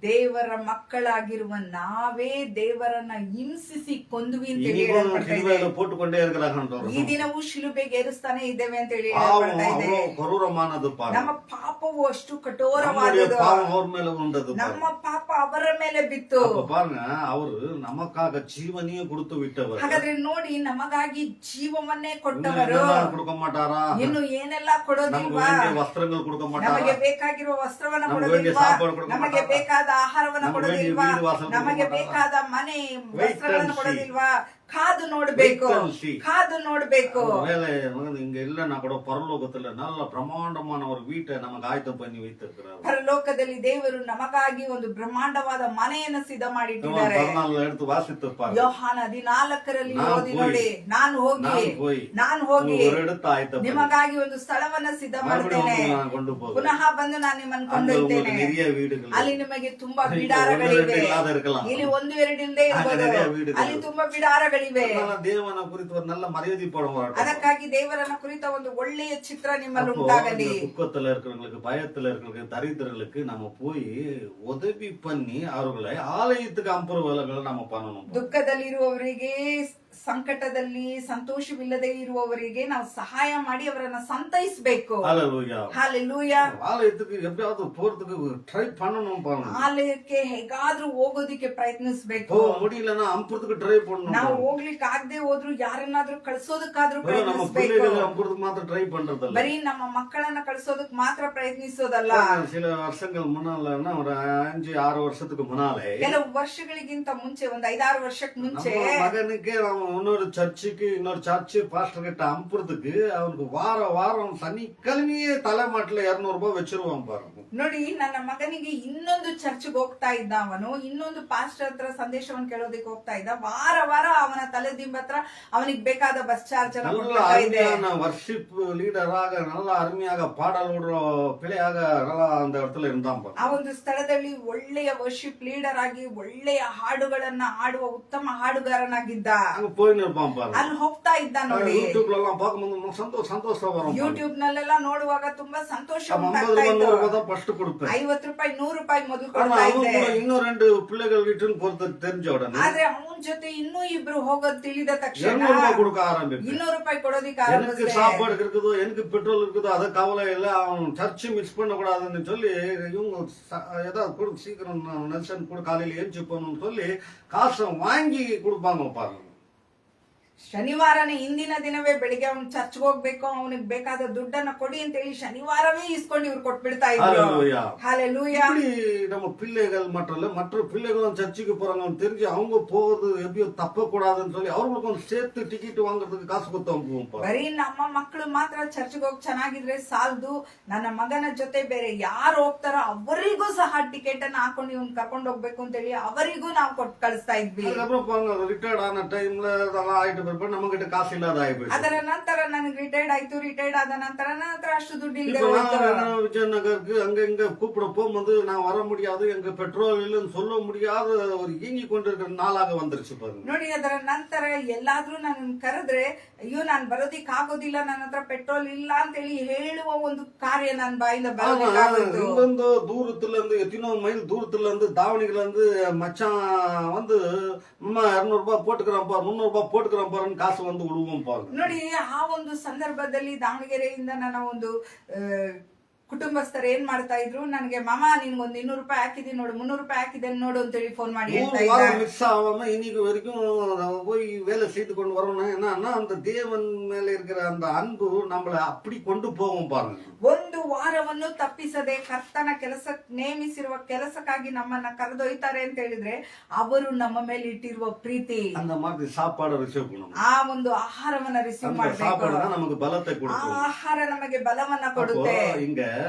ದೇವರ ಮಕ್ಕಳಾಗಿರುವ ನಾವೇ ದೇವರನ್ನ ಹಿಂಸಿಸಿ ಕೊಂದ್ವಿ ಅಂತ ಹೇಳಿ போட்டுக்கொண்டே இருக்கிறார்கள். ಈ ದಿನವೂ ಶಿಲುಬೆಗೆ ಏರಿಸ್ತಾನೆ ಇದ್ದೇವೆ ಅಂತ ಹೇಳಿ கொடூரமானது. ನಮ್ಮ ಪಾಪವು ಅಷ್ಟು ಕಠೋರವಾದದ್ದು. ನಮ್ಮ ಪಾಪ ಅವರ ಮೇಲೆ ಬಿತ್ತು. பாருங்க, அவரு நமக்காக ஜீவனையே கொடுத்து விட்டவர். ಹಾಗಾದ್ರೆ ನೋಡಿ, ನಮಗಾಗಿ ಜೀವವನ್ನೇ ಕೊಟ್ಟವರು கொடுக்க மாட்டாரா? ಇನ್ನು ಏನೆಲ್ಲ ಕೊಡೋದಿಲ್ವಾ? ವಸ್ತ್ರಗಳು கொடுக்க மாட்டாரா? ನಮಗೆ ಬೇಕಾಗಿರುವ ವಸ್ತ್ರವನ್ನ ಕೊಡೋದಿಲ್ವಾ? ನಮಗೆ ಬೇಕಾದ ಆಹಾರವನ್ನ ಕೊಡೋದಿಲ್ವಾ? ನಮಗೆ ಬೇಕಾದ ಮನೆ ವಸ್ತ್ರಗಳನ್ನು ಕೊಡೋದಿಲ್ವಾ? ಕಾದು ನೋಡ್ಬೇಕು, Wait and see. ಕಾದು ನೋಡ್ಬೇಕು. ஒருவேளை இங்க இல்லைன்னா கூட பரலோகத்துல நல்ல பிரமாண்டமான ஒரு வீட்டை நமக்கு ஆயத்தம் பண்ணி வைத்திருக்கிறார். ಪರಲೋಕದಲ್ಲಿ ದೇವರು ನಮಗಾಗಿ ಒಂದು ಬ್ರಹ್ಮಾಂಡವಾದ ಮನೆಯನ್ನು ಸಿದ್ಧ ಮಾಡಿಟ್ಟಿದ್ದಾರೆ. 14 எடுத்து வாசித்திருப்பாங்க. ಯೋಹಾನ 14ರಲ್ಲಿ ನಾನು ಓದಿ ಹೋಗಿ, ನೋಡಿ, ನಾನು ಹೋಗಿ ஒரு இடத்தை ஆயத்தம் ನಿಮಗಾಗಿ ಒಂದು ಸ್ಥಳವನ್ನ ಸಿದ್ಧ ಮಾಡ್ತೇನೆ, நான் கொண்டு போகிறேன். ಪುನಃ ಬಂದು ನಾನು ನಿಮ್ಮನ್ನು அங்க உங்களுக்கு ಕೊಂಡೊಯ್ತೇನೆ. நிறைய வீடுகள் ಅಲ್ಲಿ ನಿಮಗೆ ತುಂಬಾ இங்க ಬಿಡಾರಗಳಿವೆ. ஒன்று, ரெண்டு இல்லாத இருக்கலாம். ಇಲ್ಲಿ 1-2 ಇಲ್ಲದೆ அங்க ಇರಬಹುದು, நிறைய வீடுகள். ಅಲ್ಲಿ ತುಂಬಾ ಬಿಡಾರಗಳಿವೆ. அதனால தேவனை குறித்து ஒரு நல்ல மரியாதை படம் வரட்டும். ಅದಕ್ಕಾಗಿ ದೇವರನ್ನ ಕುರಿತ ಒಂದು ಒಳ್ಳೆಯ ಚಿತ್ರ ನಿಮ್ಮಲ್ಲಿ அப்போ ಉಂಟಾಗಲಿ. இந்த துக்கத்துல இருக்கிறவங்களுக்கு, பயத்துல இருக்கிறவங்களுக்கு, தரித்திரர்களுக்கு நம்ம போய் உதவி பண்ணி அவர்களை ஆலயத்துக்கு அனுப்புறவர்களை நம்ம பண்ணணும். ದುಃಖದಲ್ಲಿರುವವರಿಗೆ, ಸಂಕಟದಲ್ಲಿ ಸಂತೋಷವಿಲ್ಲದೆ ಇರುವವರಿಗೆ ನಾವು ಸಹಾಯ ಮಾಡಿ ಅವರನ್ನ ಸಂತೈಸಬೇಕು. ஹல்லேலூயா. ಹಲ್ಲೆಲೂಯಾ. ஆலயத்துக்கு எப்படியாவது போறதுக்கு ட்ரை பண்ணணும் பாருங்க. ಆಲಯಕ್ಕೆ ಹೇಗಾದ್ರೂ ಹೋಗೋದಿಕ್ಕೆ ಪ್ರಯತ್ನಿಸಬೇಕು. போக முடியலன்னா அனுப்புறதுக்கு ட்ரை பண்ணணும். ನಾವು ಹೋಗ್ಲಿಕ್ಕೆ ಆಗದೆ ಹೋದ್ರು ಯಾರನ್ನಾದ್ರೂ ಕಳ್ಸೋದಕ್ಕಾದ್ರೂ நம்ம ಪ್ರಯತ್ನಿಸಬೇಕು. பிள்ளைகளை அனுப்புறதுக்கு மாத்திரம் ட்ரை பண்றதில்ல. ಬರೀ ನಮ್ಮ ಮಕ್ಕಳನ್ನ ಕಳ್ಸೋದಕ್ ಮಾತ್ರ ಪ್ರಯತ್ನಿಸೋದಲ್ಲ. சில வருஷங்கள் முன்னாலன்னா ஒரு 5-6 வருஷத்துக்கு முன்னாலே ಕೆಲವು ವರ್ಷಗಳಿಗಿಂತ ಮುಂಚೆ, ಒಂದು 5-6 ವರ್ಷಕ್ಕೆ ಮುಂಚೆ நம்ம மகனுக்கே அவன் இன்னொரு சர்ச்சு பாஸ்டர் கிட்ட அனுப்புறதுக்கு அவனுக்கு வாரம் சனிக்கிழமையே தலைமாட்டில 200 ரூபாய் வச்சிருவான் பாருங்க. ನೋಡಿ, ನನ್ನ ಮಗನಿಗೆ ಇನ್ನೊಂದು ಚರ್ಚ್ಗೆ ಹೋಗ್ತಾ ಇದ್ದ, ಅವನು ಇನ್ನೊಂದು ಪಾಸ್ಟರ್ ಹತ್ರ ಸಂದೇಶವನ್ನು ಕೇಳೋದಕ್ಕೆ ಹೋಗ್ತಾ ಇದ್ದ. ವಾರ ಅವನ ತಲೆದಿಂಬ ಹತ್ರ ಅವನಿಗೆ ಬೇಕಾದ ಬಸ್ ಚಾರ್ಜ್ நல்ல அருமையான வர்ஷிப் லீடராக, நல்ல அருமையாக பாடல் ஓடுற பிள்ளையாக நல்லா அந்த இடத்துல இருந்தான் பாருங்க. ಆ ಒಂದು ಸ್ಥಳದಲ್ಲಿ ಒಳ್ಳೆಯ ವರ್ಷಿಪ್ ಲೀಡರ್ ಆಗಿ ಒಳ್ಳೆಯ ಹಾಡುಗಳನ್ನ ಆಡುವ ಉತ್ತಮ ಹಾಡುಗಾರನಾಗಿದ್ದ. அங்க போயின்னு இருப்பான் பாருங்க. ಅಲ್ಲಿ ಹೋಗ್ತಾ ಇದ್ದ ನೋಡಿ. யூடியூப்ல எல்லாம் பார்க்கும்போது சந்தோஷம் வரும். ಯೂಟ್ಯೂಬ್ ನಲ್ಲೆಲ್ಲ ನೋಡುವಾಗ ತುಂಬಾ ಸಂತೋಷ 50 ಉಂಟಾಗ್ತಾ ரூபாய் ಇತ್ತು. 100 ரூபாய் தான் ஃபர்ஸ்ட் கொடுப்பேன். 50 ರೂಪಾಯಿ 100 ರೂಪಾಯಿ ಮೊದಲು ஆனா ಕೊಡ್ತಾ அவன் ಇದ್ದೆ. கூட இன்னும் 2 பிள்ளைகள் வீட்டுன்னு பொறுத்து தெரிஞ்ச உடனே ಆದ್ರೆ ಅವನ ಜೊತೆ ಇನ್ನೂ ಇಬ್ರು ಹೋಗೋದ್ ತಿಳಿದ ತಕ್ಷಣ 200 ரூபாய் கொடுக்க ஆரம்பிப்பேன். 200 ರೂಪಾಯಿ ಕೊಡೋದಿಕ್ಕೆ எனக்கு ಆರಂಭಿಸಿದೆ. சாப்பாடு இருக்குதோ, எனக்கு பெட்ரோல் இருக்குதோ, அத கவலை இல்ல. அவன் சர்ச்சு மிஸ் பண்ண கூடாதுன்னு சொல்லி இவங்க ஏதாவது கொடு, சீக்கிரம் நெல்சன் கூட காலையில ஏஞ்சி போகணும்னு சொல்லி காசை வாங்கி கொடுப்பாங்க பாருங்க. ಶನಿವಾರನೇ ಹಿಂದಿನ ದಿನವೇ ಬೆಳಿಗ್ಗೆ ಅವ್ನು ಚರ್ಚ್ಗೆ ಹೋಗ್ಬೇಕು, ಅವನಿಗೆ ಬೇಕಾದ ದುಡ್ಡನ್ನ ಕೊಡಿ ಅಂತ ಹೇಳಿ ಶನಿವಾರವೇ ಇಸ್ಕೊಂಡು ಇವ್ರು ಕೊಟ್ಬಿಡ್ತಾ ಇದ್ರು. ஹல்லேலூயா. ಹಲ್ಲೆಲೂಯಾ. இப்படி நம்ம பிள்ளைகள் மற்ற பிள்ளைகளும் சர்ச்சுக்கு போறாங்கன்னு தெரிஞ்சு அவங்க போறது எப்படியோ தப்ப கூடாதுன்னு சொல்லி அவங்களுக்கும் சேர்த்து டிக்கெட் வாங்குறதுக்கு காசு கொடுத்து அனுப்புவோம் பாருங்க. ಬರೀ ನಮ್ಮ ಮಕ್ಕಳು ಮಾತ್ರ ಚರ್ಚ್ಗೆ ಹೋಗಿ ಚೆನ್ನಾಗಿದ್ರೆ ಸಾಲದು, ನನ್ನ ಮಗನ ಜೊತೆ ಬೇರೆ ಯಾರು ಹೋಗ್ತಾರೋ ಅವರಿಗೂ ಸಹ ಟಿಕೆಟ್ ಅನ್ನ ಹಾಕೊಂಡು ಇವ್ನ ಕರ್ಕೊಂಡು ಹೋಗ್ಬೇಕು ಅಂತ ಹೇಳಿ ಅವರಿಗೂ ನಾವು ಕೊಟ್ಟು ಕಳಿಸ್ತಾ ಇದ್ವಿ. அதுக்கப்புறம் பாருங்க, ரிட்டையர்ட் ஆன டைம்ல அதெல்லாம் ஆயிட்டு பிறகு நம்ம கிட்ட காசு இல்லாத ஆயிப்போச்சு. ಅದರ ನಂತರ ನನಗೆ ರಿಟೈರ್ಡ್ ಆಯ್ತು. ರಿಟೈರ್ಡ್ ಆದ ನಂತರ ನನ್ನ ಹತ್ರ ಅಷ್ಟು ದುಡ್ಡು ಇಲ್ಲದೆ இப்ப ಹೋಯ್ತು. நான் விஜயநகருக்கு அங்க இங்க கூப்பிட போகும்போது நான் வர முடியாது, எங்க பெட்ரோல் இல்லைன்னு சொல்ல முடியாத ஒரு ஏங்கி கொண்டிருக்கிற நாளாக வந்துருச்சு பாருங்க. ನೋಡಿ, ಅದರ ನಂತರ ಎಲ್ಲಾದ್ರೂ ನನ್ನ ಕರೆದ್ರೆ ಅಯ್ಯೋ ನಾನ್ ಬರೋದಿಕ್ ಆಗೋದಿಲ್ಲ, ನನ್ನ ಹತ್ರ ಪೆಟ್ರೋಲ್ ಇಲ್ಲ ಅಂತ ಹೇಳಿ ಹೇಳುವ ಒಂದು ಕಾರ್ಯ ನನ್ನ ಬಾಯಿಂದ ಬರೋದಿಕ್ಕಾಗೋಯ್ತು. இங்கிருந்து தூரத்துல இருந்து எத்தனோ மைல் தூரத்துல இருந்து தாவணிகள் இருந்து மச்சான் வந்து அம்மா 200 ரூபாய் போட்டுக்கிறோம் பாரு, 300 ரூபாய் போட்டுக்கிறோம் பாருன்னு காசு வந்து விடுவோம் பாருங்க. ನೋಡಿ, ಆ ಒಂದು ಸಂದರ್ಭದಲ್ಲಿ ದಾವಣಗೆರೆಯಿಂದ ನನ್ನ ಒಂದು ಕುಟುಂಬಸ್ಥರು ಏನ್ ಮಾಡ್ತಾ ಇದ್ರು, ನನಗೆ ಮಾಮ ನಿನ್ಗೊಂದು 200 ರೂಪಾಯಿ ಹಾಕಿದೀನಿ ನೋಡು, 300 ರೂಪಾಯಿ ಹಾಕಿದ್ದೇನೆ ನೋಡು ಅಂತ ಹೇಳಿ ಫೋನ್ ಮಾಡಿ ಹೇಳ್ತಾ ಇದ್ದಾರೆ. மிஸ் ஆகாம இன்னைக்கு வரைக்கும் போய் வேலை செய்து கொண்டு வரணும். என்னன்னா அந்த தேவன் மேல இருக்கிற அந்த அன்பு நம்மள அப்படி கொண்டு போகும் பாருங்க. ಒಂದು ವಾರವನ್ನು ತಪ್ಪಿಸದೆ ಕರ್ತನ ಕೆಲಸ ನೇಮಿಸಿರುವ ಕೆಲಸಕ್ಕಾಗಿ ನಮ್ಮನ್ನ ಕರೆದೊಯ್ತಾರೆ ಅಂತ ಹೇಳಿದ್ರೆ ಅವರು ನಮ್ಮ ಮೇಲೆ ಇಟ್ಟಿರುವ ಪ್ರೀತಿ, அந்த மாதிரி சாப்பாடு ரிசீவ் பண்ணணும். ಆ ಒಂದು ಆಹಾರವನ್ನ ರಿಸೀವ್ அந்த ಮಾಡಬೇಕು. சாப்பாடு தான் நமக்கு பலத்தை ಆ கொடுக்கும். ಆಹಾರ ನಮಗೆ ಬಲವನ್ನ அப்போ ಕೊಡುತ್ತೆ. இங்க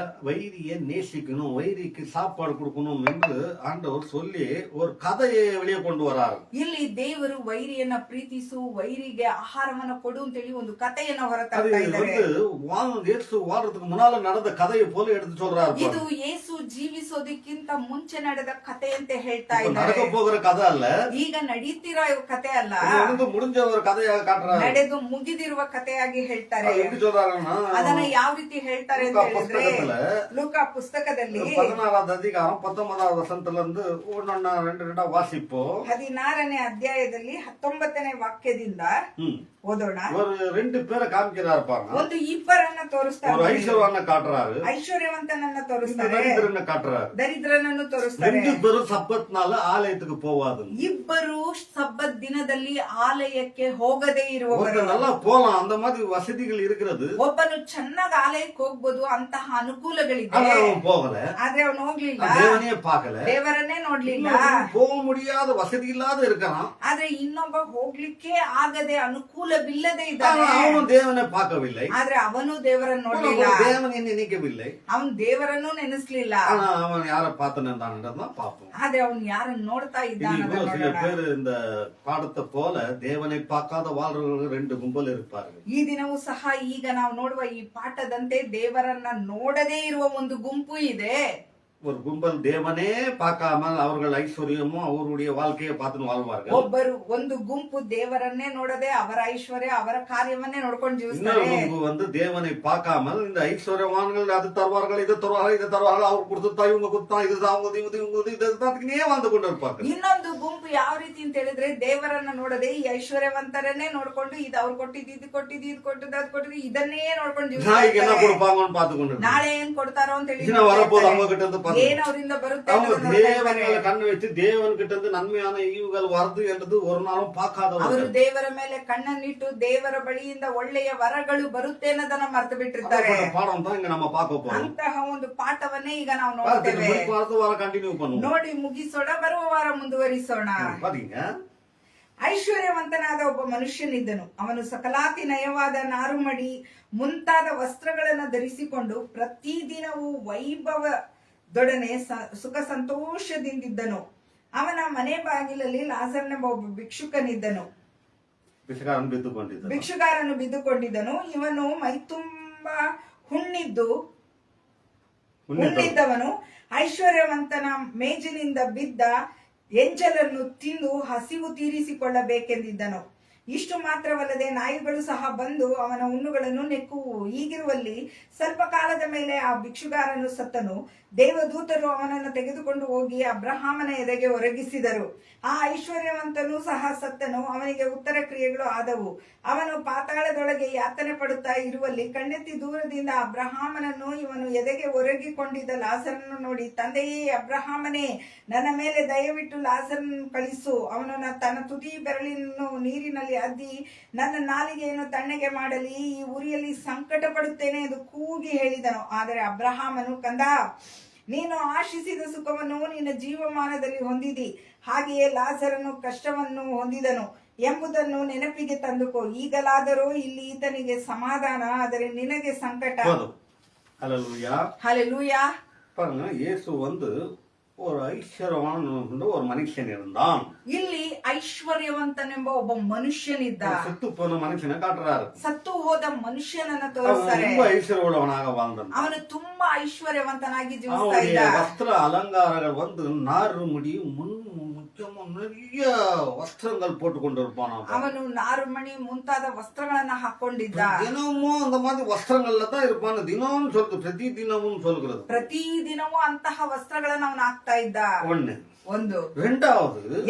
வைரியை நேசிக்கணும், வைரிக்கு சாப்பாடு கொடுக்கணும் என்று ஆண்டவர் சொல்லி ஒரு கதையை வெளியே கொண்டு வராரு. ಇಲ್ಲಿ ದೇವರು ವೈರಿಯನ್ನ ಪ್ರೀತಿಸು, ವೈರಿಗೆ ಆಹಾರವನ್ನ ಕೊಡು ಅಂತ ಹೇಳಿ ಒಂದು ಕಥೆಯನ್ನ அது ಹೊರತರ್ತಾ ಇದ್ದಾರೆ. இயேசு வாழ்றதுக்கு முன்னால நடந்த கதையை போல எடுத்து சொல்றாரு. ಇದು ಯೇಸು ಜೀವಿಸೋದಕ್ಕಿಂತ ಮುಂಚೆ ನಡೆದ ಕಥೆ ಅಂತ ಹೇಳ್ತಾ இப்ப ಇದ್ದಾರೆ. நடக்க போகிற கதை அல்ல, ಈಗ ನಡೀತಿರೋ ಕಥೆ ಅಲ್ಲ, நடந்து முடிஞ்ச ஒரு கதையாக காட்டுறாரு. ನಡೆದು ಮುಗಿದಿರುವ ಕಥೆಯಾಗಿ ಹೇಳ್ತಾರೆ. அது எப்படி சொல்றாருன்னா, ಅದನ್ನ ಯಾವ ರೀತಿ ಹೇಳ್ತಾರೆ ಅಂತ ಹೇಳಿದ್ರೆ, புஸ்தகத்துல ಲೂಕಾ ಪುಸ್ತಕದಲ್ಲಿ 16வது அதிகாரம் 19வது வசனத்துல இருந்து 1-2 வாசிப்போம். 16ನೇ ಅಧ್ಯಾಯದಲ್ಲಿ 19ನೇ ವಾಕ್ಯದಿಂದ ಓದೋಣ. ஒரு 2 பேரை காமிக்கிறாரு பாருங்க. ಒಂದು ಇಬ್ಬರನ್ನ ஒரு ತೋರಿಸ್ತಾರೆ. ஐஸ்வர்யவನ್ನ காட்டுறாரு, ಐಶ್ವರ್ಯವಂತನನ್ನ ತೋರಿಸ್ತಾರೆ, தரித்திரனை காட்டுறாரு. ದರಿದ್ರನನ್ನು ತೋರಿಸ್ತಾರೆ. 2 பேரும் சப்பத்னால ஆலயத்துக்கு போவாது. ಇಬ್ಬರು ಸಬ್ಬತ್ ದಿನದಲ್ಲಿ ಆಲಯಕ್ಕೆ ಹೋಗದೇ ಇರುವವರು. நல்லா போலாம், அந்த மாதிரி வசதிகள் இருக்கிறது. ಒಬ್ಬನು ಚೆನ್ನಾಗಿ ಆಲಯಕ್ಕೆ ಹೋಗ್ಬೋದು, ಅಂತಹ ಅನುಕೂಲಗಳಿದೆ. ஆனா அவன் போகல, ಆದ್ರೆ ಅವನು ಹೋಗ್ಲಿಲ್ಲ, தேவனையே பார்க்கல, ದೇವರನ್ನೇ ನೋಡ್ಲಿಲ್ಲ. இன்னொருத்தன் போக முடியாத வசதி இல்லாத இருக்கிறான், ಆದ್ರೆ ಇನ್ನೊಬ್ಬ ಹೋಗ್ಲಿಕ್ಕೆ ಆಗದೆ ಅನುಕೂಲವಿಲ್ಲದೆ ஆனா ಇದ್ದಾನೆ. அவனும் தேவனை பார்க்கவில்லை, ಆದ್ರೆ ಅವನು ದೇವರನ್ನು ನೋಡ್ಲಿಲ್ಲ, தேவனை நினைக்கவில்லை. ಅವನು ದೇವರನ್ನು ನೆನೆಸ್ಲಿಲ್ಲ. ஆனா அவன் யாரை பார்த்துன்னு பார்ப்போம். ಆದ್ರೆ ಅವನು ಯಾರನ್ನು ನೋಡ್ತಾ ಇದ್ದಾನೆ இன்னைக்கு சில பேர் இந்த பாடத்தை போல தேவனை பார்க்காத வாழ்றவர்கள் 2 கும்பல் இருப்பார்கள். ಈ ದಿನವೂ ಸಹ ಈಗ ನಾವು ನೋಡುವ ಈ ಪಾಠದಂತೆ ದೇವರನ್ನ ನೋಡದೇ ಇರುವ ಒಂದು ಗುಂಪು ಇದೆ. ஒரு கும்பல் தேவனே பார்க்காமல் அவர்கள் ஐஸ்வர்யமும் அவருடைய வாழ்க்கையை பார்த்து வாழ்வார்கள். ಒಂದು ಗುಂಪು ದೇವರನ್ನೇ ನೋಡದೆ ಅವರ ಐಶ್ವರ್ಯ ಅವರ ಕಾರ್ಯವನ್ನೇ ನೋಡ್ಕೊಂಡು இன்னொரு ಜೀವಿಸ್ತಾರೆ. கும்பு தேவனை பார்க்காமல் இந்த ஐஸ்வர்யவான்கள் அது தருவார்கள் இது தருவார்கள் அவர் கொடுத்துட்டா இவங்க கொடுத்தா இதுதான் அவங்க இதுதான் வாழ்ந்து கொண்டு இருப்பார்கள். ಇನ್ನೊಂದು ಗುಂಪು ಯಾವ ರೀತಿ ಅಂತ ಹೇಳಿದ್ರೆ ದೇವರನ್ನ ನೋಡದೆ ಈ ಐಶ್ವರ್ಯವಂತರನ್ನೇ ನೋಡ್ಕೊಂಡು ಇದು ಅವ್ರು ಕೊಟ್ಟಿದ್ದು ಇದು ಕೊಟ್ಟಿದ್ದು ಇದು ಕೊಟ್ಟಿದ್ದು ಅದು ಕೊಟ್ಟಿದ್ದು ಇದನ್ನೇ ನೋಡ್ಕೊಂಡು நாளைக்கு என்ன ಜೀವಿಸ್ತಾರೆ. கொடுப்பாங்கன்னு பார்த்து கொண்டு ನಾಳೆ ಏನ್ ಕೊಡ್ತಾರೋ ಅಂತ ಹೇಳಿ இன்னும் வரப்போது அவங்க கிட்ட இருந்து ಏನ್ ಅವರಿಂದ ಬರುತ್ತೆ அவங்க ಅನ್ನೋದನ್ನ ನೋಡ್ತಾ தேவன் ಇದ್ದಾರೆ. கண்ணு வச்சு தேவன் கிட்ட இருந்து நன்மையான ஈவுகள் வருது என்றது ஒரு நாளும் ಅವರು பார்க்காதவர்கள். ದೇವರ ಮೇಲೆ ಕಣ್ಣನ್ನಿಟ್ಟು ದೇವರ ಬಳಿಯಿಂದ ಒಳ್ಳೆಯ ವರಗಳು ಬರುತ್ತೆ ಅನ್ನೋದನ್ನ ಮರೆತು ಬಿಟ್ಟಿರ್ತಾರೆ. பாடம் தான் இங்க நம்ம பார்க்க போறோம். ಅಂತಹ ಒಂದು ಪಾಠವನ್ನೇ ಈಗ ನಾವು பார்த்துட்டு ನೋಡ್ತೇವೆ. அடுத்த வாரம் ಕಂಟಿನ್ಯೂ பண்ணுவோம். ನೋಡಿ ಮುಗಿಸೋಣ, ಬರುವ ವಾರ ಮುಂದುವರಿಸೋಣ. பாத்தீங்க, ಐಶ್ವರ್ಯವಂತನಾದ ಒಬ್ಬ ಮನುಷ್ಯನಿದ್ದನು. ಅವನು ಸಕಲಾತಿ ನಯವಾದ ನಾರುಮಡಿ ಮುಂತಾದ ವಸ್ತ್ರಗಳನ್ನು ಧರಿಸಿಕೊಂಡು ಪ್ರತಿದಿನವೂ ವೈಭವದೊಡನೆ ಸುಖ ಸಂತೋಷದಿಂದಿದ್ದನು. ಅವನ ಮನೆ ಬಾಗಿಲಲ್ಲಿ ಲಾಜರನೆಂಬ ಒಬ್ಬ ಭಿಕ್ಷುಕನಿದ್ದನು. ಭಿಕ್ಷುಗಾರನು ಬಿದ್ದುಕೊಂಡಿದ್ದನು. ಇವನು ಮೈತುಂಬ ಹುಣ್ಣಿದ್ದವನು. ಐಶ್ವರ್ಯವಂತನ ಮೇಜಿನಿಂದ ಬಿದ್ದ ಎಂಜಲನ್ನು ತಿಂದು ಹಸಿವು ತೀರಿಸಿಕೊಳ್ಳಬೇಕೆಂದಿದ್ದನು. ಇಷ್ಟು ಮಾತ್ರವಲ್ಲದೆ ನಾಯಿಗಳು ಸಹ ಬಂದು ಅವನ ಹುಣ್ಣುಗಳನ್ನು ನೆಕ್ಕುವು. ಹೀಗಿರುವಲ್ಲಿ ಸ್ವಲ್ಪ ಕಾಲದ ಮೇಲೆ ಆ ಭಿಕ್ಷುಗಾರನು ಸತ್ತನು. ದೇವದೂತರು ಅವನನ್ನು ತೆಗೆದುಕೊಂಡು ಹೋಗಿ ಅಬ್ರಹಾಮನ ಎದೆಗೆ ಒರಗಿಸಿದರು. ಆ ಐಶ್ವರ್ಯವಂತನೂ ಸಹ ಸತ್ತನು. ಅವನಿಗೆ ಉತ್ತರ ಕ್ರಿಯೆಗಳು ಆದವು. ಅವನು ಪಾತಾಳದೊಳಗೆ ಯಾತನೆ ಪಡುತ್ತಾ ಇರುವಲ್ಲಿ ಕಣ್ಣೆತ್ತಿ ದೂರದಿಂದ ಅಬ್ರಹಾಮನನ್ನು ಇವನು ಎದೆಗೆ ಒರಗಿಕೊಂಡಿದ್ದ ಲಾಜರನನ್ನು ನೋಡಿ, ತಂದೆಯೇ ಅಬ್ರಹಾಮನೇ, ನನ್ನ ಮೇಲೆ ದಯವಿಟ್ಟು ಲಾಜರನನ್ನು ಕಳಿಸು. ಅವನು ತನ್ನ ತುದಿ ಬೆರಳಿನನ್ನು ನೀರಿನಲ್ಲಿ ಅದ್ದಿ ನನ್ನ ನಾಲಿಗೆಯನ್ನು ತಣ್ಣಗೆ ಮಾಡಲಿ, ಈ ಉರಿಯಲ್ಲಿ ಸಂಕಟ ಪಡುತ್ತೇನೆ ಎಂದು ಕೂಗಿ ಹೇಳಿದನು. ಆದರೆ ಅಬ್ರಹಾಮನು, ಕಂದ, ನೀನು ಆಶಿಸಿದ ಸುಖವನ್ನು ನಿನ್ನ ಜೀವಮಾನದಲ್ಲಿ ಹೊಂದಿದಿ, ಹಾಗೆಯೇ ಲಾಜರನು ಕಷ್ಟವನ್ನು ಹೊಂದಿದನು ಎಂಬುದನ್ನು ನೆನಪಿಗೆ ತಂದುಕೋ. ಈಗಲಾದರೂ ಇಲ್ಲಿ ಈತನಿಗೆ ಸಮಾಧಾನ, ಆದರೆ ನಿನಗೆ ಸಂಕಟ. ஹல்லேலூயா. பாருங்க, இயேசு ஒரு ஐஸ்வர்யவான் ஒரு மனுஷன் இருந்தான். ಇಲ್ಲಿ ಐಶ್ವರ್ಯವಂತನೆಂಬ ಒಬ್ಬ ಮನುಷ್ಯನಿದ್ದ. ಸತ್ತು போன மனுஷனை காட்டுறாரு. ಸತ್ತು ಹೋದ ಮನುಷ್ಯನನ್ನ ತೋರಿಸ್ತಾರೆ. ரொம்ப ஐஸ்வர்யவானாக வாழ்ந்தான். ಅವನು ತುಂಬಾ ಐಶ್ವರ್ಯವಂತನಾಗಿ ಜೀವಿಸ್ತಾ ಇದ್ದ. அவனுடைய வஸ்திர அலங்காரங்கள் நாறு முடி முக்கியமா நிறைய வஸ்திரங்கள் போட்டு கொண்டு இருப்பான். ಅವನು ನಾರುಮಣಿ ಮುಂತಾದ ವಸ್ತ್ರಗಳನ್ನ ಹಾಕೊಂಡಿದ್ದ. தினமும் அந்த மாதிரி வஸ்திரங்கள்ல தான் இருப்பான். தினமும் சொல்றது, பிரதி தினமும் சொல்கிறது. ಪ್ರತಿ ದಿನವೂ ಅಂತಹ ವಸ್ತ್ರಗಳನ್ನ ಅವನು ಹಾಕ್ತಾ ಇದ್ದ. ಒಂದು.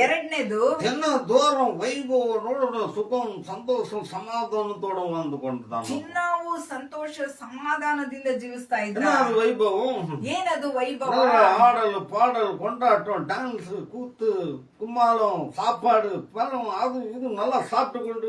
ಎರಡನೇದು, ದಿನದೋறும் ವೈಭವ ಸುಖಂ ಸಂತೋಷ ಸಮಾಧಾನತೋಡ வந்துಕೊಂಡಿದ್ದಾನೆ. ಚಿನ್ನವು ಸಂತೋಷ ಸಮಾಧಾನದಿಂದ ಜೀವಿಸ್ತಾ ಇದ್ದ. ವೈಭವಂ ಏನದು ವೈಭವ? ஆடல் பாடல் கொண்டாட்டம் டான்ஸ் கூத்து கும்மாளம் சாப்பாடு பழம் அது இது நல்லா சாப்பிட்டு கொண்டு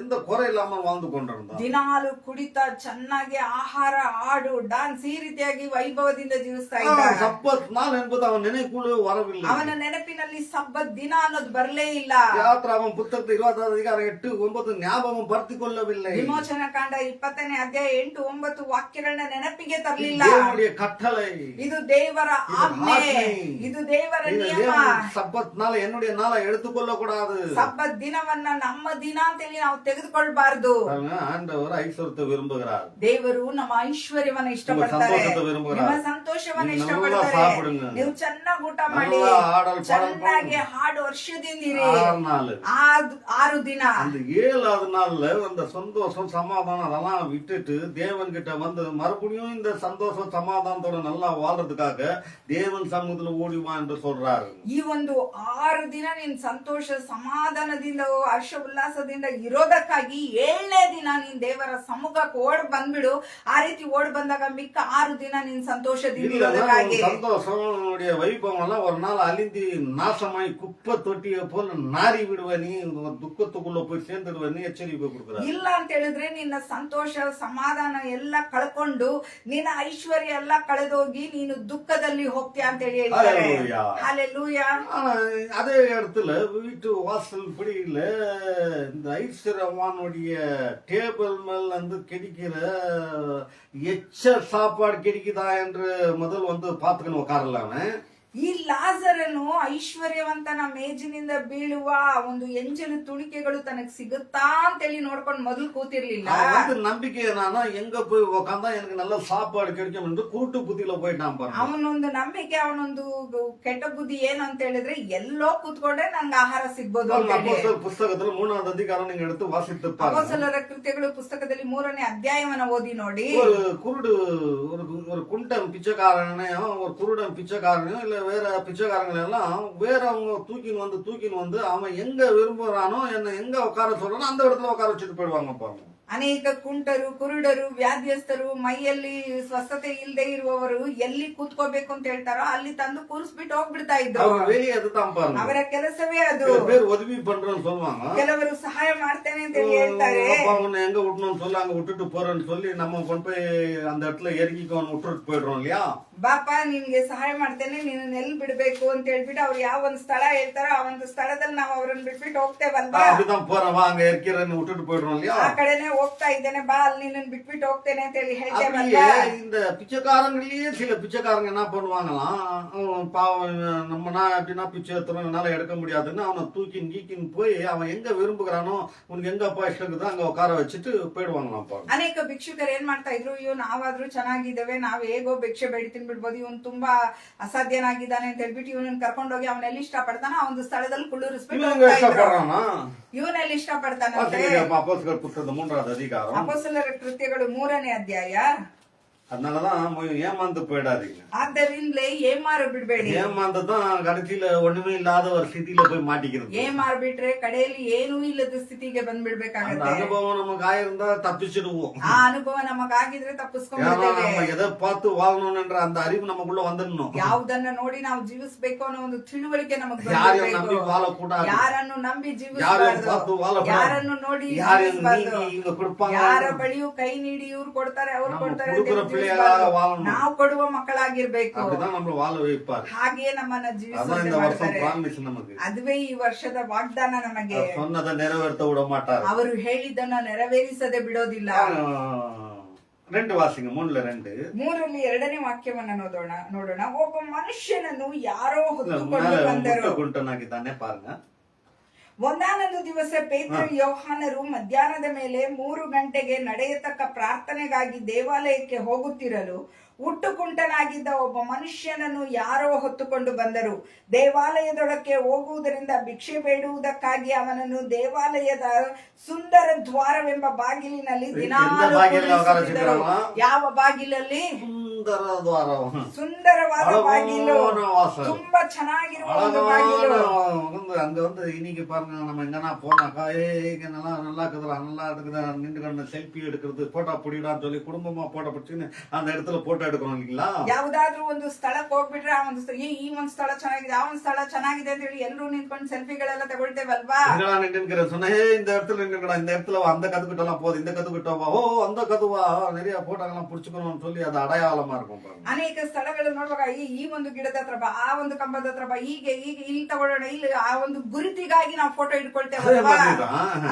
எந்த குறை இல்லாமல் வாழ்ந்து கொண்டிருந்தான். ದಿನಾಲು ಕುಡಿತ ಚೆನ್ನಾಗಿ ಆಹಾರ, ಹಾಡು, டான்ஸ் ಈ ರೀತಿಯಾಗಿ ವೈಭವದಿಂದ ಜೀವಿಸ್ತಾ ಇದ್ದ. ಸಬ್ಬತ್ ನಾள் என்பது ಅವನ ನೆನಪುಗಳು வரவில்லை. ಅವನ ನೆನಪಿನಲ್ಲಿ ಸಬ್ಬತ್ ದಿನ ಅನ್ನೋದು ಬರಲೇ ಇಲ್ಲ. ಯಾತ್ರಾಗಮ ಪುಸ್ತಕದ 26:8-9 ಜ್ಞಾಪಕಂ ಪರ್ತಿಕೊಳ್ಳವಿಲ್ಲ. ವಿಮೋಚನಾ ಕಾಂಡ 20ನೇ ಅಧ್ಯಾಯ 8-9 ವಾಕ್ಯಗಳನ್ನ ನೆನಪಿಗೆ ತರಲಿಲ್ಲ. ದೇವರ ಕಟ್ಟಳೆ, ಇದು ದೇವರ ಆಜ್ಞೆ, ಇದು ದೇವರ ನಿಯಮ. ಸಬ್ಬತ್ ನಾಳ ಎನ್ನುடைய ನಾಳ எடுத்துக்கொள்ளக்கூடாது. ಸಬ್ಬತ್ ದಿನವನ್ನ ನಮ್ಮ ದಿನ ಅಂತೇಳಿ ನಾವು ತೆಗೆದುಕೊಳ್ಬಾರ್ದು. ಆಂಡವರು ಐಶ್ವರ್ಯತೆ ವಿರುಂಬುகிறார். ದೇವರು ನಮ್ಮ ಐಶ್ವರ್ಯವನ್ನ ಇಷ್ಟಪಡ್ತಾರೆ, ನಿಮ್ಮ ಸಂತೋಷವನ್ನ ಇಷ್ಟಪಡ್ತಾರೆ. ನೀವು ಚೆನ್ನಾಗಿ ಊಟ ಮಾಡಿ, ಚೆನ್ನಾಗಿ ಹಾಡು ವರ್ಷದಿಂದಿರಿ. 6 ದಿನ. அந்த 7வது நாள்ல அந்த சந்தோஷம் சமாதானம் அதெல்லாம் விட்டுட்டு தேவன் கிட்ட மறுபடியும் இந்த சந்தோஷம் சமாதானத்தோட நல்லா வாழ்றதுக்காக தேவன் சமூகத்துல ஓடிவா என்று சொல்றாரு. ಈ ಒಂದು 6 ದಿನ ನೀನ್ ಸಂತೋಷ ಸಮಾಧಾನದಿಂದ ಹರ್ಷ ಉಲ್ಲಾಸದಿಂದ ಇರೋದಕ್ಕಾಗಿ 7ನೇ ದಿನ ನೀನ್ ದೇವರ ಸಮ್ಮುಖಕ್ಕೆ ಓಡ್ ಬಂದ್ಬಿಡು. ಆ ರೀತಿ ಓಡ್ ಬಂದಾಗ ಮಿಕ್ಕ 6 ದಿನ ನೀನ್ ಸಂತೋಷದಿಂದ ಇರೋದಕ್ಕಾಗಿ. சந்தோஷம் வைபவம் எல்லாம் ஒரு நாள் அழிந்து நாசமாய் குப்பை தொட்டியை போல நாரி விடுவ நீ, துக்கத்துக்குள்ள போய் சேர்ந்துடுவ நீ எச்சரிக்கை கொடுக்குற. ಇಲ್ಲ ಅಂತ ಹೇಳಿದ್ರೆ ನಿನ್ನ ಸಂತೋಷ ಸಮಾಧಾನ ಎಲ್ಲ ಕಳ್ಕೊಂಡು ನಿನ್ನ ಐಶ್ವರ್ಯ ಎಲ್ಲ ಕಳೆದೋಗಿ ನೀನು ದುಃಖದಲ್ಲಿ ಹೋಗ್ತೀಯ ಅಂತ ಹೇಳಿ ಹೇಳ್ತಾರೆ. Hallelujah. Hallelujah. ஆனா அதே இடத்துல வீட்டு வாசல் படியில இந்த ஐஸ்வர்யவானுடைய டேபிள் மேல் வந்து கிடைக்கிற எச்ச சாப்பாடு கிடைக்குதா என்று முதல் வந்து பாத்துக்கணும் உட்காரலாம. ಈ ಲಾಜರನು ಐಶ್ವರ್ಯವಂತನ ಮೇಜಿನಿಂದ ಬೀಳುವ ಒಂದು ಎಂಜಲು ತುಣಿಕೆಗಳು ತನಗೆ ಸಿಗುತ್ತಾ ಅಂತೇಳಿ ನೋಡ್ಕೊಂಡು ಮೊದಲು ಕೂತಿರ್ಲಿಲ್ಲ. அவன் வந்து நம்பிக்கை என்னன்னா எங்க போய் உக்காந்தா எனக்கு நல்ல சாப்பாடு கிடைக்கும் என்று கூட்டு புத்தியில போயிட்டான் பாருங்க. ಅವನೊಂದು ನಂಬಿಕೆ, ಅವನೊಂದು ಕೆಟ್ಟ ಬುದ್ಧಿ ಏನು ಅಂತ ಹೇಳಿದ್ರೆ ಎಲ್ಲೋ ಕೂತ್ಕೊಂಡ್ರೆ ನಂಗೆ ಆಹಾರ ಸಿಗ್ಬೋದು ಅಂತ ಹೇಳಿ. அப்போஸ்தலர் புஸ்தகத்துல 3வது அதிகாரம் நீங்க எடுத்து வாசித்து பாருங்க. ಅಪೊಸ್ತಲರ ಕೃತ್ಯಗಳು ಪುಸ್ತಕದಲ್ಲಿ 3ನೇ ಅಧ್ಯಾಯವನ್ನ ಓದಿ ನೋಡಿ. ஒரு குருடு ஒரு குண்டன் பிச்சைக்காரனையும் ஒரு குருடன் பிச்சைக்காரனையும் இல்ல வேற பிச்சைக்காரங்களை எல்லாம் வேற அவங்க தூக்கின்னு வந்து அவன் எங்க விரும்புறானோ என்ன எங்க உட்கார சொல்றானோ அந்த இடத்துல உட்கார வச்சுட்டு போயிடுவாங்க பாருங்க. ಅನೇಕ ಕುಂಟರು, ಕುರುಡರು, ವ್ಯಾಧಿಯಸ್ಥರು, ಮೈಯಲ್ಲಿ ಸ್ವಸ್ಥತೆ ಇಲ್ಲದೆ ಇರುವವರು ಎಲ್ಲಿ ಕೂತ್ಕೋಬೇಕು ಅಂತ ಹೇಳ್ತಾರೋ ಅಲ್ಲಿ ತಂದು ಕೂರಿಸ್ಬಿಟ್ಟು ಹೋಗ್ಬಿಡ್ತಾ ಇದ್ರು. அவங்க வெளியே அதுதான் பாருங்க. ಅವರ ಕೆಲಸವೇ ಅದು. சில பேர் உதவி பண்றேன்னு சொல்லுவாங்க, ಕೆಲವರು ಸಹಾಯ ಮಾಡ್ತೇನೆ ಅಂತ ಹೇಳಿ ಹೇಳ್ತಾರೆ. அப்பா உன்னை எங்க விட்டணும்னு சொல்லி அங்க விட்டுட்டு போறேன்னு சொல்லி நம்ம கொண்டு போய் அந்த இடத்துல இறங்கிக்கோன்னு விட்டுட்டு போயிடுறோம் இல்லையா. ಬಾಪ ನಿನ್ಗೆ ಸಹಾಯ ಮಾಡ್ತೇನೆ, ನೀನ್ ಎಲ್ಲಿ ಬಿಡ್ಬೇಕು ಅಂತ ಹೇಳ್ಬಿಟ್ಟು ಅವ್ರು ಯಾವ ಒಂದ್ ಸ್ಥಳ ಹೇಳ್ತಾರೋ ಆ ಒಂದು ಸ್ಥಳದಲ್ಲಿ ನಾವು ಅವ್ರನ್ನ ಬಿಟ್ಬಿಟ್ಟು ಹೋಗ್ತೇವಲ್ವಾ. அப்படிதான் போறவா அங்க இருக்கிறன்னு விட்டுட்டு போயிடுறோம் இல்லையா. ಆ ಕಡೆನೆ ಹೋಗ್ತಾ ಇದ್ದೇನೆ, ಬಾ ಅಲ್ಲಿ ನಿನ್ನ ಬಿಟ್ಬಿಟ್ಟು ಹೋಗ್ತೇನೆ ಅಂತ ಹೇಳಿ அப்படியே ಹೇಳ್ತೇವಲ್ವಾ. இந்த பிச்சைக்காரங்களே சில பிச்சைக்காரங்க என்ன பண்ணுவாங்களாம், அவன் பாவம் நம்ம நான் எப்படின்னா பிச்சை எடுத்துறோம் என்னால எடுக்க முடியாதுன்னு அவனை தூக்கின்னு போய் அவன் எங்க விரும்புகிறானோ உனக்கு எங்கப்பா இஷ்டம் இருக்குதோ அங்க உட்கார வச்சுட்டு போயிடுவாங்களாம் பாருங்க. ಅನೇಕ ಭಿಕ್ಷುಕರು ಏನ್ ಮಾಡ್ತಾ ಇದ್ರು, ಅಯ್ಯೋ ನಾವಾದ್ರೂ ಚೆನ್ನಾಗಿದ್ದೇವೆ, ನಾವ್ ಹೇಗೋ ಭಿಕ್ಷೆ ಬೇಡಿ ತಿನ್ಬಿಡ್ಬೋದು, ಇವನ್ ತುಂಬಾ ಅಸಾಧ್ಯನಾಗಿದ್ದಾನೆ ಅಂತ ಹೇಳ್ಬಿಟ್ಟು ಇವನನ್ನ ಕರ್ಕೊಂಡೋಗಿ ಅವನೆಲ್ಲಿ ಇಷ್ಟ ಪಡ್ತಾನ ಆ ಒಂದು ಸ್ಥಳದಲ್ಲಿ ಕುಳ್ಳಿರಿಸ್ಬಿಟ್ಟು இவங்க ಹೋಗ್ತಾ ಇದ್ರು. இஷ்டப்படுறானா ಇವನೆಲ್ಲಿ ಇಷ್ಟ ಪಡ್ತಾನಂತೆ. அப்போஸ்தலர் புத்தகம் 3வது அதிகாரம். ಅಪೊಸ್ತಲರ ಕೃತ್ಯಗಳು 3ನೇ ಅಧ್ಯಾಯ. அதனாலதான் ஏமாந்து போயிடாதீங்க. ಆದ್ದರಿಂದಲೇ ಏಮಾರು ಬಿಡ್ಬೇಡಿ. ஏமாந்துதான் கடைசியில ஒண்ணுமே இல்லாத ஒரு ಸ್ಥಿತಿயில போய் மாட்டிக்கிறது. ಏಮಾರು ಬಿಟ್ರೆ ಕಡೆಯಲ್ಲಿ ಏನೂ ಇಲ್ಲದ ಸ್ಥಿತಿಗೆ அந்த ಬಂದ್ಬಿಡ್ಬೇಕಾಗತ್ತೆ. அனுபவம் நமக்கு ஆயிருந்தா தப்பிச்சிடுவோம். ಆ ಅನುಭವ ನಮಗಾಗಿದ್ರೆ ஏன்னா ತಪ್ಪಿಸ್ಕೊಂಡ್ಬಿಡ್ತೇವೆ. நம்ம எதை பார்த்து வாழணும்ன்ற அந்த அறிவு நமக்குள்ள வந்துடணும். ಯಾವುದನ್ನ ನೋಡಿ ನಾವು ಜೀವಿಸ್ಬೇಕು ಅನ್ನೋ ಒಂದು ತಿಳುವಳಿಕೆ ನಮಗ್ யாரையும் நம்பி ಬರ್ಬೇಕು. வாழக்கூடாது. ಯಾರನ್ನು ನಂಬಿ யாரையும் ಜೀವಿಸಬಾರದು. பார்த்து வாழக்கூடாது. ಯಾರನ್ನು ನೋಡಿ யாரையும் ಜೀವಿಸಬಾರದು. நீங்க இவங்க கொடுப்பாங்க ಯಾರ ಬಳಿಯೂ ಕೈ ನೀಡಿ ಇವ್ರು ಕೊಡ್ತಾರೆ ಅವ್ರು நம்ம ಕೊಡ್ತಾರೆ கொடுக்கிற ಅಂತ பிள்ளைகளா ಜೀವಿಸಬಾರದು. வாழணும். ನಾವು ಕೊಡುವ ಮಕ್ಕಳಾಗಿರ್ಬೇಕು. அப்படிதான் நம்மள வாழ வைப்பார். ಹಾಗೆಯೇ ನಮ್ಮನ್ನ அதான் ಜೀವಿಸುವಂತೆ இந்த வருஷம் ಮಾಡ್ತಾರೆ. ಪ್ರಾಮಿಸ್ நமக்கு. ಅದುವೇ ಈ ವರ್ಷದ ವಾಗ್ದಾನ ನಮಗೆ. அவர் சொன்னதை நிறைவேற்ற விட மாட்டார். ಅವರು ಹೇಳಿದ್ದನ್ನ ನೆರವೇರಿಸದೆ ಬಿಡೋದಿಲ್ಲ. 2 வாசிங்க 3:2. 3ರಲ್ಲಿ 2ನೇ ವಾಕ್ಯವನ್ನ ನೋಡೋಣ. ಒಬ್ಬ ಮನುಷ್ಯನನ್ನು ಯಾರೋ ಹೊತ್ತುಕೊಂಡು ಬಂದರು. ಗುಂಟನಾಗಿದ್ದಾನೆ ಪಾರ್ಗ. ಒಂದಾನೊಂದು ದಿವಸ ಪೇತ್ರ ಯೋಹಾನರು ಮಧ್ಯಾಹ್ನದ ಮೇಲೆ 3 ಗಂಟೆಗೆ ನಡೆಯತಕ್ಕ ಪ್ರಾರ್ಥನೆಗಾಗಿ ದೇವಾಲಯಕ್ಕೆ ಹೋಗುತ್ತಿರಲು ಹುಟ್ಟುಕುಂಟನಾಗಿದ್ದ ಒಬ್ಬ ಮನುಷ್ಯನನ್ನು ಯಾರೋ ಹೊತ್ತುಕೊಂಡು ಬಂದರು. ದೇವಾಲಯದೊಳಕ್ಕೆ ಹೋಗುವುದರಿಂದ ಭಿಕ್ಷೆ ಬೇಡುವುದಕ್ಕಾಗಿ ಅವನನ್ನು ದೇವಾಲಯದ ಸುಂದರ ದ್ವಾರವೆಂಬ ಬಾಗಿಲಿನಲ್ಲಿ ದಿನಾಲೂ ಕುಳ್ಳಿರಿಸುತ್ತಿದ್ದರು. ಯಾವ ಬಾಗಿಲಲ್ಲಿ? சுந்தர துவாரம். ಸುಂದರವಾದ ಬಾಗಿಲು, அழகான வாசல். ತುಂಬಾ ಚೆನ್ನಾಗಿರುವ ಒಂದು ಬಾಗಿಲು. அங்க வந்து இன்னைக்கு பாருங்க நம்ம எங்கன்னா போனாக்கா இங்க நல்லா நல்லா இருக்குதுடா நல்லா இருக்குது நின்று செல்ஃபி எடுக்கிறது போட்டோ பிடிடான்னு சொல்லி குடும்பமா போட்டோ பிடிச்சின்னு அந்த இடத்துல போட்டோ எடுக்கணும் இல்லைங்களா. ಯಾವ್ದಾದ್ರು ಒಂದು ಸ್ಥಳಕ್ಕೆ ಹೋಗ್ಬಿಟ್ರೆ ಆ ಒಂದು ಈ ಒಂದ್ ಸ್ಥಳ ಚೆನ್ನಾಗಿದೆ ಆ ಒಂದ್ ಸ್ಥಳ ಚೆನ್ನಾಗಿದೆ ಅಂತ ಹೇಳಿ ಎಲ್ಲರೂ ನಿಂತ್ಕೊಂಡು ಸೆಲ್ಫಿಗಳೆಲ್ಲ ತಗೊಳ್ತೇವಲ್ವಾ. நின்றுக்கிற சொன்னா இந்த இடத்துல நின்றுக்கடா இந்த இடத்துல அந்த கத்துக்கிட்டோம் போதும் இந்த கத்துக்கிட்டோம் ஓ அந்த கதுவா நிறைய போட்டோங்கெல்லாம் பிடிச்சுக்கணும்னு சொல்லி அது அடையாளமா இருக்கும் பாருங்க. ಅನೇಕ ಸ್ಥಳಗಳು ನೋಡುವಾಗ ಈ ಒಂದು ಗಿಡದ ಹತ್ರ ಬಾ, ಆ ಒಂದು ಕಂಬದ ಹತ್ರ ಬಾ, ಹೀಗೆ ಹೀಗೆ ಇಲ್ಲಿ ತಗೊಳ್ಳೋಣ, ಇಲ್ಲಿ ಆ ಒಂದು ಗುರುತಿಗಾಗಿ ನಾವು ಫೋಟೋ ಇಟ್ಕೊಳ್ತೇವಲ್ವಾ.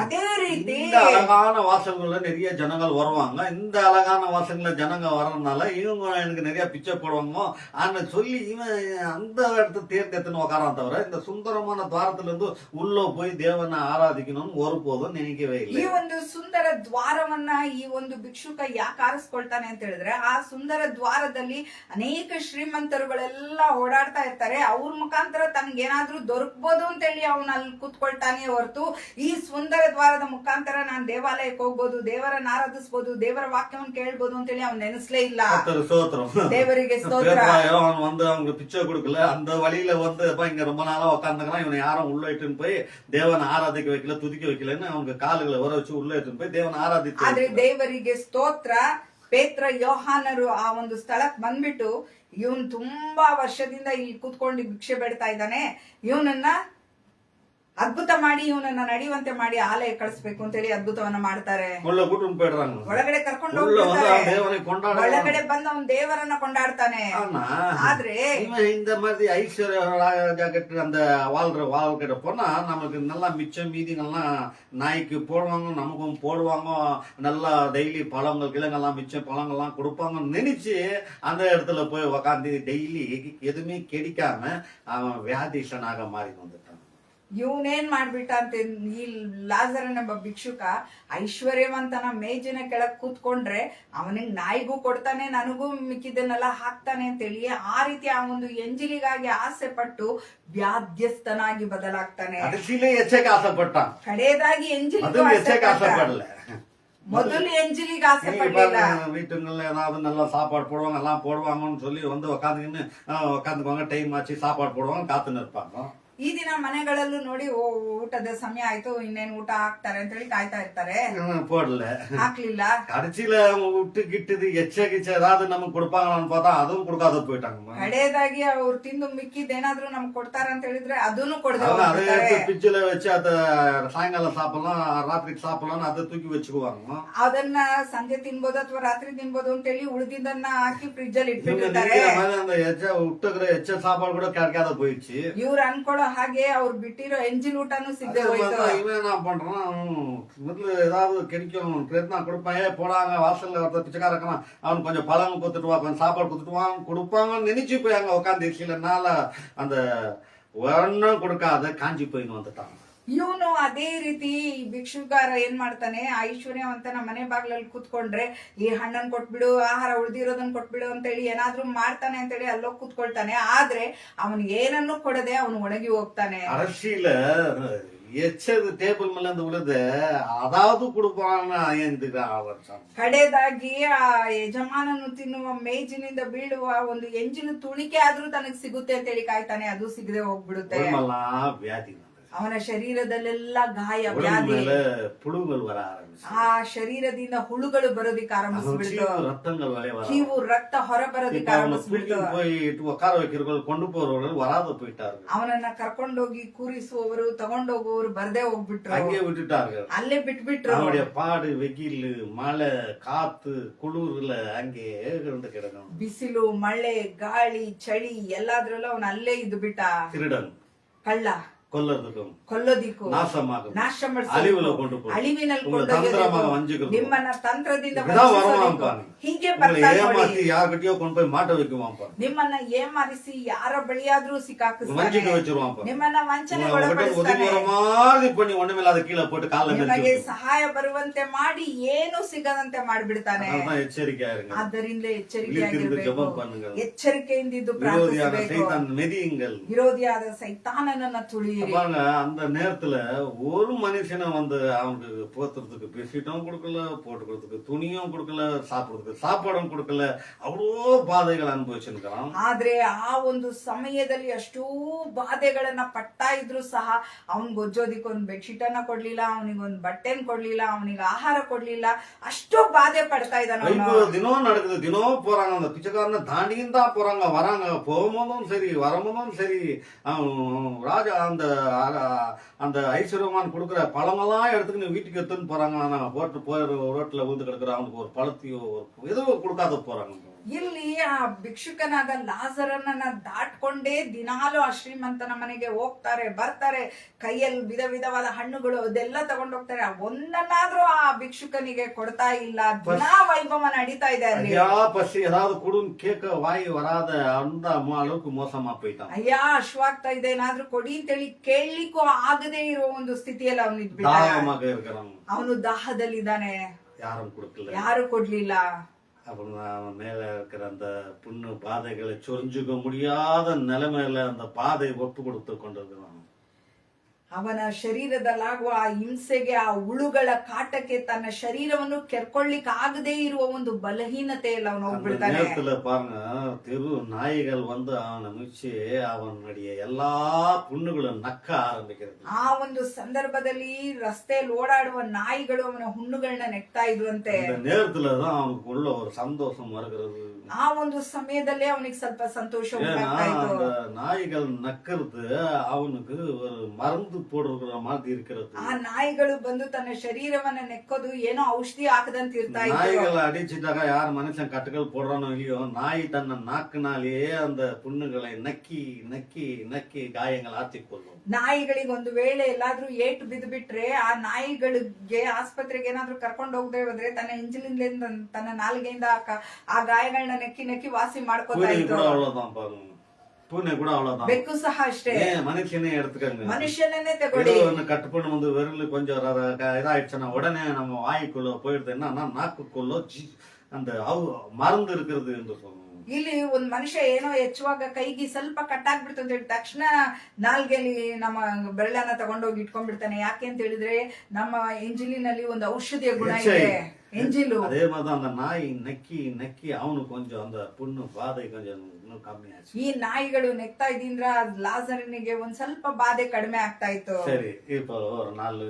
ಅದೇ ರೀತಿ இந்த அழகான வாசல்கள்ல நிறைய ஜனங்கள் வருவாங்க. இந்த அழகான வாசல்ல ஜனங்க வர்றதுனால இவங்க எனக்கு நிறைய பிச்சை போடுவாங்க ஆனா சொல்லி இவன் அந்த இடத்த தேர்ந்தெடுத்துன்னு உக்காரான் தவிர இந்த சுந்தரமான துவாரத்துல இருந்து உள்ள போய் தேவனை ஆராதிக்கணும்னு ஒருபோதும் நினைக்கவே ಈ இல்லை. ಒಂದು ಸುಂದರ ದ್ವಾರವನ್ನ ಈ ಒಂದು ಭಿಕ್ಷುಕ ಯಾಕೆ ಆರಿಸ್ಕೊಳ್ತಾನೆ ಅಂತ ಹೇಳಿದ್ರೆ, ಆ ಸುಂದರ ದ್ವಾರದಲ್ಲಿ ಅನೇಕ ಶ್ರೀಮಂತರುಗಳೆಲ್ಲ ಓಡಾಡ್ತಾ ಇರ್ತಾರೆ. ಅವ್ರ ಮುಖಾಂತರ ತನ್ಗೇನಾದ್ರೂ ದೊರಕಬಹುದು ಅಂತ ಹೇಳಿ ಅವನ ಅಲ್ಲಿ ಕೂತ್ಕೊಳ್ತಾನೆ ಹೊರತು ಈ ಸುಂದರ ದ್ವಾರದ ಮುಖಾಂತರ ನಾನ್ ದೇವಾಲಯಕ್ಕೆ ಹೋಗ್ಬೋದು, ದೇವರನ್ನ ಆರಾಧಿಸಬಹುದು, ದೇವರ ವಾಕ್ಯವನ್ನು ಕೇಳ್ಬೋದು ಅಂತ ಹೇಳಿ ಅವ್ನು ನೆನೆಸ್ಲೇ ಇಲ್ಲ. ದೇವರಿಗೆ ಸ್ತೋತ್ರ. அவன் வந்து அவங்க பிச்சை கொடுக்கல அந்த வழியில வந்து இங்க ரொம்ப நாளா உட்காந்துக்கிறான் இவனை யாரும் உள்ள இட்டுன்னு போய் தேவனை ஆராதிக்க வைக்கல துதிக்க வைக்கலன்னு அவங்க காலுகளை வர வச்சு உள்ள இட்டுன்னு போய் தேவனை ಆದ್ರೆ ஆராதித்து ದೇವರಿಗೆ ಸ್ತೋತ್ರ. ಪೇತ್ರ ಯೋಹಾನರು ಆ ಒಂದು ಸ್ಥಳಕ್ ಬಂದ್ಬಿಟ್ಟು ಇವನ್ ತುಂಬಾ ವರ್ಷದಿಂದ ಇಲ್ಲಿ ಕೂತ್ಕೊಂಡು ಭಿಕ್ಷೆ ಬೇಡ್ತಾ ಇದ್ದಾನೆ, ಇವನನ್ನ ಅದ್ಭುತ ಮಾಡಿ ಇವನನ್ನ ನಡೆಯುವಂತೆ ಮಾಡಿ ಆಲಯ ಕಳಿಸ್ಬೇಕು ಅಂತ ಹೇಳಿ ಅದ್ಭುತವನ್ನ ಮಾಡ್ತಾರೆ. ಒಳಗಡೆ ಕರ್ಕೊಂಡು ಒಳಗಡೆ ಬಂದ ಅವನ್ ದೇವರನ್ನ ಕೊಂಡಾಡ್ತಾನೆ. ಆದ್ರೆ இந்த மாதிரி ஐஸ்வர்ய அந்த வாழ்கிற போனா நமக்கு நல்லா மிச்சம் மீதிங்கெல்லாம் நாய்க்கு போடுவாங்க, நமக்கும் போடுவாங்க, நல்லா டெய்லி பழங்கள் கிழங்கெல்லாம் மிச்சம் பழங்கள்லாம் கொடுப்பாங்கன்னு நினைச்சு அந்த இடத்துல போய் உக்காந்து டெய்லி எதுவுமே கிடைக்காம அவன் வியாதிஷனாக மாறி வந்துட்டான். ಇವನೇನ್ ಮಾಡ್ಬಿಟ್ಟ ಅಂತ ಈ ಲಾಜರನ ಭಿಕ್ಷುಕ ಐಶ್ವರ್ಯವಂತನ ಮೇಜಿನ ಕೆಳಗ್ ಕೂತ್ಕೊಂಡ್ರೆ ಅವನಿಗೆ ನಾಯಿಗೂ ಕೊಡ್ತಾನೆ, ನನಗೂ ಮಿಕ್ಕಿದನ್ನೆಲ್ಲ ಹಾಕ್ತಾನೆ ಅಂತೇಳಿ ಆ ರೀತಿ ಆ ಒಂದು ಎಂಜಿಲಿಗಾಗಿ ಆಸೆ ಪಟ್ಟು ವ್ಯಾಧ್ಯಸ್ಥನಾಗಿ ಬದಲಾಗ್ತಾನೆ. ಕಡೆಯದಾಗಿ ಎಂಜಿಲಿಗೂ ಮೊದಲು ಎಂಜಿಲಿಗೆ ಆಸೆ ಪಡಲಿಲ್ಲ. வீட்டுங்கள்ல ஏதாவது நல்லா சாப்பாடு போடுவாங்க, எல்லாம் போடுவாங்கன்னு சொல்லி வந்து உட்காந்துக்குவாங்க, டைம் ஆச்சு சாப்பாடு போடுவாங்க, காத்துன்னு இருப்பாங்க. ಈ ದಿನ ಮನೆಗಳಲ್ಲೂ ನೋಡಿ ಊಟದ ಸಮಯ ಆಯ್ತು, ಇನ್ನೇನು ಊಟ ಹಾಕ್ತಾರೆ ಅಂತ ಹೇಳಿ ಕಾಯ್ತಾ ಇರ್ತಾರೆ. போடல, ಹಾಕ್ಲಿಲ್ಲ. கடைசியில விட்டு கிட்டது எச்ச ஏதாவது நமக்கு கொடுப்பாங்களான்னு பார்த்தா அதுவும் கொடுக்காத போயிட்டாங்க. ಕಡೆಯದಾಗಿ ಅವ್ರು ತಿಂದು ಮಿಕ್ಕಿದ್ದೇನಾದ್ರೂ ನಮ್ಗೆ ಕೊಡ್ತಾರ ಅಂತ ಹೇಳಿದ್ರೆ ಅದನ್ನು ಕೊಡದೆ பிச்சில வச்சு அத சாயங்காலம் சாப்பிடலாம், ராத்திரிக்கு சாப்பிடலாம், அதை தூக்கி வச்சுக்குவாங்க. ಅದನ್ನ ಸಂಜೆ ತಿನ್ಬೋದು ಅಥವಾ ರಾತ್ರಿ ತಿನ್ಬೋದು ಅಂತ ಹೇಳಿ ಉಳಿದಿದ್ದನ್ನ ಹಾಕಿ ಫ್ರಿಜ್ ಅಲ್ಲಿ ಇಟ್ಬಿಟ್ಟಿರ್ತಾರೆ. அந்த எச்ச சாப்பாடு கூட கிடைக்காத போயிடுச்சு. ಇವ್ರು ಅನ್ಕೊಳ್ಳೋ ಹಾಗೆ ಅವ್ರು ಬಿಟ್ಟಿರೋ ಎಂಜಿಲ್ ಊಟನೂ ಸಿಗದೆ ಹೋಯ್ತು. இவன் என்ன பண்றான், முதல்ல ஏதாவது கிடைக்கும் பிரயத்னம் கொடுப்பாங்க, போடாங்க வாசல்ல ஒருத்தர் பிச்சைக்கார இருக்கான், அவன் கொஞ்சம் பழங்க கொடுத்துட்டு வா, கொஞ்சம் சாப்பாடு கொடுத்துட்டு வா, கொடுப்பாங்கன்னு நினைச்சு போய் அங்க உட்காந்து சில நாள அந்த ஒன்னும் கொடுக்காத காஞ்சி போயின்னு வந்துட்டான். ಇವನು ಅದೇ ರೀತಿ ಭಿಕ್ಷುಗಾರ ಏನ್ ಮಾಡ್ತಾನೆ, ಐಶ್ವರ್ಯವಂತನ ಮನೆ ಬಾಗ್ಲಲ್ಲಿ ಕೂತ್ಕೊಂಡ್ರೆ ಈ ಹಣ್ಣನ್ ಕೊಟ್ಬಿಡು, ಆಹಾರ ಉಳ್ದಿರೋದನ್ನ ಕೊಟ್ಬಿಡು ಅಂತ ಹೇಳಿ ಏನಾದ್ರೂ ಮಾಡ್ತಾನೆ ಅಂತ ಹೇಳಿ ಅಲ್ಲೋಗ್ ಕೂತ್ಕೊಳ್ತಾನೆ. ಆದ್ರೆ ಅವನ್ ಏನನ್ನು ಕೊಡದೆ ಅವನು ಒಣಗಿ ಹೋಗ್ತಾನೆ. அரசியல எச்சது டேபிள் மேல இருந்து விழுது அதாவது கொடுப்பான்னு ಕಡೆದಾಗಿ ಆ ಯಜಮಾನನು ತಿನ್ನುವ ಮೇಜಿನಿಂದ ಬೀಳುವ ಒಂದು ಎಂಜಿನ ತುಣಿಕೆ ಆದ್ರೂ ತನಗ್ ಸಿಗುತ್ತೆ ಅಂತ ಹೇಳಿ ಕಾಯ್ತಾನೆ, ಅದು ಸಿಗದೆ ಹೋಗ್ಬಿಡುತ್ತೆ. ವ್ಯಾಧಿ ಅವನ ಶರೀರದಲ್ಲೆಲ್ಲ ಗಾಯ, ವ್ಯಾಧಿ, புழுங்கள் வர ಆ ಶರೀರದಿಂದ ಹುಳುಗಳು ಬರೋದಿಕ್ಕೆ ಆರಂಭಿಸ್ಬಿಡ್ತು, ಕೀವು ರಕ್ತ ಹೊರ ಬರೋದಿಕ್ಕೆ ಆರಂಭಿಸ್ಬಿಡ್ತು. உட்கார வைக்கிறவர்கள் கொண்டு போறவர்கள் வராத போயிட்டார்கள். ಅವನನ್ನ ಕರ್ಕೊಂಡೋಗಿ ಕೂರಿಸುವವರು ತಗೊಂಡೋಗುವವರು ಬರ್ದೇ ಹೋಗ್ಬಿಟ್ರು, அங்கே விட்டுட்டார்கள், ಅಲ್ಲೇ ಬಿಟ್ಬಿಟ್ರು. அவனுடைய பாடு, வெயில், மழை, காத்து, குளிர்ல அங்கே இருந்து கிடக்கும். ಬಿಸಿಲು, ಮಳೆ, ಗಾಳಿ, ಚಳಿ ಎಲ್ಲಾದ್ರಲ್ಲೂ ಅವನ ಅಲ್ಲೇ ಇದ್ದು ಬಿಟ್ಟ. திருடன், ಕಳ್ಳ, ಕೊಲ್ಲೋದಿಕ್ಕೂ, ನಾಶ ಅಳಿವಿನಲ್ಲಿ ನಿಮ್ಮನ್ನ ತಂತ್ರದಿಂದ ಹೀಗೆ ಯಾರ್ಗಟ್ಟಿಯೋ ಕೊಂಡ್ಪೋಯ್ ಮಾಟ வைக்குவான், ನಿಮ್ಮನ್ನ ಏಮಾರಿಸಿ ಯಾರ ಬಳಿಯಾದ್ರೂ ಸಿಕ್ಕಾಕಿಸ್ತಾನೆ, ನಿಮ್ಮನ್ನ ವಂಚನೆಗೊಳಪಡಿಸ್ತಾನೆ, ನಿಮಗೆ ಸಹಾಯ ಬರುವಂತೆ ಮಾಡಿ ಏನು ಸಿಗದಂತೆ ಮಾಡಿಬಿಡ್ತಾನೆ. ಆದ್ದರಿಂದ ಎಚ್ಚರಿಕೆಯಾಗಿರಬೇಕು, ಎಚ್ಚರಿಕೆಯಿಂದ ಪ್ರಾರ್ಥಿಸಬೇಕು. ವಿರೋಧಿಯಾದ ಸೈತಾನನನ್ನ ತುಳಿಯಿರಿ. அந்த நேரத்துல ஒரு மனுஷனை வந்து அவனுக்கு போத்துறதுக்கு பெட்ஷீட்டும் கொடுக்கல, போட்டுக்கிறதுக்கு துணியும் கொடுக்கல, சாப்பிடுறதுக்கு சாப்பாடும் கொடுக்கல, அவ்வளோ ಬಾಧೆಗಳು ಅನುಭವಿಸಿರ್ತಾನ. ಆದ್ರೆ ಆ ಒಂದು ಸಮಯದಲ್ಲಿ ಅಷ್ಟೂ ಬಾಧೆಗಳನ್ನ ಪಡ್ತಾ ಇದ್ರು ಸಹ ಅವನ್ಗೆ ಒಜ್ಜೋದಿಕ್ ಒಂದ್ ಬೆಡ್ಶೀಟ್ ಅನ್ನ ಕೊಡ್ಲಿಲ್ಲ, ಅವನಿಗೊಂದ್ ಬಟ್ಟೆನ್ ಕೊಡ್ಲಿಲ್ಲ, ಅವನಿಗೆ ಆಹಾರ ಕೊಡ್ಲಿಲ್ಲ, ಅಷ್ಟು ಬಾಧೆ ಪಡ್ತಾ ಇದ್ದಾನೆ. தினம் நடக்குது, தினம் போறாங்க, அந்த பிச்சைக்காரன தாண்டியும் தான் போறாங்க, வராங்க, போகும்போதும் சரி வரும்போதும் சரி. ராஜா அந்த ஐஸ்வர்யமான் கொடுக்குற பழமெல்லாம் எடுத்துக்கிட்டு வீட்டுக்கு எடுத்துன்னு போறாங்க, போட்டு போய் ரோட்ல விழுந்து கிடக்குற அவனுக்கு ஒரு பழத்தையோ ஏதோ கொடுக்காத போறாங்க. ಇಲ್ಲಿ ಆ ಭಿಕ್ಷುಕನಾದ ಲಾಜರನ್ನ ದಾಟ್ಕೊಂಡೇ ದಿನಾಲು ಆ ಶ್ರೀಮಂತನ ಮನೆಗೆ ಹೋಗ್ತಾರೆ, ಬರ್ತಾರೆ, ಕೈಯಲ್ಲಿ ವಿಧ ವಿಧವಾದ ಹಣ್ಣುಗಳು ಅದೆಲ್ಲ ತಗೊಂಡೋಗ್ತಾರೆ. ಒಂದನ್ನಾದ್ರೂ ಆ ಭಿಕ್ಷುಕನಿಗೆ ಕೊಡ್ತಾ ಇಲ್ಲ. ದಿನಾ ವೈಭವ ನಡೀತಾ ಇದೆ ಅಲ್ಲಿ. பசி ஏதாவது குடுன்னு கேட்க வாய் வராத அந்த அளவுக்கு மோசமா போயிட்டான். ಅಯ್ಯ ಹಶ್ವಾಗ್ತಾ ಇದೆ, ಏನಾದ್ರೂ ಕೊಡಿ ಅಂತೇಳಿ ಕೇಳಲಿಕ್ಕೂ ಆಗದೆ ಇರೋ ಒಂದು ಸ್ಥಿತಿಯಲ್ಲಿ ಅವನು ಇದ್ಬಿಟ್ಟ. ಅವನು ದಾಹದಲ್ಲಿದ್ದಾನೆ, ಯಾರು ಕೊಡ್ಲಿಲ್ಲ. அப்புறம் மேல இருக்கிற அந்த புண்ணு பாதைகளை சொரிஞ்சுக்க முடியாத நிலைமையில அந்த பாதை ஒப்பு கொடுத்து கொண்டிருக்கிறான். ಅವನ ಶರೀರದಲ್ಲಾಗುವ ಆ ಹಿಂಸೆಗೆ, ಆ ಹುಳುಗಳ ಕಾಟಕ್ಕೆ ತನ್ನ ಶರೀರವನ್ನು ಕೆರ್ಕೊಳ್ಳಿಕ್ ಆಗದೇ ಇರುವ ಒಂದು ಬಲಹೀನತೆಯಲ್ಲಿ ಅವನು ಹೋಗ್ಬಿಡ್ತಾನೆ. நேரத்துல பாருங்க, தெரு நாய்கள் வந்து அவனை மிச்சு அவனுடைய எல்லா புண்ணுகளும் நக்க ஆரம்பிக்கிறது. ಆ ಒಂದು ಸಂದರ್ಭದಲ್ಲಿ ರಸ್ತೆಯಲ್ಲಿ ಓಡಾಡುವ ನಾಯಿಗಳು ಅವನ ಹುಣ್ಣುಗಳನ್ನ ನೆಕ್ತಾ ಇದ್ವಂತೆ. அந்த நேரத்துலதான் அவனுக்கு உள்ள ஒரு சந்தோஷம் வருகிறது. ಆ ಒಂದು ಸಮಯದಲ್ಲೇ ಅವನಿಗೆ ಸ್ವಲ್ಪ ಸಂತೋಷ ஏன்னா ಉಂಟಾಗ್ತಾ ಇತ್ತು. அந்த நாய்கள் நக்கிறது அவனுக்கு ஒரு மருந்து போடுற மாதிரி இருக்கிறது. ಆ ನಾಯಿಗಳು ಬಂದು ತನ್ನ ಶರೀರವನ್ನ ನೆಕ್ಕೋದು ಏನೋ ಔಷಧಿ ಹಾಕದಂತ ಇರ್ತಾ ಇತ್ತು. நாய்களை அடிச்சிட்டாக யார் மனுஷன் கட்டுகள் போடுறானோ இல்லையோ, நாய் தன்னை நாக்குனாலேயே அந்த புண்ணுகளை நக்கி நக்கி நக்கி காயங்கள் ஆற்றிக் கொள்ளும். ನಾಯಿಗಳಿಗೆ ಒಂದು ವೇಳೆ ಎಲ್ಲಾದ್ರೂ ಏಟು ಬಿದ್ದು ಬಿಟ್ರೆ ಆ ನಾಯಿಗಳಿಗೆ ಆಸ್ಪತ್ರೆಗೆ ಏನಾದ್ರೂ ಕರ್ಕೊಂಡು ಹೋಗದೆ ಹೋದ್ರೆ ತನ್ನ ಇಂಜಿಲಿಂದ ತನ್ನ ನಾಲಿಗೆಯಿಂದ ಆ ಗಾಯಗಳನ್ನ ನೆಕ್ಕಿ ನೆಕ್ಕಿ ವಾಸಿ ಮಾಡ್ಕೊತಾ பூனை ಇತ್ತು. கூட அவ்வளவுதான் பாருங்க, பூனை கூட அவ்வளவுதான். ಬೆಕ್ಕು ಸಹ ಅಷ್ಟೇ. ஏன் மனுஷனே எடுத்துக்கங்க, ಮನುಷ್ಯನನ್ನೇ ತಗೊಳ್ಳಿ. ஏதோ ஒண்ணு கட் பண்ண வந்து விரல் கொஞ்சம் இதாயிடுச்சுன்னா உடனே நம்ம வாய்க்குள்ள போயிடுது. என்னன்னா நாக்குக்குள்ள அந்த மருந்து இருக்கிறது என்று சொல்லணும். ಇಲ್ಲಿ ಒಂದ್ ಮನುಷ್ಯ ಏನೋ ಹೆಚ್ಚುವಾಗ ಕೈಗೆ ಸ್ವಲ್ಪ ಕಟ್ಟಾಗ್ಬಿಡ್ತು ಅಂತ ಹೇಳಿ ತಕ್ಷಣ ನಾಲ್ಗೆಲಿ ನಮ್ಮ ಬೆರಳನ್ನ ತಗೊಂಡೋಗಿ ಇಟ್ಕೊಂಡ್ಬಿಡ್ತಾನೆ. ಯಾಕೆ ಅಂತ ಹೇಳಿದ್ರೆ ನಮ್ಮ ಎಂಜಿಲಿನಲ್ಲಿ ಒಂದು ಔಷಧಿಯ ಗುಣ ಇದೆ. ಎಂಜಿಲು அதே மாதிரிதான் அந்த நாய் நக்கி நக்கி அவனுக்கு கொஞ்சம் அந்த புண்ணு பாதை கொஞ்சம் இன்னும் கம்மியாச்சு. ಈ ನಾಯಿಗಳು ನೆಕ್ತಾ ಇದ್ರಿಂದ ಲಾಜರನಿಗೆ ಒಂದ್ ಸ್ವಲ್ಪ ಬಾಧೆ ಕಡಿಮೆ ಆಗ್ತಾ ಇತ್ತು. சரி, இப்போ ஒரு நாள்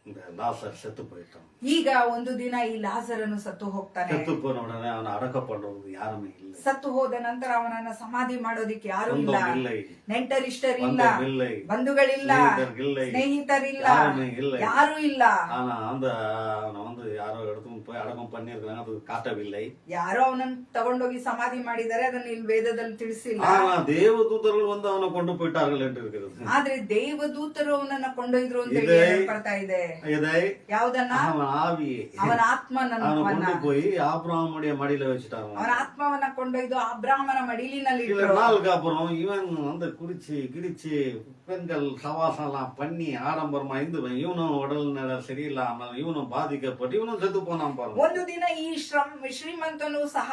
இந்த லாசர் செத்து போயிட்டான். ಈಗ ಒಂದು ದಿನ ಈ ಲಾಜರನು ಸತ್ತು ಹೋಗ್ತಾನೆ. செத்து போன உடனே அவனை அடக்கம் பண்றது யாருமே இல்லை. ಸತ್ತು ಹೋದ ನಂತರ ಅವನನ್ನ ಸಮಾಧಿ ಮಾಡೋದಿಕ್ಕೆ ಯಾರು ಇಲ್ಲ. சொந்தம் இல்லை, ನೆಂಟರಿಷ್ಟರಿಲ್ಲ, பந்தம் இல்லை, ಬಂಧುಗಳಿಲ್ಲ, ಸ್ನೇಹಿತರು இல்லை, ಸ್ನೇಹಿತರಿಲ್ಲ, யாருமே இல்லை, ಯಾರು ಇಲ್ಲ. ஆனா அந்த அவனை வந்து யாரோ இடத்துக்கு போய் அடக்கம் பண்ணிருக்காங்க, அது காட்டவில்லை. ಯಾರೋ ಅವನನ್ನ ತಗೊಂಡೋಗಿ ಸಮಾಧಿ ಮಾಡಿದ್ದಾರೆ, ಅದನ್ನ ಇಲ್ಲಿ ವೇದದಲ್ಲಿ ತಿಳಿಸಿಲ್ಲ. ஆனா தேவதூதர்கள் வந்து அவனை கொண்டு போயிட்டார்கள் என்று இருக்கிறது. ಆದ್ರೆ ದೇವದೂತರು ಅವನನ್ನ ಕೊಂಡೊಯ್ದ್ರು ಅಂತ ಹೇಳಿ ಹೇಳ್ತಾ ಇದೆ. இதை ಯಾವ್ದನ್ನ? அவன் ஆவியை ಅವನ ಆತ್ಮನನ್ನ அவனை கொண்டு போய் ஆபிரகாமுடைய மடியில வச்சுட்டாங்க. ಅವನ ಆತ್ಮವನ್ನ ಕೊಂಡೊಯ್ದು ಅಬ್ರಾಹ್ಮನ ಮಡಿಲಿನಲ್ಲಿ சில ಇಟ್ರು. நாளுக்கு அப்புறம் இவன் வந்து குடிச்சு கிடிச்சு பெண்கள் சவாசம் எல்லாம் பண்ணி ஆடம்பரமா இவனும் உடல் நிலை சரியில்லாமல் இவனும் பாதிக்கப்பட்டு இவனும் செத்து போனான் பாருங்க. ಒಂದು ದಿನ ಈ ಶ್ರೀಮಂತನು ಸಹ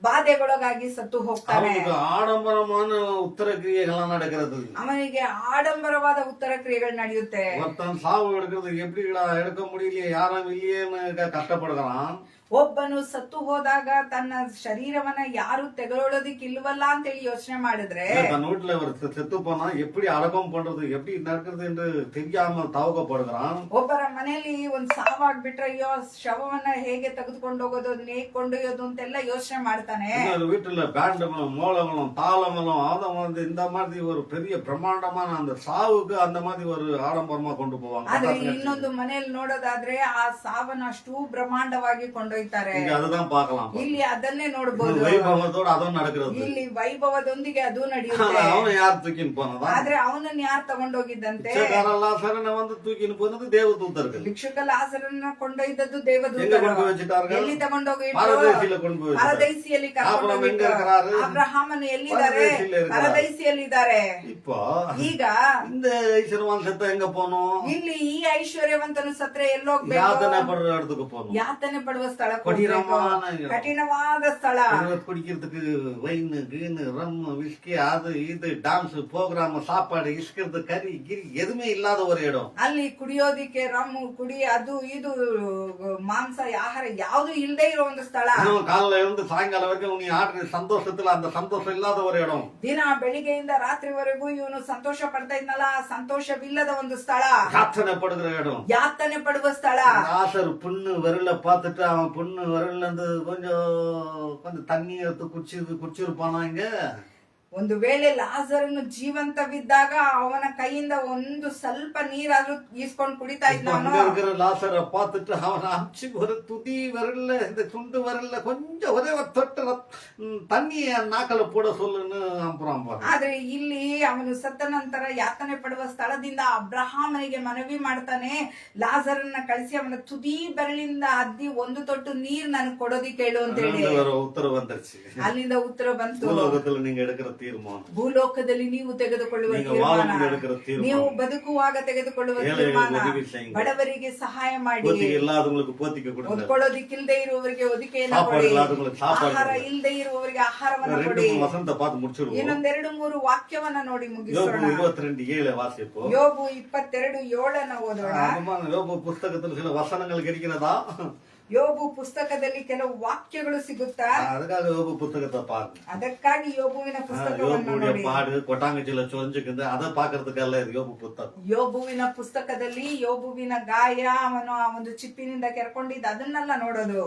ಬಾಧೆಗೊಳಗಾಗಿ ಸತ್ತು ಹೋಗ್ತಾನೆ. அவனுக்கு ஆடம்பரமான உத்தர கிரியைகள்லாம் நடக்கிறது. ಅವನಿಗೆ ಆಡಂಬರವಾದ ಉತ್ತರ ಕ್ರಿಯೆಗಳು ನಡೆಯುತ್ತೆ. ஒருத்தன் சாவு எடுக்கிறது எப்படிடா எடுக்க முடியலையே, யாரும் இல்லையேன்னு கஷ்டப்படுறான். ಒಬ್ಬನು ಸತ್ತು ಹೋದಾಗ ತನ್ನ ಶರೀರವನ್ನ ಯಾರು ತೆಗೆದುಕೊಳ್ಳೋದಿಕ್ಕಿಲ್ವಲ್ಲ ಅಂತ ಹೇಳಿ ಯೋಚನೆ ಮಾಡಿದ್ರೆ, தன் வீட்டுல ஒரு செத்து போனா எப்படி அடக்கம் பண்றது எப்படி நடக்கிறது என்று தெரியாமல் தவக்கப்படுகிறான். ಒಬ್ಬರ ಮನೆಯಲ್ಲಿ ಒಂದ್ ಸಾವಾಗ್ಬಿಟ್ರೆ ಅಯ್ಯೋ ಶವವನ್ನ ಹೇಗೆ ತೆಗೆದುಕೊಂಡು ಹೋಗೋದು, ಅದನ್ನ ಹೇಗೆ ಕೊಂಡೊಯ್ಯೋದು ಅಂತೆಲ್ಲ ಯೋಚನೆ ಮಾಡ್ತಾನೆ. இன்னொரு வீட்டுல பேண்டுகளும் மோளங்களும் தாளங்களும் அத வந்து இந்த மாதிரி ஒரு பெரிய பிரம்மாண்டமான அந்த சாவுக்கு அந்த மாதிரி ஒரு ஆடம்பரமா கொண்டு போவாங்க. ಆದ್ರೆ ಇನ್ನೊಂದು ಮನೆಯಲ್ಲಿ ನೋಡೋದಾದ್ರೆ ಆ ಸಾವನ್ನ ಅಷ್ಟು ಬ್ರಹ್ಮಾಂಡವಾಗಿ ಕೊಂಡೊಯ್ತಾರೆ. இங்க அதுதான் பார்க்கலாம். ಇಲ್ಲಿ ಅದನ್ನೇ ನೋಡಬಹುದು. வைபவத்தோட அதுவும் நடக்கிறது. ಇಲ್ಲಿ ವೈಭವದೊಂದಿಗೆ ಅದು ನಡೆಯುತ್ತೆ. அவனை யார் தூக்கின்னு போனதா? ಆದ್ರೆ ಅವನನ್ನ ಯಾರು ತಗೊಂಡೋಗಿದ್ದಂತೆ? லாசரனை வந்து தூக்கின்னு போனது தேவதூதர்கள். ಭಿಕ್ಷುಕ ಲಾಜರನ್ನ ಕೊಂಡೊಯ್ದದ್ದು எங்க ದೇವದೂತರು. கொண்டு போய் வச்சிட்டார்கள்? ಎಲ್ಲಿ ತಗೊಂಡೋಗಿ பரதேசில கொண்டு போய் வச்சிட்டார்கள். ಪರದೈಸಿಯಲ್ಲಿ ஆபிரகாம் எங்க இருக்கிறாரு? ಅಬ್ರಹಾಮನ ಎಲ್ಲಿದ್ದಾರೆ? பரதேசில இருக்கிறார். ಪರದೈಸಿಯಲ್ಲಿದ್ದಾರೆ. இப்போ ಈಗ இந்த ஐஸ்வர்யவான் செத்த எங்க போனோம்? ಇಲ್ಲಿ ಈ ಐಶ್ವರ್ಯವಂತನು ಸತ್ರೆ ಎಲ್ಲೋಗ್ಬೇಕು? யாத்தனை படுற இடத்துக்கு போனோம். ಯಾತನೆ ಪಡುವ ಸ್ಥಳ, கடினமான இடம். ಕಠಿಣವಾದ ಸ್ಥಳ. குடிக்கிறதுக்கு வைனு கீனு ரம் விஸ்கி அது இது டான்ஸ் ப்ரோக்ராம் சாப்பாடு இஸ்கிறது கறி கிரி எதுவுமே இல்லாத ஒரு இடம். ಅಲ್ಲಿ ಕುಡಿಯೋದಿಕ್ಕೆ ರಮ್ಮು ಕುಡಿ ಅದು ಇದು ಮಾಂಸ ಆಹಾರ ಯಾವ್ದು ಇಲ್ಲದೆ ಇರೋ ಒಂದು ಸ್ಥಳ. காலையில இருந்து சாயங்காலம் வரைக்கும் நீ ஆடுற சந்தோஷத்துல அந்த சந்தோஷம் இல்லாத ஒரு இடம். ದಿನ ಬೆಳಿಗ್ಗೆಯಿಂದ ರಾತ್ರಿವರೆಗೂ ಇವನು ಸಂತೋಷ ಪಡ್ತಾ ಇದ್ನಲ್ಲ, ಆ ಸಂತೋಷವಿಲ್ಲದ ಒಂದು ಸ್ಥಳ. யாத்தனை படுகிற இடம். ಯಾತನೆ ಪಡುವ ಸ್ಥಳ. ஆசர் புண்ணு விரல பார்த்துட்டு அவன் புண்ணு விரல்ல இருந்து கொஞ்சம் தண்ணி எடுத்து குடிச்சிருப்பானா இங்க. ಒಂದು ವೇಳೆ ಲಾಜರನು ಜೀವಂತವಿದ್ದಾಗ ಅವನ ಕೈಯಿಂದ ಒಂದು ಸ್ವಲ್ಪ ನೀರಾದ್ರೂ ಈಸ್ಕೊಂಡು ಕುಡಿತಾ ಇದ್ದ. அங்க இருக்கிற லாசரை பார்த்துட்டு அவனை அமிச்சு ஒரு துதி விரல்ல இந்த சுண்டு விரல்ல கொஞ்சம் ஒரே ஒரு தொட்டு தண்ணிய நாக்கல போட சொல்லுன்னு அப்புறம் ಆದ್ರೆ ಇಲ್ಲಿ ಅವನು ಸತ್ತ ನಂತರ ಯಾತನೆ ಪಡುವ ಸ್ಥಳದಿಂದ ಅಬ್ರಹಾಮನಿಗೆ ಮನವಿ ಮಾಡ್ತಾನೆ, ಲಾಜರನ್ನ ಕಳಿಸಿ ಅವನ ತುದಿ ಬೆರಳಿಂದ ಅದ್ದಿ ಒಂದು ತೊಟ್ಟು ನೀರ್ ನನಗೆ ಕೊಡೋದಿಕ್ಕೆ ಹೇಳು ಅಂತ ಹೇಳಿ. உத்தரவு வந்துருச்சு. ಅಲ್ಲಿಂದ ಉತ್ತರ ಬಂತು. உலகத்துல நீங்க எடுக்கிற தீர்மானம், ಭೂಲೋಕದಲ್ಲಿ ನೀವು ತೆಗೆದುಕೊಳ್ಳುವ நீங்க ತೀರ್ಮಾನ, வாழும்போது எடுக்கிற ನೀವು தீர்மானம், ಬದುಕುವಾಗ ತೆಗೆದುಕೊಳ್ಳುವ ஏழைகளுக்கு ತೀರ್ಮಾನ, உதவி செய்யுங்க, ಬಡವರಿಗೆ ಸಹಾಯ ಮಾಡಿ, போத்திக்கு இல்லாதவங்களுக்கு போத்திக்க கொடுங்க, ಹೊದ್ಕೊಳ್ಳೋದಿಕ್ಕಿಲ್ದೆ ಇರುವವರಿಗೆ ಹೊದಿಕೆಯನ್ನು சாப்பாடு ಕೊಡಿ, இல்லாதவங்களுக்கு சாப்பாடு ಆಹಾರ கொடுங்க. ಇಲ್ಲದೆ ಇರುವವರಿಗೆ ಆಹಾರವನ್ನು 2-3 ಕೊಡಿ. வசனத்தை பார்த்து முடிச்சிருவோம். ಇನ್ನೊಂದೆರಡು ಮೂರು ವಾಕ್ಯವನ್ನ ನೋಡಿ யோபு ಮುಗಿಸೋಣ. 22:7 வாசிப்போம். ಯೋಬು 22:7 ಓದೋಣ. ஆமா, யோபு புஸ்தகத்துல சில வசனங்கள் கிடைக்கிறதா, ಯೋಬು ಪುಸ್ತಕದಲ್ಲಿ ಕೆಲವು ವಾಕ್ಯಗಳು ಸಿಗುತ್ತಾ, அதுக்காக யோபு புத்தகத்தை பாருங்க. ಅದಕ್ಕಾಗಿ ಯೋಬುವಿನ ಪುಸ್ತಕವನ್ನು யோபுடைய ನೋಡಿ. பாடு கொட்டாங்கச்சில சொரிஞ்சுக்குது, அதை பாக்குறதுக்கಲ್ಲ இது யோபு புத்தகம். ಯೋಬುವಿನ ಪುಸ್ತಕದಲ್ಲಿ ಯೋಬುವಿನ ಗಾಯ, ಅವನು ಆ ಒಂದು ಚಿಪ್ಪಿನಿಂದ ಕೆರ್ಕೊಂಡಿದ್ದ ಅದನ್ನೆಲ್ಲ ನೋಡೋದು.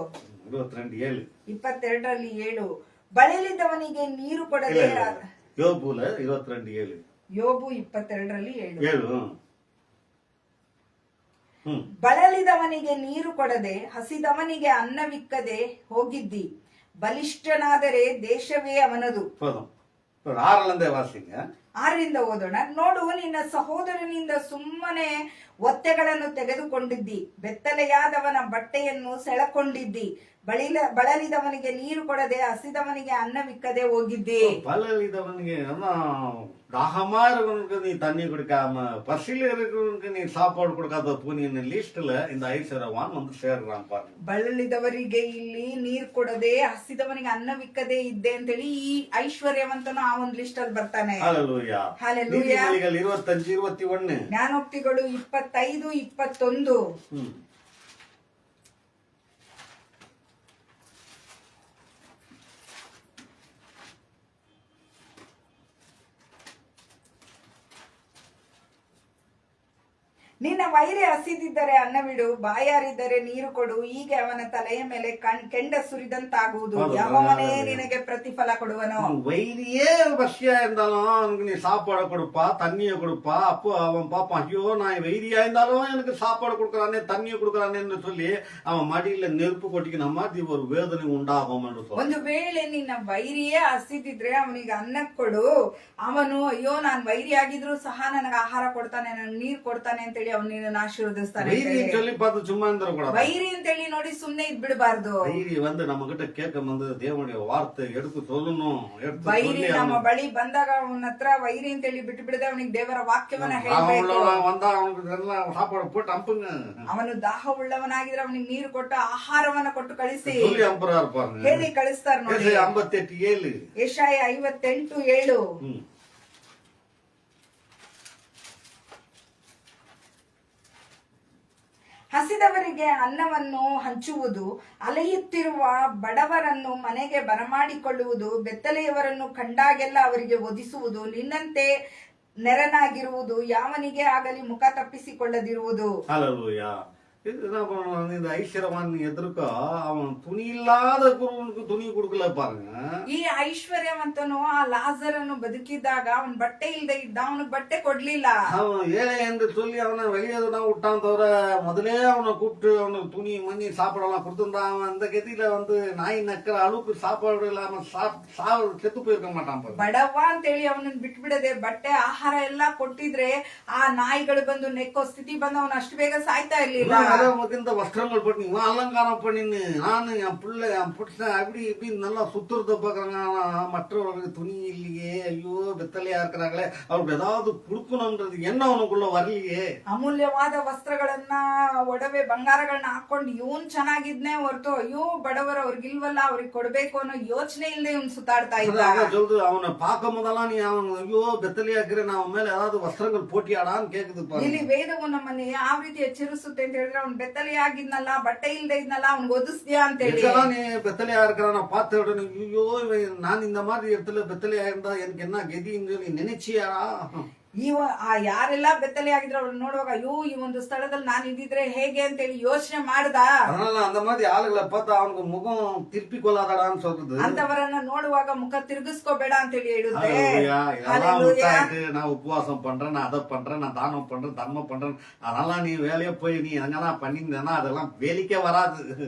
22:7 22:7 ಬಳಲಿದವನಿಗೆ ನೀರು ಕೊಡದೆ, யோபுல 22:7 ಯೋಬು 22:7 7 ಬಳಲಿದವನಿಗೆ ನೀರು ಕೊಡದೆ ಹಸಿದವನಿಗೆ ಅನ್ನವಿಕ್ಕದೆ ಹೋಗಿದ್ದಿ, ಬಲಿಷ್ಠನಾದರೆ ದೇಶವೇ ಅವನದು. போதும். ஒரு 6ல வாசிங்க. 6ರಿಂದ ಓದೋಣ. ನೋಡು, ನಿನ್ನ ಸಹೋದರನಿಂದ ಸುಮ್ಮನೆ ಒತ್ತೆಗಳನ್ನು ತೆಗೆದುಕೊಂಡಿದ್ದಿ, ಬೆತ್ತಲೆಯಾದವನ ಬಟ್ಟೆಯನ್ನು ಸೆಳಕೊಂಡಿದ್ದಿ, ಬಳಲಿದವನಿಗೆ ನೀರು ಕೊಡದೆ ಹಸಿದವನಿಗೆ ಅನ್ನವಿಕ್ಕದೆ ಹೋಗಿದ್ದಿ. பலவிதவனுக்கு தாகமா இருக்கவனுக்கு நீ தண்ணி கொடுக்காம, பசியில இருக்கிறவனுக்கு நீ சாப்பாடு கொடுக்காத பூனியின் லிஸ்ட்ல இந்த ஐஸ்வர்யவான் வந்து சேர்றான் பாருங்க. ಬಳಲಿದವರಿಗೆ ಇಲ್ಲಿ ನೀರ್ ಕೊಡದೆ ಹಸಿದವನಿಗೆ ಅನ್ನವಿಕ್ಕದೆ ಇದ್ದೆ ಅಂತೇಳಿ ಈ ಐಶ್ವರ್ಯವಂತನು ಆ ಒಂದು ಲಿಸ್ಟ್ ಅಲ್ಲಿ ಬರ್ತಾನೆ. ஹல்லேலூயா. ಹಲ್ಲೆಲೂಯಾ. நீதிமொழிகள் 25:21. ಜ್ಞಾನೋಕ್ತಿಗಳು 25:21. ನಿನ್ನ ವೈರಿ ಹಸಿದಿದ್ದರೆ ಅನ್ನವಿಡು, ಬಾಯಾರಿದ್ದರೆ ನೀರು ಕೊಡು, ಹೀಗೆ ಅವನ ತಲೆಯ ಮೇಲೆ ಕೆಂಡ ಸುರಿದಂತಾಗುವುದು, ಯೆಹೋವನೇ ನಿನಗೆ ಪ್ರತಿಫಲ ಕೊಡುವನು. வயிறியே பசியா இருந்தாலும் அவனுக்கு நீ சாப்பாடு கொடுப்பா, தண்ணியை கொடுப்பா. அப்போ அவன் பாப்பான், ஐயோ நான் வெயிரியா இருந்தாலும் எனக்கு சாப்பாடு கொடுக்கறானே, தண்ணியை கொடுக்கறானேன்னு சொல்லி அவன் மடியில நெருப்பு கொட்டிக்கின மாதிரி ஒரு வேதனை உண்டாகும் என்று சொல்ல. ಒಂದು ವೇಳೆ ನಿನ್ನ ವೈರಿಯೇ ಹಸಿದಿದ್ರೆ ಅವನಿಗೆ ಅನ್ನ ಕೊಡು, ಅವನು ಅಯ್ಯೋ ನಾನ್ ವೈರಿ ಆಗಿದ್ರು ಸಹ ನನಗೆ ಆಹಾರ ಕೊಡ್ತಾನೆ, ನನಗೆ ನೀರ್ ಕೊಡ್ತಾನೆ ಅಂತೇಳಿ ಅವನು ನಿನ್ನನ್ನು ಆಶೀರ್ವದಿಸ್ತಾನೆ. சொல்லி பார்த்து சும்மா இருந்துடக்கூடாது. ವೈರಿ ಅಂತೇಳಿ ನೋಡಿ ಸುಮ್ನೆ ಇದ್ಬಿಡಬಾರ್ದು. ವೈರಿ வந்து நம்ம கிட்ட கேட்கும் போது தேவனுடைய வார்த்தை எடுத்து சொல்லணும். ವೈರಿ ನಮ್ಮ ಬಳಿ ಬಂದಾಗ ಅವನ ಹತ್ರ ವೈರಿ ಅಂತೇಳಿ ಬಿಟ್ಟು ಬಿಡದೆ ಅವನಿಗೆ ದೇವರ ವಾಕ್ಯವನ್ನ ಹೇಳ್ಬೇಕು. வந்தா அவனுக்கு சாப்பாடு போட்டு அனுப்புங்க. ಅವನು ದಾಹ ಉಳ್ಳವನಾಗಿದ್ರೆ ಅವನಿಗೆ ನೀರು ಕೊಟ್ಟು ಆಹಾರವನ್ನ ಕೊಟ್ಟು ಕಳಿಸಿ சொல்லி அனுப்புறாரு பாருங்க. ಹೇಳಿ ಕಳಿಸ್ತಾರ ನೋಡಿ. 58:7 ಯೆಶಾಯ 58:7. ಹಸಿದವರಿಗೆ ಅನ್ನವನ್ನು ಹಂಚುವುದು, ಅಲೆಯುತ್ತಿರುವ ಬಡವರನ್ನು ಮನೆಗೆ ಬರಮಾಡಿಕೊಳ್ಳುವುದು, ಬೆತ್ತಲೆಯವರನ್ನು ಕಂಡಾಗೆಲ್ಲ ಅವರಿಗೆ ಒದಿಸುವುದು, ನಿನ್ನಂತೆ ನೆರನಾಗಿರುವುದು, ಯಾವನಿಗೆ ಆಗಲಿ ಮುಖ ತಪ್ಪಿಸಿಕೊಳ್ಳದಿರುವುದು. ஹல்லேலூயா. இது என்ன பண்ணணும், இந்த ஐஸ்வர்யவான் எதிர்க்க அவன் துணி இல்லாத குருவனுக்கு துணி கொடுக்கல பாருங்க. ಈ ಐಶ್ವರ್ಯವಂತನು ಆ ಲಾಜರನ್ನು ಬದುಕಿದ್ದಾಗ ಅವನ್ ಬಟ್ಟೆ ಇಲ್ಲದೆ ಇದ್ದ, ಅವನಿಗೆ ಬಟ್ಟೆ ಕೊಡ್ಲಿಲ್ಲ. அவன் ஏழை என்று சொல்லி அவனை வெளியே தான் விட்டான் தவிர முதலே அவனை கூப்பிட்டு அவனுக்கு துணி மணி சாப்பாடெல்லாம் கொடுத்துருந்தான். அவன் அந்த கதியில வந்து நாய் நக்கிற அளவுக்கு சாப்பாடு இல்லாம செத்து போயிருக்க மாட்டான். ಬಡವ ಅಂತೇಳಿ ಅವನನ್ನ ಬಿಟ್ಬಿಡದೆ ಬಟ್ಟೆ ಆಹಾರ ಎಲ್ಲಾ ಕೊಟ್ಟಿದ್ರೆ ಆ ನಾಯಿಗಳು ಬಂದು ನೆಕ್ಕೋ ಸ್ಥಿತಿ ಬಂದು ಅವನು ಅಷ್ಟು ಬೇಗ ಸಾಯ್ತಾ ಇರ್ಲಿಲ್ಲ. இந்த வஸ்திரங்கள் போட்டு இவன் அலங்காரம் பண்ணின்னு நானு என் பிள்ளை என் புருஷன் அப்படி இப்படின்னு நல்லா சுத்துறத பாக்குறாங்க. மற்றவர்களுக்கு துணி இல்லையே, ஐயோ ಬೆತ್ತಲೆயா இருக்கிறாங்களே, ಅವ್ರಿಗೆ ஏதாவது கொடுக்கணும்ன்றது என்ன ಅವನಿಗುள்ள வரலையே. ಅಮೂಲ್ಯವಾದ ವಸ್ತ್ರಗಳನ್ನ, ಒಡವೆ ಬಂಗಾರಗಳನ್ನ ಹಾಕೊಂಡು ಇವನ್ ಚೆನ್ನಾಗಿದ್ನೇ ಹೊರತು ಅಯ್ಯೋ ಬಡವರು ಅವ್ರಿಗಿಲ್ವಲ್ಲ ಅವ್ರಿಗೆ ಕೊಡ್ಬೇಕು ಅನ್ನೋ ಯೋಚನೆ ಇಲ್ಲದೆ ಇವನ್ ಸುತ್ತಾಡ್ತಾ ಇದ್ದ. சொல்லுது அவனை பார்க்கும் போதெல்லாம் நீ அவன் ஐயோ ಬೆತ್ತಲೆயா இருக்கிற நான் மேல ஏதாவது வஸ்திரங்கள் போட்டியாடான்னு கேக்குது. ಇಲ್ಲಿ ವೇದವು ನಮ್ಮನ್ನ ಯಾವ ರೀತಿ ಎಚ್ಚರಿಸುತ್ತೆ ಅಂತ ಹೇಳಿದ್ರೆ, ಅವ್ನ್ ಬೆತ್ತಲೆ ಆಗಿದ್ನಲ್ಲ, ಬಟ್ಟೆ ಇಲ್ದೆ ಇದ್ನಲ್ಲ, ಅವ್ನಿಗೆ ಒದಿಸ್ದ್ಯಾ ಅಂತ ಹೇಳಿ. நீ ಬೆತ್ತಲೆயா இருக்கிற பார்த்த உடனே ஐயோ நான் இந்த மாதிரி இடத்துல ಬೆತ್ತಲೆயா இருந்தா எனக்கு என்ன கதின்னு சொல்லி நினைச்சியாரா? ಯಾರೆಲ್ಲ ಬೆತ್ತಲೆ ಆಗಿದ್ರು ಅವ್ರನ್ನ ನೋಡುವಾಗ ಅಯ್ಯೋ ಈ ಒಂದು ಸ್ಥಳದಲ್ಲಿ ನಾನು ಇದ್ದಿದ್ರೆ ಹೇಗೆ ಅಂತ ಹೇಳಿ ಯೋಚನೆ ಮಾಡ್ದ. அதனால அந்த மாதிரி ஆளுகளை பார்த்தா அவனுக்கு முகம் திருப்பி கொள்ளாதடான்னு சொல்றது. ಅಂತವರನ್ನ ನೋಡುವಾಗ ಮುಖ ತಿರುಗಿಸ್ಕೋಬೇಡ ಅಂತ ಹೇಳಿ ಹೇಳುತ್ತೆ. நான் உபவாசம் பண்றேன், நான் அதை பண்றேன், நான் தானம் பண்றேன், தர்மம் பண்றேன், அதெல்லாம் நீ வேலையை போய் நீ எங்கெல்லாம் பண்ணிருந்தேன்னா அதெல்லாம் வேலைக்கே வராது.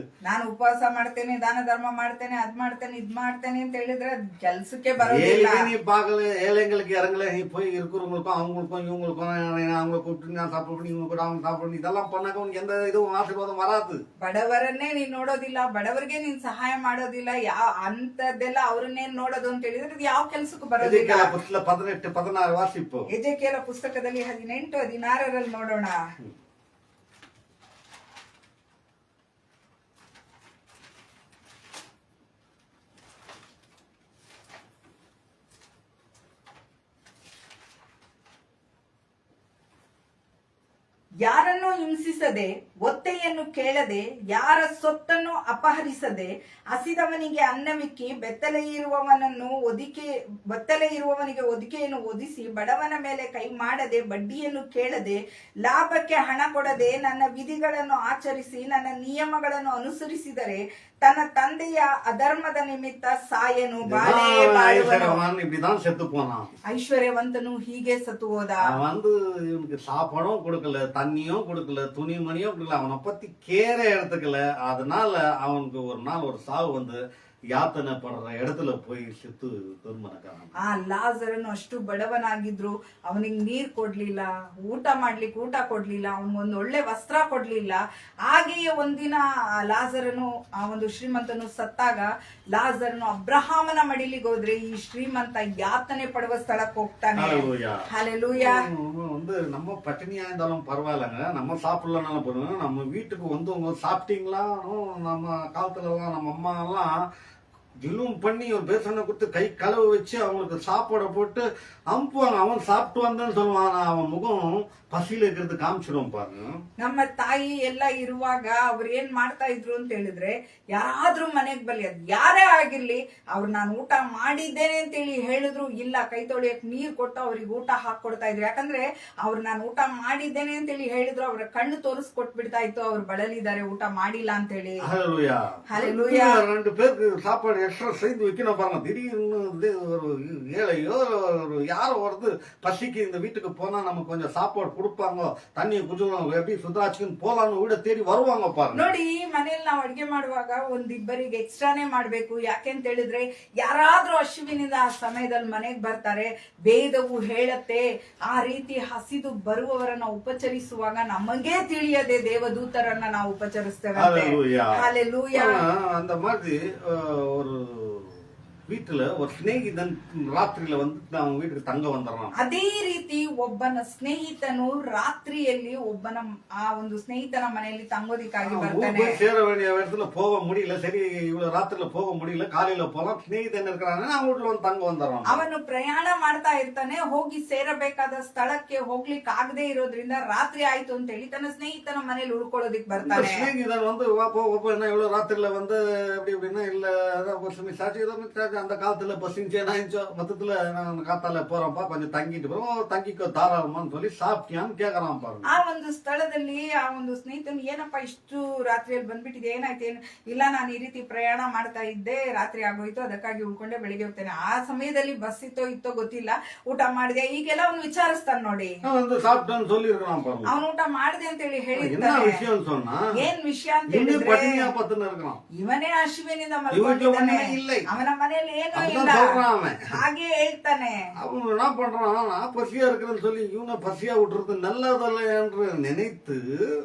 ನಾನು ಉಪವಾಸ ಮಾಡ್ತೇನೆ, ದಾನ ಧರ್ಮ ಮಾಡ್ತೇನೆ, ಅದ್ ಮಾಡ್ತೇನೆ, ಇದ್ ಮಾಡ್ತೇನೆ ಅಂತ ಹೇಳಿದ್ರೆ ಕೆಲ್ಸಕ್ಕೆ ಬರೋದಿಲ್ಲ. நீ பாக்கல, ஏழைங்களுக்கு இறங்கல, நீ போய் இருக்கிறவங்களுக்கும் அவங்களுக்கும் இவங்களுக்கும் அவங்களை கூப்பிட்டு நான் சாப்பிடணும் இவங்க கூட அவங்க சாப்பிடணும் இதெல்லாம் பண்ணாக்க உனக்கு எந்த இதுவும் ஆசீர்வாதம் வராது. ಬಡವರನ್ನೇ ನೀನ್ ನೋಡೋದಿಲ್ಲ, ಬಡವರಿಗೆ ನೀನ್ ಸಹಾಯ ಮಾಡೋದಿಲ್ಲ, ಅಂತದ್ದೆಲ್ಲ ಅವ್ರನ್ನೇನ್ ನೋಡೋದು ಅಂತ ಹೇಳಿದ್ರೆ ಇದು ಯಾವ ಕೆಲ್ಸಕ್ಕೂ ಬರೋದಿಲ್ಲ. எஜேக்கியேல் புத்தகத்துல 18-16 வாசிப்போம். ಎಜೆಕೇಲ ಪುಸ್ತಕದಲ್ಲಿ 18-16 ನೋಡೋಣ. ಯಾರನ್ನು ಹಿಂಸಿಸದೆ, ಒತ್ತೆಯನ್ನು ಕೇಳದೆ, ಯಾರ ಸೊತ್ತನ್ನು ಅಪಹರಿಸದೆ, ಹಸಿದವನಿಗೆ ಅನ್ನವಿಕ್ಕಿ, ಬೆತ್ತಲೆ ಇರುವವನಿಗೆ ಒದಿಕೆಯನ್ನು ಒದಿಸಿ, ಬಡವನ ಮೇಲೆ ಕೈ ಮಾಡದೆ, ಬಡ್ಡಿಯನ್ನು ಕೇಳದೆ, ಲಾಭಕ್ಕೆ ಹಣ ಕೊಡದೆ, ನನ್ನ ವಿಧಿಗಳನ್ನು ಆಚರಿಸಿ ನನ್ನ ನಿಯಮಗಳನ್ನು ಅನುಸರಿಸಿದರೆ ತನ್ನ ತಂದೆಯ ಅಧರ್ಮದ ನಿಮಿತ್ತ ಸಾಯನು, ಬಾಳೇ ಬಾಳುವನು. இப்படிதான் செத்து போனான். ஐஸ்வர்யವಂತನು ಹೀಗೆ ಸತ್ತು ಹೋದ. இவனுக்கு சாப்பாடும் கொடுக்கல, தண்ணியும் கொடுக்கல, துணிமணியும் கொடுக்கல, அவனை பத்தி கேரே எடுத்துக்கல. அதனால அவனுக்கு ஒரு நாள் ஒரு சாவு வந்து ಯಾತನೆ ಪಡುವ ಎಡತಲ போய் செத்து திருமணக்காரன். ಆ ಲಾಜರನು ಅಷ್ಟು ಬಡವನಾಗಿದ್ರು, ಅವನಿಗೆ ನೀರ್ ಕೊಡ್ಲಿಲ್ಲ, ಊಟ ಮಾಡ್ಲಿಕ್ಕೆ ಊಟ ಕೊಡ್ಲಿಲ್ಲ, ಅವನಿಗೊಂದು ಒಳ್ಳೆ ವಸ್ತ್ರ ಕೊಡ್ಲಿಲ್ಲ. ಹಾಗೆಯೇ ಒಂದಿನ ಲಾಜರನು ಆ ಒಂದು ಶ್ರೀಮಂತನು ಸತ್ತಾಗ ಲಾಜರನು ಅಬ್ರಹಾಮನ ಮಡಿಲಿಗೆ ಹೋದ್ರೆ ಈ ಶ್ರೀಮಂತ ಯಾತನೆ ಪಡುವ ಸ್ಥಳಕ್ಕೆ ಹೋಗ್ತಾನೆ. ಹಲ್ಲೆಲೂಯಾ. வந்து நம்ம பட்டினியா இருந்தாலும் பரவாயில்லைங்க, நம்ம சாப்பிடலனாலும் பரவாயில்ல, நம்ம வீட்டுக்கு வந்து உங்க சாப்பிட்டீங்களா, நம்ம காலத்துல எல்லாம் நம்ம அம்மா எல்லாம் ஜுலும் பண்ணி ஒரு பேசனை கொடுத்து கை கழுவு வச்சு அவங்களுக்கு சாப்பாடை போட்டு அனுப்புவாங்க. அவன் சாப்பிட்டு வந்தேன்னு சொல்லுவான், அவன் முகம் ಪಸಿಲು ಇರೋದು ಕಾಮಿಸಿರೋಂ ಪಾರು. ನಮ್ಮ ತಾಯಿ ಎಲ್ಲ ಇರುವಾಗ ಅವ್ರು ಏನ್ ಮಾಡ್ತಾ ಇದ್ರು ಅಂತ ಹೇಳಿದ್ರೆ, ಯಾರಾದ್ರೂ ಮನೆಗ್ ಬರ್ಲಿ, ಅದ್ ಯಾರೇ ಆಗಿರ್ಲಿ, ಅವ್ರು ನಾನು ಊಟ ಮಾಡಿದ್ದೇನೆ ಅಂತೇಳಿ ಹೇಳಿದ್ರು ಇಲ್ಲ, ಕೈ ತೊಳಿಯಕ್ ನೀರ್ ಕೊಟ್ಟು ಅವ್ರಿಗೆ ಊಟ ಹಾಕೊಡ್ತಾ ಇದ್ರು. ಯಾಕಂದ್ರೆ ಅವ್ರು ನಾನು ಊಟ ಮಾಡಿದ್ದೇನೆ ಅಂತೇಳಿ ಹೇಳಿದ್ರು, ಅವ್ರ ಕಣ್ಣು ತೋರಿಸ್ಕೊಟ್ಬಿಡ್ತಾ ಇತ್ತು ಅವ್ರು ಬಳಲಿದ್ದಾರೆ ಊಟ ಮಾಡಿಲ್ಲ ಅಂತೇಳಿ. ஹல்லேலூயா. ஹல்லேலூயா. 2 பேருக்கு சாப்பாடு எக்ஸ்ட்ரா செய்து வைக்கணும் பாருங்க. திடீர்னு ஒரு ஏழையோ யாரோ வருது பசிக்கு, இந்த வீட்டுக்கு போனா நம்ம கொஞ்சம் சாப்பாடு கொடுப்பாங்க, தண்ணியை ಕುಡಿಯೋಣ, எப்படி ಸುಧಾರಿಸ್ಕೊಂಡು போலான்னு வீட தேடி வருவாங்க பாருங்க. ನೋಡಿ, ಮನೇಲಿ ನಾವು ಅಡಿಗೆ ಮಾಡುವಾಗ ಒಂದಿಬ್ಬರಿಗೆ ಎಕ್ಸ್ಟ್ರಾನೇ ಮಾಡ್ಬೇಕು. ಯಾಕೆಂತ ಹೇಳಿದ್ರೆ ಯಾರಾದ್ರೂ ಹಸಿವಿನಿಂದ ಆ ಸಮಯದಲ್ಲಿ ಮನೆಗೆ ಬರ್ತಾರೆ, ವೇದವು ಹೇಳತ್ತೆ ಆ ರೀತಿ ಹಸಿದು ಬರುವವರನ್ನ ಉಪಚರಿಸುವಾಗ ನಮಗೆ ತಿಳಿಯದೆ ದೇವದೂತರನ್ನ ನಾವು ಉಪಚರಿಸ್ತೇವೆ. ஹல்லேலூயா. அந்த மாதிரி ஒரு வீட்டுல ஒரு ಸ್ನೇಹಿತನ್ ರಾತ್ರಿல வந்து ಅವನ வீட்டுக்கு தங்க வந்தறான். ಅದೇ ರೀತಿ ಒಬ್ಬನ ಸ್ನೇಹಿತನು ರಾತ್ರಿಯಲ್ಲಿ ಒಬ್ಬನ ಆ ಒಂದು ಸ್ನೇಹಿತನ ಮನೆಯಲ್ಲಿ ತಂಗೋದಿಕ್ಕಾಗಿ ಬರ್ತಾನೆ. சேர வேண்டிய இடத்துல போக முடியல, சரி இவ்வளவு ರಾತ್ರಿல போக முடியல, காலையில போலாம், ಸ್ನೇಹಿತன் இருக்கானே அவன் வீட்டுல வந்து தங்க வந்தறான். ಅವನು ಪ್ರಯಾಣ ಮಾಡ್ತಾ ಇರ್ತಾನೆ, ಹೋಗಿ ಸೇರಬೇಕಾದ ಸ್ಥಳಕ್ಕೆ ಹೋಗ್ಲಿಕ್ಕೆ ಆಗದೆ ಇರೋದ್ರಿಂದ ರಾತ್ರಿ ಆಯ್ತು ಅಂತ ಹೇಳಿ ತನ್ನ ಸ್ನೇಹಿತನ ಮನೆಯಲ್ಲಿ ಉಳ್ಕೊಳ್ಳೋದಿಕ್ ಬರ್ತಾನೆ. ಸ್ನೇಹಿತನ್ வந்து ಒಬ್ಬ என்ன இவ்வளவு ராತ್ரில வந்து அப்படி அப்படின்னா இல்ல ஒரு சமயம் சாட்சி அந்த காலத்துல பசிஞ்சே நாயிச்சோ மொத்தத்துல நான் காத்தால போறப்பா கொஞ்சம் தங்கிட்டு போறோம், தங்கிக்கோ தாராளமான்னு சொல்லி சாப்பிட்டியான்னு கேக்குறான் பாருங்க. ಆ ಒಂದು ಸ್ಥಳದಲ್ಲಿ ಆ ಒಂದು ಸ್ನೇಹಿತನು ಏನಪ್ಪಾ ಇಷ್ಟು ರಾತ್ರಿಯಲ್ಲಿ ಬಂದ್ಬಿಟ್ಟಿದೆ, ಏನಾಯ್ತು? ಇಲ್ಲ, ನಾನು ಈ ರೀತಿ ಪ್ರಯಾಣ ಮಾಡ್ತಾ ಇದ್ದೆ, ರಾತ್ರಿ ಆಗೋಯ್ತು, ಅದಕ್ಕಾಗಿ ಉಳ್ಕೊಂಡೆ ಬೆಳಿಗ್ಗೆ ಹೋಗ್ತೇನೆ. ಆ ಸಮಯದಲ್ಲಿ ಬಸ್ ಇತ್ತೋ ಗೊತ್ತಿಲ್ಲ, ಊಟ ಮಾಡಿದೆ, ಈಗೆಲ್ಲ ಅವನು ವಿಚಾರಿಸ್ತಾನೆ. ನೋಡಿ, சாப்பிட்டேன்னு சொல்லி இருக்கான் பாருங்க. ಅವನು ಊಟ ಮಾಡಿದೆ ಅಂತ ಹೇಳಿ என்ன ಹೇಳಿರ್ತಾನೆ. விஷயம் சொன்னா, ಏನ್ ವಿಷಯ ಅಂತ ಹೇಳಿದ್ರೆ பட்டினியா பத்துன்னு இருக்கான். ಇವನೇ ಹಸಿವಿನಿಂದ ಮಲ್ಕೊಂಡಿದ್ದಾನೆ, ಅವನ ಮನೆಯಲ್ಲಿ ಏನೂ ಇಲ್ಲ, ಹಾಗೆ ಹೇಳ್ತಾನೆ. அவன் என்ன பண்றான், நான் பசியா இருக்கிறேன்னு சொல்லி இவனை பசியா விட்டுறது நல்லதಲ್ಲ என்று நினைத்து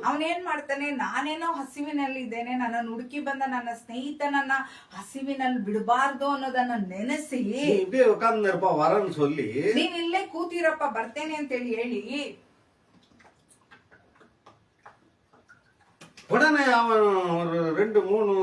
ಅವನೇನ್ ಮಾಡ್ತಾನೆ, ನಾನೇನೋ ಹಸಿವಿನಲ್ಲಿ ಇದ್ದೇನೆ, ನನ್ನ ಹುಡುಕಿ ಬಂದ ನನ್ನ ಸ್ನೇಹಿತನನ್ನ ಹಸಿವಿನಲ್ಲಿ ಬಿಡಬಾರ್ದು ಅನ್ನೋದನ್ನ ನೆನೆಸಿ இப்படியே உட்கார்ந்து இருப்பா வரன்னு சொல்லி, ನೀನ್ ಇಲ್ಲೇ ಕೂತಿರಪ್ಪ ಬರ್ತೇನೆ ಅಂತೇಳಿ ಹೇಳಿ உடனே அவன் ஒரு 2-3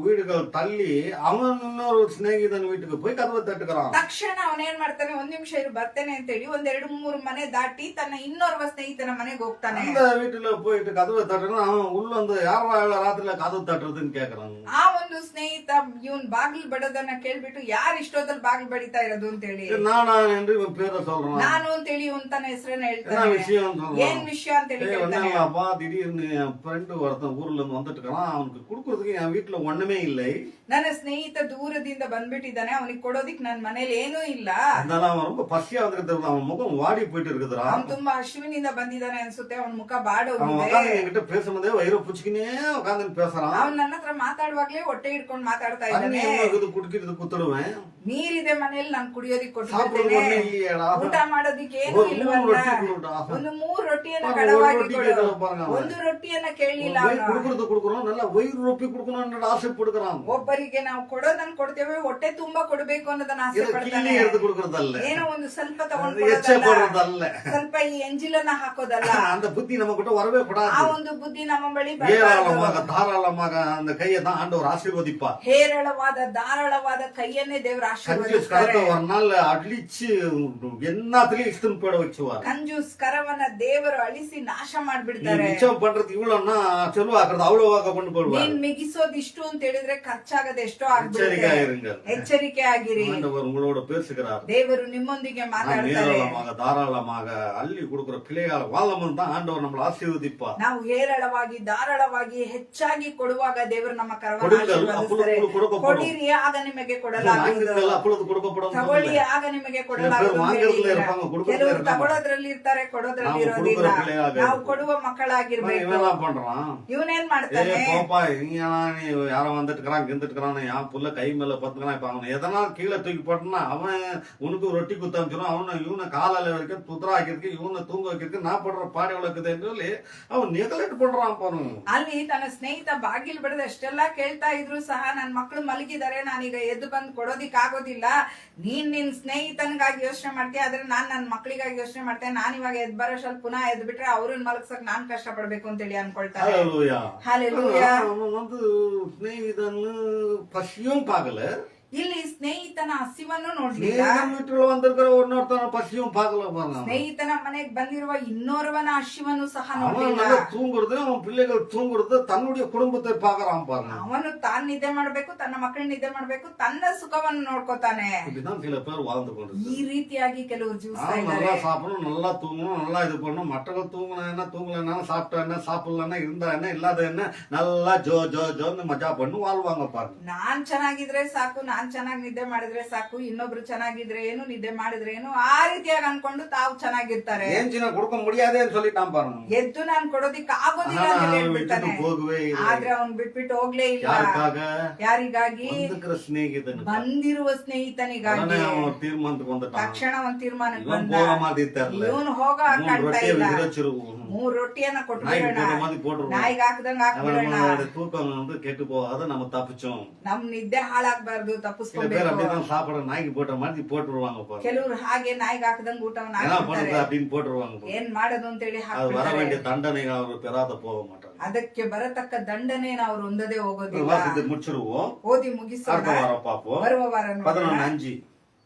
வீடுகள் தள்ளி அவன் இன்னொரு ಸ್ನೇಹಿತನ வீட்டுக்கு போய் கதவை தட்டுக்கிறான். ತಕ್ಷಣ ಅವನೇನ್ ಮಾಡ್ತಾನೆ, 1 ನಿಮಿಷ ಇರು ಬರ್ತೇನೆ ಅಂತೇಳಿ 1-2-3 ಮನೆ ದಾಟಿ ತನ್ನ ಇನ್ನೋರ್ವ ಸ್ನೇಹಿತನ ಮನೆಗೆ ಹೋಗ್ತಾನೆ. அந்த வீட்டுல போயிட்டு கதவை தட்டுறான். அவன் உள்ள வந்து யாரா ராத்திரில கதவு தட்டுறதுன்னு கேக்குறான். ಆ ಒಂದು ಸ್ನೇಹಿತ ಇವನ್ ಬಾಗಿಲು ಬಡೋದನ್ನ ಕೇಳ್ಬಿಟ್ಟು, ಯಾರು ಇಷ್ಟೊತ್ತಲ್ಲಿ ಬಾಗಿಲು ಬಡಿತಾ ಇರೋದು ಅಂತೇಳಿ, நானா என்று இவன் பேரை சொல்றான். ನಾನು ಅಂತೇಳಿ ಇವನ್ ತನ್ನ ಹೆಸರನ್ನ என்ன ಹೇಳ್ತಾನೆ. விஷயம் சொல்றான். ಏನ್ ವಿಷಯ ಅಂತೇಳಿ ಕೇಳ್ತಾನೆ. அப்பா திடீர்னு என் ஃப்ரெண்டு ஒருத்தன் ஊர்ல இருந்து வந்துட்டு இருக்கான், அவனுக்கு கொடுக்கறதுக்கு என் வீட்டுல ஒண்ணுமே இல்லை. ನನ್ನ ಸ್ನೇಹಿತ ದೂರದಿಂದ ಬಂದ್ಬಿಟ್ಟಿದ್ದಾನೆ, ಅವನಿಗೆ ಕೊಡೋದಿಕ್ ನನ್ ಮನೇಲಿ ಏನೂ ಇಲ್ಲ. அதனால அவன் ரொம்ப பசியா வந்துட்டு, அவன் முகம் வாடி போயிட்டு இருக்குதுடா. ಅವನು ತುಂಬಾ ಹಸಿವಿನಿಂದ ಬಂದಿದ್ದಾನೆ ಅನ್ಸುತ್ತೆ, ಅವನ ಮುಖ அவன் ಬಾಡೋಗಿದೆ. உட்காந்து என்கிட்ட பேசும்போதே வயிறு புடிச்சுக்கினே உட்காந்து பேசுறான். ಅವ್ನು ನನ್ನ ಹತ್ರ ಮಾತಾಡುವಾಗ್ಲೇ ಹೊಟ್ಟೆ ಹಿಡ್ಕೊಂಡು ಮಾತಾಡ್ತಾ தண்ணி ಇದ್ದಾನೆ. எவ்வளவு குடிக்கிறது குத்துடுவேன். ನೀರಿದೆ ಮನೇಲಿ ನಾನು ಕುಡಿಯೋದಿಕ್ சாப்பிடுறது ಕೊಟ್ಟಿದ್ದೇನೆ, ஒண்ணு இல்லையாடா? ಊಟ ಮಾಡೋದಿಕ್ಕೆ ಏನು ஒரு 3 ಇಲ್ವಲ್ಲ. ரொட்டி கொடுடா. ಒಂದು 3 ರೊಟ್ಟಿಯನ್ನ ஒரு ಕಡವಾಗಿ ரொட்டி ಕೊಡು. கேட்கல பாருங்க அவன். ಒಂದು ರೊಟ್ಟಿಯನ್ನ ಕೇಳಲಿಲ್ಲ வயிறு ಅವನು. கொடுக்கறது கொடுக்குறோம், நல்லா வயிறு ரொப்பி கொடுக்கணும்னு ஆசைப்படுகிறான். ಒಬ್ಬರಿಗೆ ನಾವು ಕೊಡೋದನ್ನ ಕೊಡ್ತೇವೆ, ಹೊಟ್ಟೆ ತುಂಬಾ ಕೊಡ್ಬೇಕು ಅನ್ನೋದನ್ನ ಆಸೆ இது ಪಡ್ತಾನೆ. கிள்ளி எடுத்து கொடுக்கறதல்ல, ಏನೋ ಒಂದು ಸ್ವಲ್ಪ எச்ச ತಗೊಂಡ್ಕೊಳ್ಳೋದಲ್ಲ, போடுறதல்ல. ಸ್ವಲ್ಪ ಈ ಎಂಜಿಲನ್ನ ಹಾಕೋದಲ್ಲ. அந்த புத்தி நம்ம கிட்ட வரவே ಆ கூடாது. ಒಂದು ಬುದ್ಧಿ ನಮ್ಮ ಬಳಿ ಬರಬಾರದು. ஏராளமாக தாராளமாக அந்த கையை தான் ஆண்டவர் ஆசீர்வதிப்பார். ಹೇರಳವಾದ ಧಾರಾಳವಾದ ಕೈಯನ್ನೇ ದೇವರು கஞ்சூஸ் ಆಶೀರ್ವದಿಸ್ತಾರೆ. கரத்தை ஒரு நாள் அடிச்சு எல்லாத்துலயும் இஷ்டம் போட வச்சுவார். ಕಂಜೂಸ್ ಕರವನ್ನ ದೇವರು ಅಳಿಸಿ ನಾಶ நீ ಮಾಡ್ಬಿಡ್ತಾರೆ. மிச்சம் பண்றது இவ்வளவுன்னா செலவாக்குறது அவ்வளவாக கொண்டு போடுவார். ನೀನ್ ಮಿಗಿಸೋದ್ ಇಷ್ಟು ಅಂತ ಹೇಳಿದ್ರೆ ಖರ್ಚಾಗದೆ ಎಷ್ಟೋ எச்சரிக்கையா ಆಗ್ಬಿಡುತ್ತೆ. இருங்கள். ಎಚ್ಚರಿಕೆ ಆಗಿರಿ. ஆண்டவர் உங்களோட பேசுகிறார். ದೇವರು ನಿಮ್ಮೊಂದಿಗೆ நாம் ಮಾತಾಡ್ತಾರೆ. ஏராளமாக தாராளமாக அள்ளி கொடுக்கிற பிள்ளைகால வாழமன் தான் ஆண்டவர் நம்மளை ஆசீர்வதிப்பார். ನಾವು ಹೇರಳವಾಗಿ ಧಾರಾಳವಾಗಿ ಹೆಚ್ಚಾಗಿ ಕೊಡುವಾಗ ದೇವರು ನಮ್ಮ ಕರವನ್ನು கொடுங்கள், ಆಶೀರ್ವದಿಸ್ತಾರೆ. அப்பொழுது கொடுக்கப்படும். ಕೊಡಿರಿ, ಆಗ ನಿಮಗೆ ಕೊಡಲಾಗುವುದು. வாங்குங்கள், அப்பொழுது கொடுக்கப்படும். ತಗೊಳ್ಳಿ, ಆಗ ನಿಮಗೆ சில ಕೊಡಲಾಗುವುದು பேர் ಅಂತ வாங்குறதுல ಹೇಳಿಲ್ಲ. இருப்பாங்க, கொடுக்கறதுல ಕೆಲವರು இருப்பாங்க. ತಗೊಳ್ಳೋದ್ರಲ್ಲಿ ಇರ್ತಾರೆ, ಕೊಡೋದ್ರಲ್ಲಿ ನಾವು ಇರೋದಿಲ್ಲ. கொடுக்கிற பிள்ளையாக ನಾವು ಇರ್ಬೇಕು. ಕೊಡುವ ಮಕ್ಕಳಾಗಿರ್ಬೇಕು. இவன் என்ன பண்றான்? ಇವನೇನ್ ஏ ಮಾಡ್ತಾನೆ? போப்பா, நீ யாரோ வந்துட்டு இருக்கிறான், கிந்துட்டு இருக்கிறான், என் புள்ள கை மேல பத்துக்கிறான். இப்ப அவன் எதனா கீழே தூக்கி போட்டனா அவன் உனக்கு ரொட்டி குத்த அமைச்சிடும். அவனை இவனை காலால வரைக்கும் துத்ரா ஆக்கிருக்கு, இவனை தூங்க வைக்கிறதுக்கு நான் படுற பாடி வளர்க்குதுன்னு சொல்லி அவன் நெகலெக்ட் பண்றான் பாருங்க. ಅಲ್ಲಿ ತನ್ನ ಸ್ನೇಹಿತ ಬಾಗಿಲು ಬಡದ ಅಷ್ಟೆಲ್ಲಾ ಕೇಳ್ತಾ ಇದ್ರು ಸಹ ನನ್ ಮಕ್ಳು ಮಲಗಿದ್ದಾರೆ, ನಾನೀಗ ಎದ್ದು ಬಂದು ಕೊಡೋದಿಕ್ ಆಗೋದಿಲ್ಲ. ನೀನ್ ನಿನ್ ಸ್ನೇಹಿತನಿಗಾಗಿ ಯೋಚನೆ ಮಾಡ್ತೀಯ, ಆದ್ರೆ ನಾನ್ ನನ್ ಮಕ್ಳಿಗಾಗಿ ಯೋಚನೆ ಮಾಡ್ತೇನೆ. ನಾನ್ ಇವಾಗ ಎದ್ ಬರೋಷಲ್ ಪುನಃ ಎದ್ ಬಿಟ್ರೆ ಅವ್ರನ್ನ ಮಲಗ್ಸಕ್ ನಾನ್ ಕಷ್ಟ ಪಡ್ಬೇಕು ಅಂತೇಳಿ ಅನ್ಕೊಳ್ತಾರೆ. ஹல்லேலூயா. ஹல்லேலூயா. அவன் ஸ்நேகிதன் பசியும் பார்க்கல, ಇಲ್ಲಿ ಸ್ನೇಹಿತನ ಹಸಿವನ್ನು ನೋಡ್ಲಿಲ್ಲ. ஸ்நேகிதன் வீட்டுல வந்திருக்கிற ஒன்னொருத்தன பசியும் பார்க்கல பாருங்க. ಸ್ನೇಹಿತನ ಮನೆಗ್ ಬಂದಿರುವ ಇನ್ನೋರ್ವನ ಹಸಿವನ್ನು ಸಹ அவன் ನೋಡ್ಲಿಲ್ಲ. நல்லா தூங்குறது, அவன் பிள்ளைகள் தூங்குறது, தன்னுடைய குடும்பத்தை பாக்குறான் பாருங்க. ಅವನು ತಾನ್ ನಿದ್ದೆ ಮಾಡ್ಬೇಕು, ತನ್ನ ಮಕ್ಕಳ ನಿದ್ದೆ ಮಾಡ್ಬೇಕು, ತನ್ನ ಸುಖವನ್ನು ನೋಡ್ಕೋತಾನೆ. இப்படிதான் சில பேர் வாழ்ந்து கொண்டு ಈ ರೀತಿಯಾಗಿ ಕೆಲವರು ಜೀವಿಸ್ತಾ நல்லா ಇದ್ದಾರೆ. சாப்பிடணும், நல்லா தூங்கணும், நல்லா இது பண்ணணும். மற்றவங்க தூங்கினா என்ன, தூங்கலன்னா, சாப்பிட்டா என்ன, சாப்பிடலன்னா, இருந்தா என்ன, இல்லாத என்ன, நல்லா ஜோ ஜோ ஜோன்னு மஜா பண்ணி வாழ்வாங்க பாருங்க. ನಾನ್ ಚೆನ್ನಾಗಿದ್ರೆ ಸಾಕು, ನಾನ್ ಚೆನ್ನಾಗಿ ನಿದ್ದೆ ಮಾಡಿದ್ರೆ ಸಾಕು, ಇನ್ನೊಬ್ರು ಚೆನ್ನಾಗಿದ್ರೆ ಏನು, ನಿದ್ದೆ ಮಾಡಿದ್ರೆ ಏನು, ಆ ರೀತಿಯಾಗಿ ಅನ್ಕೊಂಡು ತಾವು ಚೆನ್ನಾಗಿರ್ತಾರೆ. ஏஞ்சினா கொடுக்க முடியாதேன்னு சொல்லிட்டான் பாருங்க. ಎದ್ದು ನಾನ್ ಕೊಡೋದಿಕ್ ಆಗೋದಿಲ್ಲ ಅಂತ அவன் ಹೇಳ್ಬಿಡ್ತಾನೆ. விட்டுட்டு போகவே இல்லை. ಆದ್ರೆ ಅವ್ನ್ ಬಿಟ್ಬಿಟ್ಟು ಹೋಗ್ಲೇ ಇಲ್ಲ. யாருக்காக? ಯಾರಿಗಾಗಿ? வந்துக்கிற சிநேகிதனுக்கு. ಬಂದಿರುವ ಸ್ನೇಹಿತನಿಗಾಗಿ. உடனே அவன் ஒரு தீர்மானத்துக்கு வந்துட்டான். ತಕ್ಷಣ ಒಂದ್ ತೀರ್ಮಾನಕ್ಕೆ இவன் ಬಂದ. போற மாதிரி தெரியல. ಇವನು ಹೋಗ 3 ಕಾಣ್ತಾ ரொட்டியை ಇಲ್ಲ. விதிச்சிருவோம். 3 ರೊಟ್ಟಿಯನ್ನ நாய்க்கு ಕೊಟ್ಬಿಡೋಣ, போடுற மாதிரி போட்டுருவோம். ನಾಯಿಗೆ ಹಾಕ್ದಂಗ ಹಾಕ್ಬಿಡೋಣ. அவனோட தூக்கம் கெட்டு போகாத நம்ம தப்பிச்சோம். ನಮ್ ನಿದ್ದೆ ಹಾಳಾಗ್ಬಾರ್ದು, சில பேர் ತಪ್ಪಿಸ್ಕೊಬೇಕು. அப்படிதான் சாப்பிட நாய்க்கு போட்ட மாதிரி போட்டுருவாங்க பாருங்க. ಕೆಲವರು ಹಾಗೆ ನಾಯಿಗೆ ಹಾಕ್ದಂಗ ಊಟವನ್ನ என்ன ಹಾಕ್ಬಿಡ್ತಾರೆ. பண்ணுறது அப்படின்னு போட்டுருவாங்க பாருங்க. ಏನ್ ಮಾಡೋದು ಅಂತೇಳಿ அது வர ಹಾಕ್ಬಿಡ್ತಾರೆ. வேண்டிய தண்டனை அவர் பெறாத போக மாட்டாங்க. ಅದಕ್ಕೆ ಬರತಕ್ಕ ದಂಡನೆನ ಅವ್ರು ಹೊಂದದೇ ಹೋಗೋದಿಲ್ಲ. வாசித்து முடிச்சிருவோம். ಓದಿ ಮುಗಿಸೋಣ. அடுத்த வாரம் பார்ப்போம். ಬರುವ ವಾರ ನೋಡೋಣ. 11:5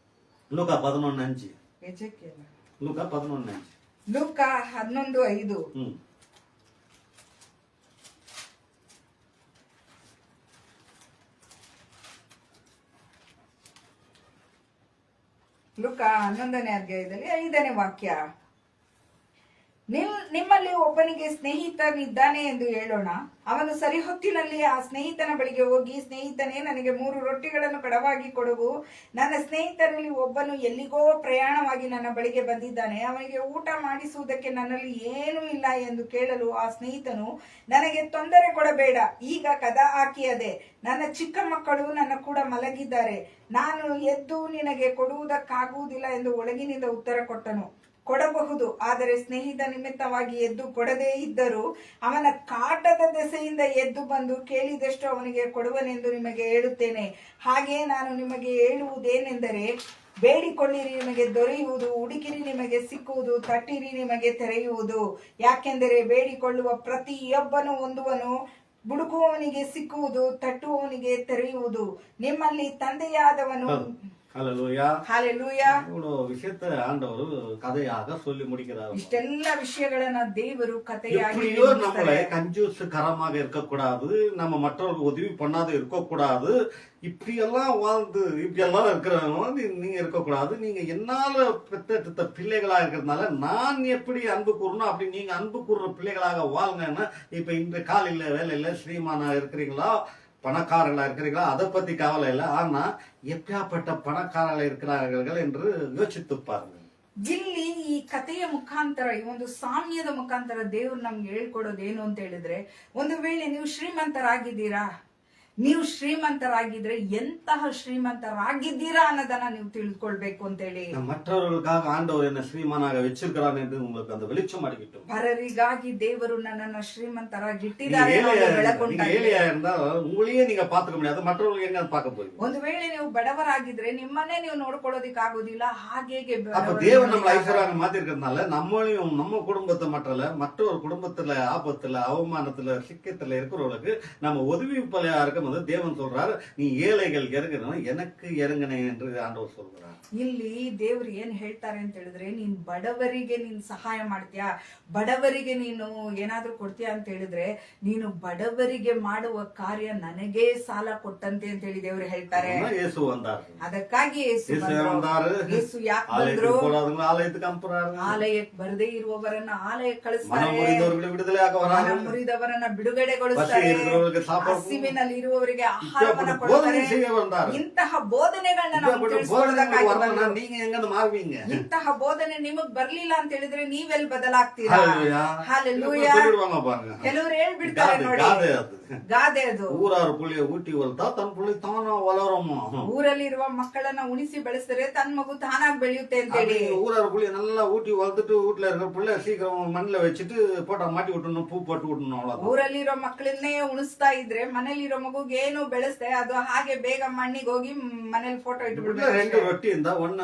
ಲೂಕಾ 11:5 ಎಜೆಕಿಯೇಲ. ಲೂಕಾ 11:5 ಲೂಕ 11:5. ಲೂಕ 11ನೇ ಅಧ್ಯಾಯದಲ್ಲಿ 5ನೇ ವಾಕ್ಯ. ನಿಮ್ಮಲ್ಲಿ ಒಬ್ಬನಿಗೆ ಸ್ನೇಹಿತನಿದ್ದಾನೆ ಎಂದು ಹೇಳೋಣ. ಅವನು ಸರಿಹೊತ್ತಿನಲ್ಲಿ ಆ ಸ್ನೇಹಿತನ ಬಳಿಗೆ ಹೋಗಿ, ಸ್ನೇಹಿತನೇ, ನನಗೆ 3 ರೊಟ್ಟಿಗಳನ್ನು ಕಡವಾಗಿ ಕೊಡುವು. ನನ್ನ ಸ್ನೇಹಿತರಲ್ಲಿ ಒಬ್ಬನು ಎಲ್ಲಿಗೋ ಪ್ರಯಾಣವಾಗಿ ನನ್ನ ಬಳಿಗೆ ಬಂದಿದ್ದಾನೆ. ಅವನಿಗೆ ಊಟ ಮಾಡಿಸುವುದಕ್ಕೆ ನನ್ನಲ್ಲಿ ಏನೂ ಇಲ್ಲ ಎಂದು ಕೇಳಲು ಆ ಸ್ನೇಹಿತನು, ನನಗೆ ತೊಂದರೆ ಕೊಡಬೇಡ, ಈಗ ಕದ ಹಾಕಿಯದೆ, ನನ್ನ ಚಿಕ್ಕ ಮಕ್ಕಳು ನನ್ನ ಕೂಡ ಮಲಗಿದ್ದಾರೆ, ನಾನು ಎದ್ದು ನಿನಗೆ ಕೊಡುವುದಕ್ಕಾಗುವುದಿಲ್ಲ ಎಂದು ಒಳಗಿನಿಂದ ಉತ್ತರ ಕೊಟ್ಟನು. ಕೊಡಬಹುದು, ಆದರೆ ಸ್ನೇಹಿತ ನಿಮಿತ್ತವಾಗಿ ಎದ್ದು ಕೊಡದೇ ಇದ್ದರೂ ಅವನ ಕಾಟದ ದೆಸೆಯಿಂದ ಎದ್ದು ಬಂದು ಕೇಳಿದಷ್ಟು ಅವನಿಗೆ ಕೊಡುವನೆಂದು ನಿಮಗೆ ಹೇಳುತ್ತೇನೆ. ಹಾಗೆಯೇ ನಾನು ನಿಮಗೆ ಹೇಳುವುದೇನೆಂದರೆ, ಬೇಡಿಕೊಳ್ಳಿರಿ ನಿಮಗೆ ದೊರೆಯುವುದು, ಹುಡುಕಿರಿ ನಿಮಗೆ ಸಿಕ್ಕುವುದು, ತಟ್ಟಿರಿ ನಿಮಗೆ ತೆರೆಯುವುದು. ಯಾಕೆಂದರೆ ಬೇಡಿಕೊಳ್ಳುವ ಪ್ರತಿಯೊಬ್ಬನು ಹೊಂದುವನು, ಹುಡುಕುವವನಿಗೆ ಸಿಕ್ಕುವುದು, ತಟ್ಟುವವನಿಗೆ ತೆರೆಯುವುದು. ನಿಮ್ಮಲ್ಲಿ ತಂದೆಯಾದವನು. ஹல்லேலூயா. ஹல்லேலூயா. இவ்வளவு விஷயத்தை ஆண்டவர் கதையாக சொல்லி முடிக்கிறார். ಇಷ್ಟೆಲ್ಲ ವಿಷಯಗಳನ್ನ ದೇವರು ಕಥೆಯಾಗಿ எப்படியோ நம்மளை கஞ்சூஸ் கரமாக இருக்கக்கூடாது, நம்ம மற்றவர்களுக்கு உதவி பண்ணாத இருக்கக்கூடாது, இப்படியெல்லாம் வாழ்ந்து இப்படியெல்லாம் இருக்கிறவங்க நீங்க இருக்கக்கூடாது. நீங்க என்னால பெற்ற பிள்ளைகளா இருக்கிறதுனால நான் எப்படி அன்பு கூறணும், அப்படி நீங்க அன்பு கூறுற பிள்ளைகளாக வாழுங்கன்னா, இப்ப இந்த காலையில வேலையில ஸ்ரீமானா இருக்கிறீங்களா, பணக்காரர்களா இருக்கிறீங்களா, அதை பத்தி கவலை இல்லை. ஆனா எப்படியாப்பட்ட பணக்காரர்கள் இருக்கிறார்கள் என்று யோசித்து பாருங்க. ಇಲ್ಲಿ ಈ ಕಥೆಯ ಮುಖಾಂತರ, ಈ ಒಂದು ಸಾಮ್ಯದ ಮುಖಾಂತರ ದೇವ್ರು ನಮ್ಗೆ ಹೇಳ್ಕೊಡೋದು ಏನು ಅಂತ ಹೇಳಿದ್ರೆ, ಒಂದು ವೇಳೆ ನೀವು ಶ್ರೀಮಂತರಾಗಿದ್ದೀರಾ, ನೀವು ಶ್ರೀಮಂತರಾಗಿದ್ರೆ ಎಂತಹ ಶ್ರೀಮಂತರಾಗಿದ್ದೀರಾ ಅನ್ನೋದನ್ನ ನೀವು ತಿಳಿದುಕೊಳ್ಬೇಕು ಅಂತೇಳಿ. மற்றவர்களுக்காக ஆண்டவர் என்ன ஸ்ரீமானாக வச்சிருக்கிறார் என்று உங்களுக்கு அந்த வெளிச்சம் அடிக்கட்டும். ಪರರಿಗಾಗಿ ದೇವರು ನನ್ನನ್ನ ಶ್ರೀಮಂತರಾಗಿಟ್ಟಿದ್ದಾರೆ நீங்க ஏழையா இருந்தா உங்களையே நீங்க பாத்துக்க முடியாது, மற்றவர்களுக்கு எங்க பார்க்க போறீங்க? ಒಂದು ವೇಳೆ ನೀವು ಬಡವರಾಗಿದ್ರೆ ನಿಮ್ಮನ್ನೇ ನೀವು ನೋಡ್ಕೊಳ್ಳೋದಿಕ್ ಆಗೋದಿಲ್ಲ. ಹಾಗೆ அப்ப தேவன் நம்மள ஐஸ்வர்யாக மாத்தி இருக்கிறதுனால நம்மளையும் நம்ம குடும்பத்தை மற்றொரு குடும்பத்துல ஆபத்துல அவமானத்துல சிக்கத்துல இருக்கிறவங்களுக்கு நம்ம உதவி பலையா இருக்கும் போது தேவன் சொல்றாரு, நீ ஏழைகள் இறங்குறவன் எனக்கு இறங்கினே என்று ஆண்டவர் சொல்றார். ಇಲ್ಲಿ ದೇವ್ರು ಏನ್ ಹೇಳ್ತಾರೆ ಅಂತ ಹೇಳಿದ್ರೆ, ನೀನ್ ಬಡವರಿಗೆ ನೀನ್ ಸಹಾಯ ಮಾಡ್ತೀಯಾ, ಬಡವರಿಗೆ ನೀನು ಏನಾದ್ರೂ ಕೊಡ್ತೀಯಾ ಅಂತ ಹೇಳಿದ್ರೆ, ನೀನು ಬಡವರಿಗೆ ಮಾಡುವ ಕಾರ್ಯ ನನಗೇ ಸಾಲ ಕೊಟ್ಟಂತೆ ಅಂತ ಹೇಳಿ ದೇವ್ರು ಹೇಳ್ತಾರೆ. ಯೇಸು வந்தார். ಅದಕ್ಕಾಗಿ ಯೇಸು ಯಾಕೆ ಬಂದ್ರು? ಆಲಯಕ್ಕೆ ಅಂಪುರಾರು. ಆಲಯಕ್ಕೆ ಬರದೇ ಇರುವವರನ್ನ ಆಲಯಕ್ಕೆ ಕಳಿಸ್ತಾರೆ, ಮುರಿದವರನ್ನ ಬಿಡುಗಡೆಗೊಳಿಸ್ತಾರೆ, ಹಸಿವಿನಲ್ಲಿ ಇರುವವರಿಗೆ ಆಹಾರವನ್ನ ಕೊಡ್ತಾರೆ. ಇಂತಹ ಬೋಧನೆಗಳನ್ನ ನಾವು ತಿಳಿಸ್ಕೊಡೋದಕ್ಕಾಗಿ ಇಂತಹ ಬೋಧನೆ ನಿಮಗ್ ಬರ್ಲಿಲ್ಲ ಅಂತ ಹೇಳಿದ್ರೆ ನೀವೆಲ್ಲಿ ಬದಲಾಗ್ತೀರಾ? ಹಲ್ಲೆಲೂಯಾ. ಕೆಲವರು ಹೇಳ್ಬಿಡ್ತಾರೆ ನೋಡಿ, ಗಾದೆ ಅದು. ಊರಲ್ಲಿರುವ ಮಕ್ಕಳನ್ನ ಉಣಿಸಿ ಬೆಳೆಸಿದ್ರೆ ತನ್ನ ಮಗು ತಾನಾಗಿ ಬೆಳೆಯುತ್ತೆ ಅಂತ ಹೇಳಿ. ஊரார் புள்ளிய நல்லா ஊட்டி வளர்த்துட்டு வீட்டுல இருக்கிற பிள்ளை சீக்கிரம் மண்ணில வச்சுட்டு போட்டா மாட்டி விட்டணும், பூ போட்டு விட்டணும், அவ்வளவு. ಊರಲ್ಲಿರೋ ಮಕ್ಕಳನ್ನೇ ಉಣಿಸ್ತಾ ಇದ್ರೆ ಮನೇಲಿರೋ ಮಗುಗೆ ಏನು ಬೆಳೆಸ್ತೆ ಅದು ಹಾಗೆ ಬೇಗ ಮಣ್ಣಿಗೆ ಹೋಗಿ ಮನೇಲಿ ಫೋಟೋ ಇಟ್ಬಿಡ್ಬೇಕು. 2 ರೊಟ್ಟಿ ಇಂದ ಒನ್ನ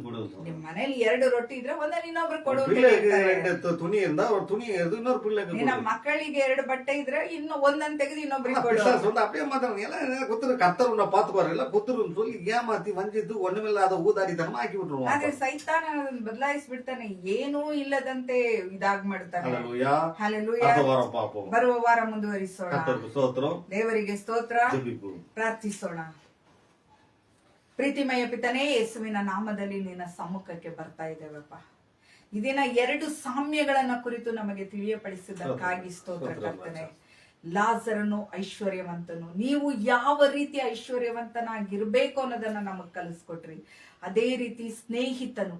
ಕೊಡೋದು. ನಿಮ್ ಮನೇಲಿ 2 ರೊಟ್ಟಿ ಇದ್ರೆ ಒಂದನ್ನ ಇನ್ನೊಬ್ರು ಕೊಡು. 2 ತುಣಿ ಇಂದ ಅವ್ರ ತುಣಿ ಎದು ಇನ್ನೊರು ಪಿಳ್ಳೆಗೆ. ನಿನ್ನ ಮಕ್ಕಳಿಗೆ 2 ಬಟ್ಟೆ ಇದ್ರೆ ಇನ್ನು ಒಂದನ್ನ ತೆಗೆದು ಇನ್ನೊಬ್ರಿಗೆ ಕೊಡು. அப்படியே மாத்திரம் எல்லாம் குத்துரு கத்தர் உன்னை பாத்துக்குவாரு, எல்லாம் குத்துருன்னு சொல்லி ஏமாத்தி வஞ்சித்து ஒண்ணுமில்லாத ஊதாரித்தனமா ಆಕಿ ಬಿಟ್ರು. ಆದ್ರೆ ಸೈತಾನ ಬದಲಾಯಿಸ್ಬಿಡ್ತಾನೆ, ಏನೂ ಇಲ್ಲದಂತೆ ಇದಾಗ್ ಮಾಡ್ತಾನೆ. ಹಲ್ಲೆಲೂಯಾ. ಬರುವ ವಾರ ಮುಂದುವರಿಸೋಣ. ದೇವರಿಗೆ ಸ್ತೋತ್ರ. ಪ್ರಾರ್ಥಿಸೋಣ. ಪ್ರೀತಿಮಯ ಪಿತನೇ, ಯೇಸುವಿನ ನಾಮದಲ್ಲಿ ನಿನ್ನ ಸಮ್ಮುಖಕ್ಕೆ ಬರ್ತಾ ಇದ್ದೇವಪ್ಪ. ಇದಿನ 2 ಸಾಮ್ಯಗಳನ್ನ ಕುರಿತು ನಮಗೆ ತಿಳಿಯಪಡಿಸಿದ್ದಕ್ಕಾಗಿ ಸ್ತೋತ್ರ ಕರ್ತನೆ. ಲಾಜರನು ಐಶ್ವರ್ಯವಂತನು, ನೀವು ಯಾವ ರೀತಿ ಐಶ್ವರ್ಯವಂತನಾಗಿರ್ಬೇಕು ಅನ್ನೋದನ್ನ ನಮಗ್ ಕಲಿಸ್ಕೊಟ್ರಿ. ಅದೇ ರೀತಿ ಸ್ನೇಹಿತನು,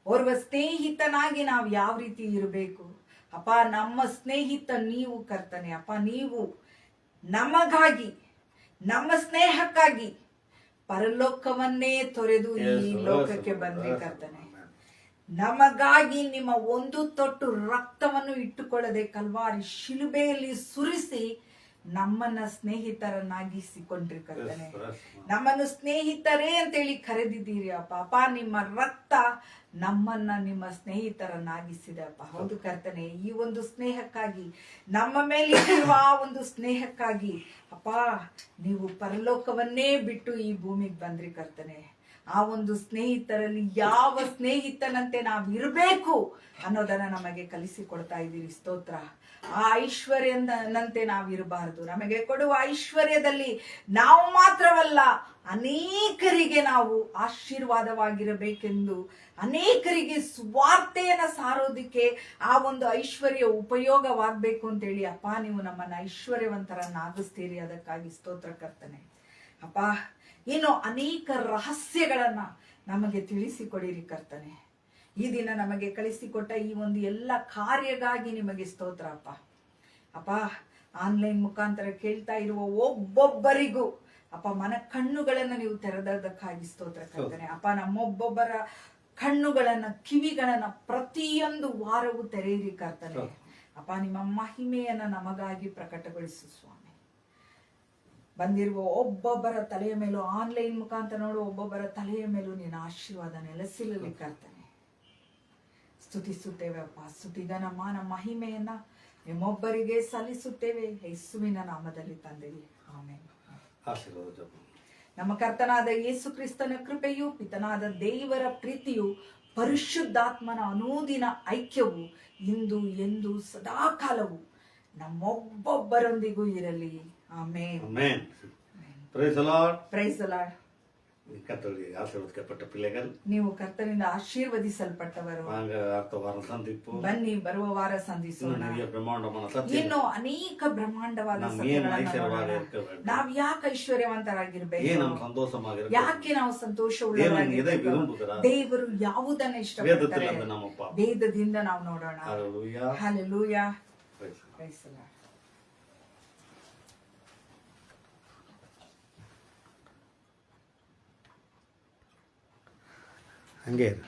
ಓರ್ವ ಸ್ನೇಹಿತನಾಗಿ ನಾವು ಯಾವ ರೀತಿ ಇರಬೇಕು ಅಪ್ಪ. ನಮ್ಮ ಸ್ನೇಹಿತ ನೀವು ಕರ್ತನೆ ಅಪ್ಪ. ನೀವು ನಮಗಾಗಿ, ನಮ್ಮ ಸ್ನೇಹಕ್ಕಾಗಿ ಪರಲೋಕವನ್ನೇ ತೊರೆದು ಈ ಲೋಕಕ್ಕೆ ಬಂದ್ರಿ ಕರ್ತನೆ. ನಮಗಾಗಿ ನಿಮ್ಮ ಒಂದು ತೊಟ್ಟು ರಕ್ತವನ್ನು ಇಟ್ಟುಕೊಳ್ಳದೆ ಕಲ್ವಾರಿ ಶಿಲುಬೆಯಲ್ಲಿ ಸುರಿಸಿ ನಮ್ಮನ್ನ ಸ್ನೇಹಿತರನ್ನಾಗಿಸಿಕೊಂಡ್ರಿ ಕರ್ತನೆ. ನಮ್ಮನ್ನು ಸ್ನೇಹಿತರೇ ಅಂತೇಳಿ ಕರೆದಿದ್ದೀರಿ ಅಪ್ಪ. ಅಪ್ಪ, ನಿಮ್ಮ ರಕ್ತ ನಮ್ಮನ್ನ ನಿಮ್ಮ ಸ್ನೇಹಿತರನ್ನಾಗಿಸಿದೆ ಅಪ್ಪ. ಹೌದು ಕರ್ತನೆ, ಈ ಒಂದು ಸ್ನೇಹಕ್ಕಾಗಿ, ನಮ್ಮ ಮೇಲೆ ಇರುವ ಆ ಒಂದು ಸ್ನೇಹಕ್ಕಾಗಿ ಅಪ್ಪ ನೀವು ಪರಲೋಕವನ್ನೇ ಬಿಟ್ಟು ಈ ಭೂಮಿಗೆ ಬಂದ್ರಿ ಕರ್ತನೆ. ಆ ಒಂದು ಸ್ನೇಹಿತರಲ್ಲಿ ಯಾವ ಸ್ನೇಹಿತನಂತೆ ನಾವು ಇರಬೇಕು ಅನ್ನೋದನ್ನ ನಮಗೆ ಕಲಿಸಿಕೊಡ್ತಾ ಇದ್ದೀರಿ. ಸ್ತೋತ್ರ. ಆ ಐಶ್ವರ್ಯನಂತೆ ನಾವು ಇರಬಾರದು. ನಮಗೆ ಕೊಡುವ ಐಶ್ವರ್ಯದಲ್ಲಿ ನಾವು ಮಾತ್ರವಲ್ಲ, ಅನೇಕರಿಗೆ ನಾವು ಆಶೀರ್ವಾದವಾಗಿರಬೇಕೆಂದು, ಅನೇಕರಿಗೆ ಸ್ವಾರ್ಥೆಯನ್ನ ಸಾರೋದಿಕ್ಕೆ ಆ ಒಂದು ಐಶ್ವರ್ಯ ಉಪಯೋಗವಾಗಬೇಕು ಅಂತೇಳಿ ಅಪ್ಪ ನೀವು ನಮ್ಮನ್ನ ಐಶ್ವರ್ಯವಂತರನ್ನಾಗಿಸ್ತೀರಿ. ಅದಕ್ಕಾಗಿ ಸ್ತೋತ್ರ ಕರ್ತನೆ ಅಪ್ಪ. ಇನ್ನು ಅನೇಕ ರಹಸ್ಯಗಳನ್ನ ನಮಗೆ ತಿಳಿಸಿಕೊಡಿರಿ ಕರ್ತನೆ. ಈ ದಿನ ನಮಗೆ ಕಳಿಸಿಕೊಟ್ಟ ಈ ಒಂದು ಎಲ್ಲ ಕಾರ್ಯಗಾಗಿ ನಿಮಗೆ ಸ್ತೋತ್ರ ಅಪ್ಪ. ಅಪ್ಪ, ಆನ್ಲೈನ್ ಮುಖಾಂತರ ಕೇಳ್ತಾ ಇರುವ ಒಬ್ಬೊಬ್ಬರಿಗೂ ಅಪ್ಪ ಮನ ಕಣ್ಣುಗಳನ್ನ ನೀವು ತೆರೆದಕ್ಕಾಗಿ ಸ್ತೋತ್ರ ಕರ್ತನೆ ಅಪ್ಪ. ನಮ್ಮೊಬ್ಬೊಬ್ಬರ ಕಣ್ಣುಗಳನ್ನ, ಕಿವಿಗಳನ್ನ ಪ್ರತಿಯೊಂದು ವಾರವೂ ತೆರೆಯಿರಿ ಕರ್ತನೆ ಅಪ್ಪ. ನಿಮ್ಮ ಮಹಿಮೆಯನ್ನ ನಮಗಾಗಿ ಪ್ರಕಟಗೊಳಿಸು ಸ್ವಾಮಿ. ಬಂದಿರುವ ಒಬ್ಬೊಬ್ಬರ ತಲೆಯ ಮೇಲೂ, ಆನ್ಲೈನ್ ಮುಖಾಂತರ ನೋಡುವ ಒಬ್ಬೊಬ್ಬರ ತಲೆಯ ಮೇಲೂ ನಿನ್ನ ಆಶೀರ್ವಾದ ನೆಲೆಸಿರಲಿ ಕರ್ತನೆ. ಸ್ತುತಿಸುತ್ತೇವೆ ಅಪ್ಪ. ಸ್ತುತಿಗನ ಮಾನ ಮಹಿಮೆಯನ್ನ ನಿಮ್ಮೊಬ್ಬರಿಗೆ ಸಲ್ಲಿಸುತ್ತೇವೆ ಯೇಸುವಿನ ನಾಮದಲ್ಲಿ ತಂದೆಯೇ, ಆಮೆನ್. ನಮ್ಮ ಕರ್ತನಾದ ಯೇಸು ಕ್ರಿಸ್ತನ ಕೃಪೆಯು, ಪಿತನಾದ ದೇವರ ಪ್ರೀತಿಯು, ಪರಿಶುದ್ಧಾತ್ಮನ ಅನುದಿನ ಐಕ್ಯವು ಇಂದು ಎಂದು ಸದಾಕಾಲವು ನಮ್ಮೊಬ್ಬೊಬ್ಬರೊಂದಿಗೂ ಇರಲಿ. Amen. Praise the lord. Praise the lord. கர்த்தருடைய ஆசீர்வதிக்கப்பட்ட பிள்ளைகள், ನೀವು ಕರ್ತನಿಂದ ಆಶೀರ್ವದಿಸಲ್ಪಟ್ಟವರು. அடுத்த வாரம் சந்திப்போம். ಬನ್ನಿ, ಬರುವ ವಾರ ಸಂಧಿಸೋಣ. ಇನ್ನು ಅನೇಕ ಬ್ರಹ್ಮಾಂಡವಾದ ಸತ್ಯಗಳನ್ನು ನಾವು ಯಾಕೆ ಐಶ್ವರ್ಯವಂತರಾಗಿರ್ಬೇಕು, ಯಾಕೆ ನಾವು ಸಂತೋಷವುಳ್ಳವರಾಗಿರ್ಬೇಕು, ದೇವರು ಯಾವುದನ್ನ ಇಷ್ಟಪಡ್ತಾರೆ ವೇದದಿಂದ ನಾವು ನೋಡೋಣ. ಹಲ್ಲೆಲೂಯಾ. Praise the lord. அங்கே இரு